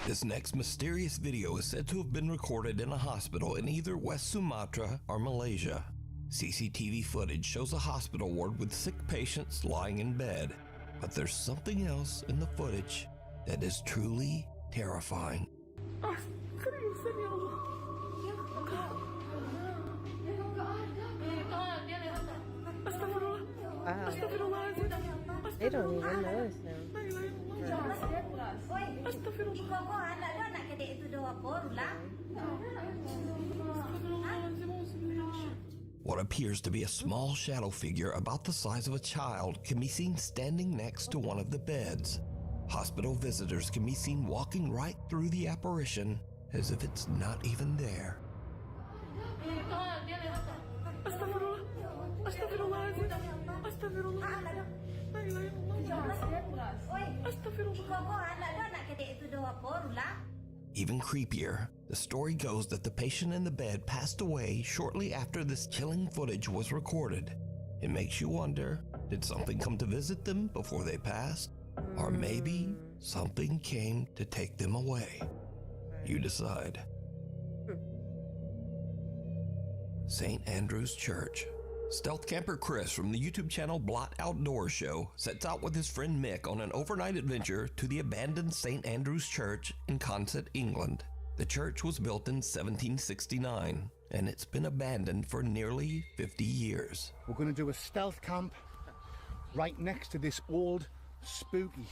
This next mysterious video is said to have been recorded in a hospital in either West Sumatra or Malaysia. CCTV footage shows a hospital ward with sick patients lying in bed. But there's something else in the footage that is truly terrifying. Wow. They don't even notice him. What appears to be a small shadow figure about the size of a child can be seen standing next to one of the beds. Hospital visitors can be seen walking right through the apparition as if it's not even there. Even creepier, the story goes that the patient in the bed passed away shortly after this chilling footage was recorded. It makes you wonder, did something come to visit them before they passed? Or maybe something came to take them away. You decide. St. Andrew's Church. Stealth camper Chris from the YouTube channel Blot Outdoors Show sets out with his friend Mick on an overnight adventure to the abandoned St. Andrew's Church in Consett, England. The church was built in 1769, and it's been abandoned for nearly 50 years. We're going to do a stealth camp right next to this old, spooky,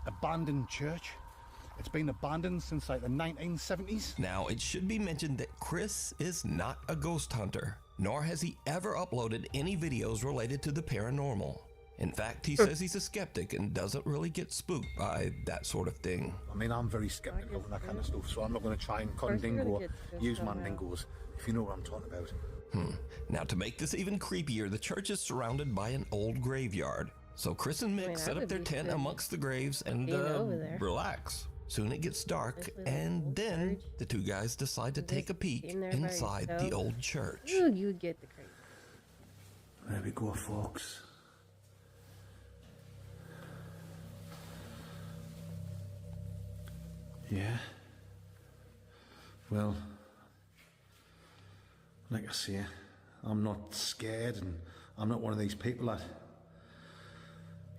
abandoned church. It's been abandoned since like the 1970s. Now, it should be mentioned that Chris is not a ghost hunter, nor has he ever uploaded any videos related to the paranormal. In fact, he says he's a skeptic and doesn't really get spooked by that sort of thing. I mean, I'm very skeptical of that kind of stuff, so I'm not going to try and condingo, use mandingos, if you know what I'm talking about. Now, to make this even creepier, the church is surrounded by an old graveyard. So Chris and Mick set up their tent amongst the graves and relax. Soon it gets dark, and then the two guys decide to take a peek inside the old church. Ooh, you get the crazy. There we go, folks. Yeah. Well, like I say, I'm not scared, and I'm not one of these people that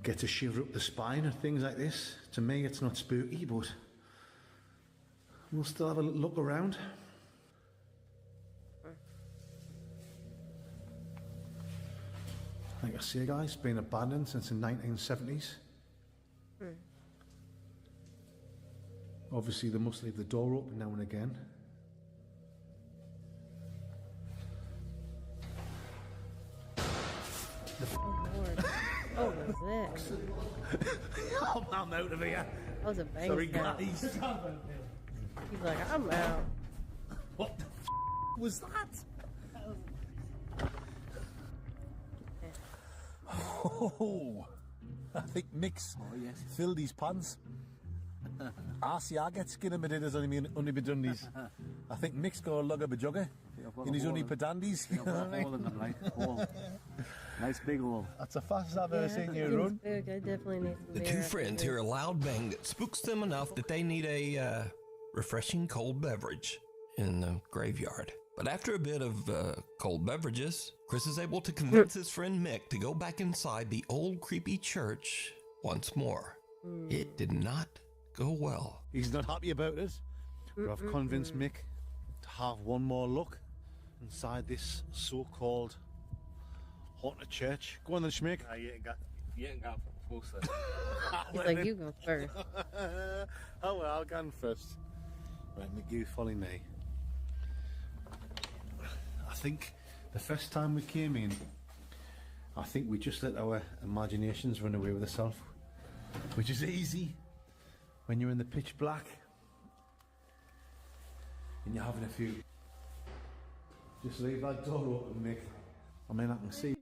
get to shiver up the spine and things like this. To me, it's not spooky, but we'll still have a look around. Like I say, guys, it's been abandoned since the 1970s. Obviously, they must leave the door open now and again. Oh, Lord. What was that? I'm out of here. That was a bang. Sorry, guys. He's like, I'm out. What the was that? Oh, I think Mick's filled his pants. I get skin in my dinners only be done these. I think Mick's got a lug of a jugger in his only pedandies. Nice big hole. That's the fastest I've ever seen you run. I definitely need some The beer two after friends this. hear a loud bang that spooks them enough that they need a refreshing cold beverage in the graveyard. But after a bit of cold beverages, Chris is able to convince his friend Mick to go back inside the old creepy church once more. It did not go well. He's not happy about it, but I've convinced Mick to have one more look inside this so-called haunted church. Go on then, Schmick. You ain't got closer. He's like, you go first. Oh well, I'll go first. Right, McGee, follow me. I think the first time we came in, I think we just let our imaginations run away with ourselves, which is easy. when you're in the pitch black and you're having a few. Just leave that door open, Nick. I mean, I can see.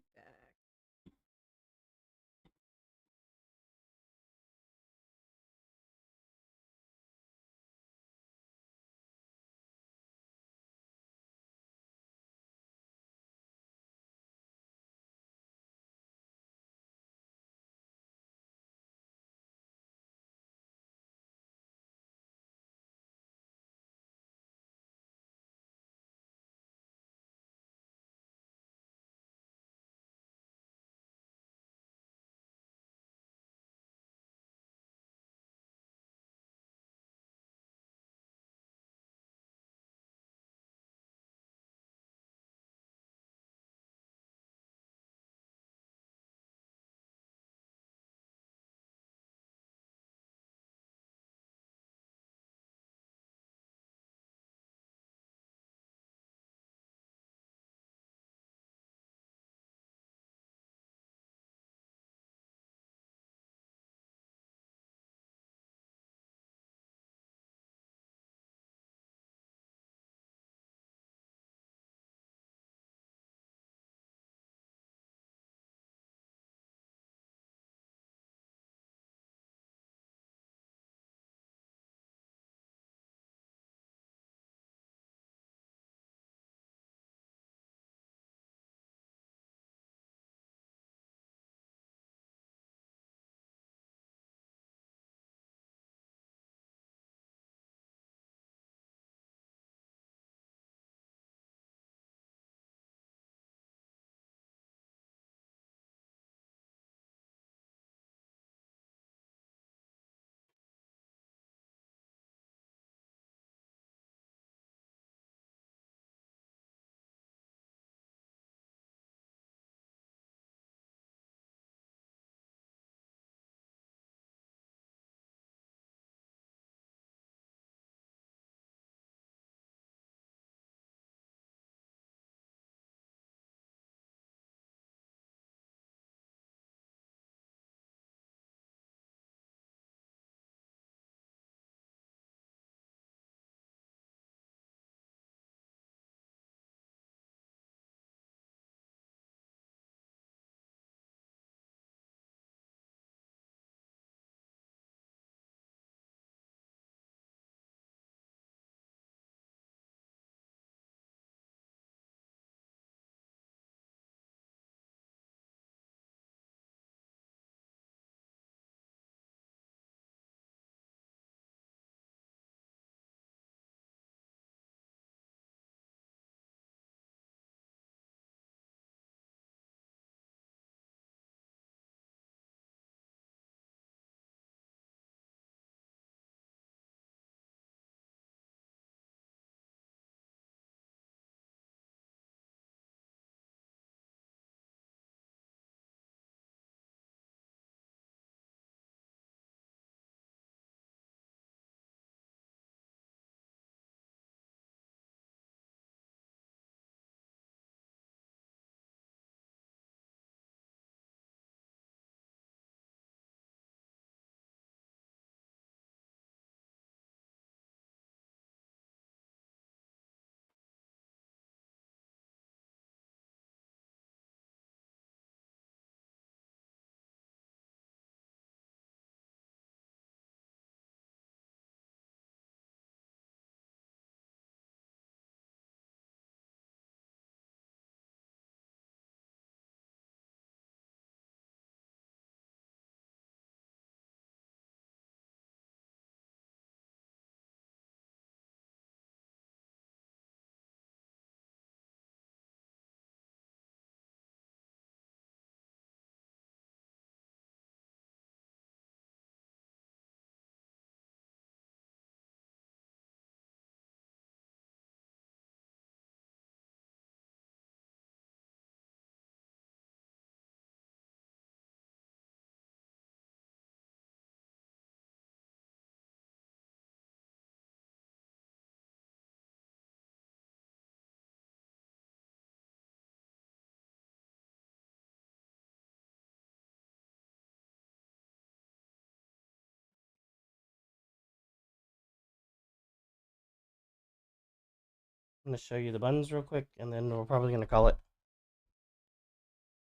I'm going to show you the buns real quick, and then we're probably going to call it.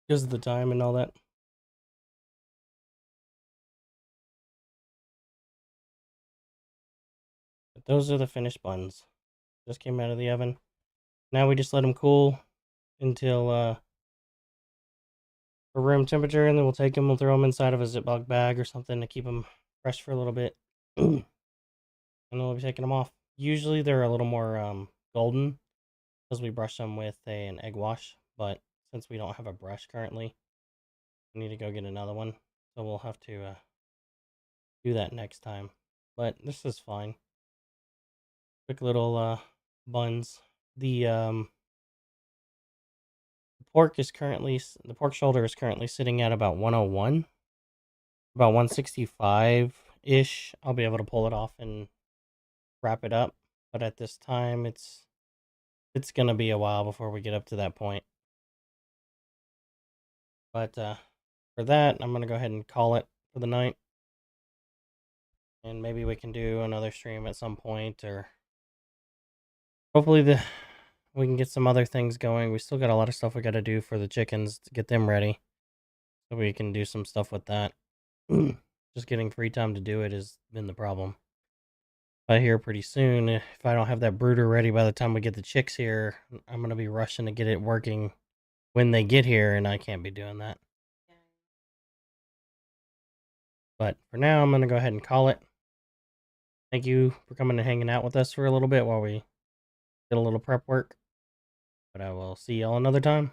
Because of the time and all that. But those are the finished buns. Just came out of the oven. Now we just let them cool until room temperature, and then we'll take them, we'll throw them inside of a Ziploc bag or something to keep them fresh for a little bit. And then we'll be taking them off. Usually they're a little more golden because we brush them with an egg wash, but since we don't have a brush currently, we need to go get another one. So we'll have to do that next time. But this is fine. Quick little buns. The pork shoulder is currently sitting at about 101, about 165 ish. I'll be able to pull it off and wrap it up, but at this time it's gonna be a while before we get up to that point. But for that, I'm gonna go ahead and call it for the night, and maybe we can do another stream at some point, or hopefully we can get some other things going. We still got a lot of stuff we got to do for the chickens to get them ready, so we can do some stuff with that. Just getting free time to do it has been the problem. But here pretty soon, if I don't have that brooder ready by the time we get the chicks here, I'm going to be rushing to get it working when they get here, and I can't be doing that. But for now, I'm going to go ahead and call it. Thank you for coming and hanging out with us for a little bit while we did a little prep work. But I will see y'all another time.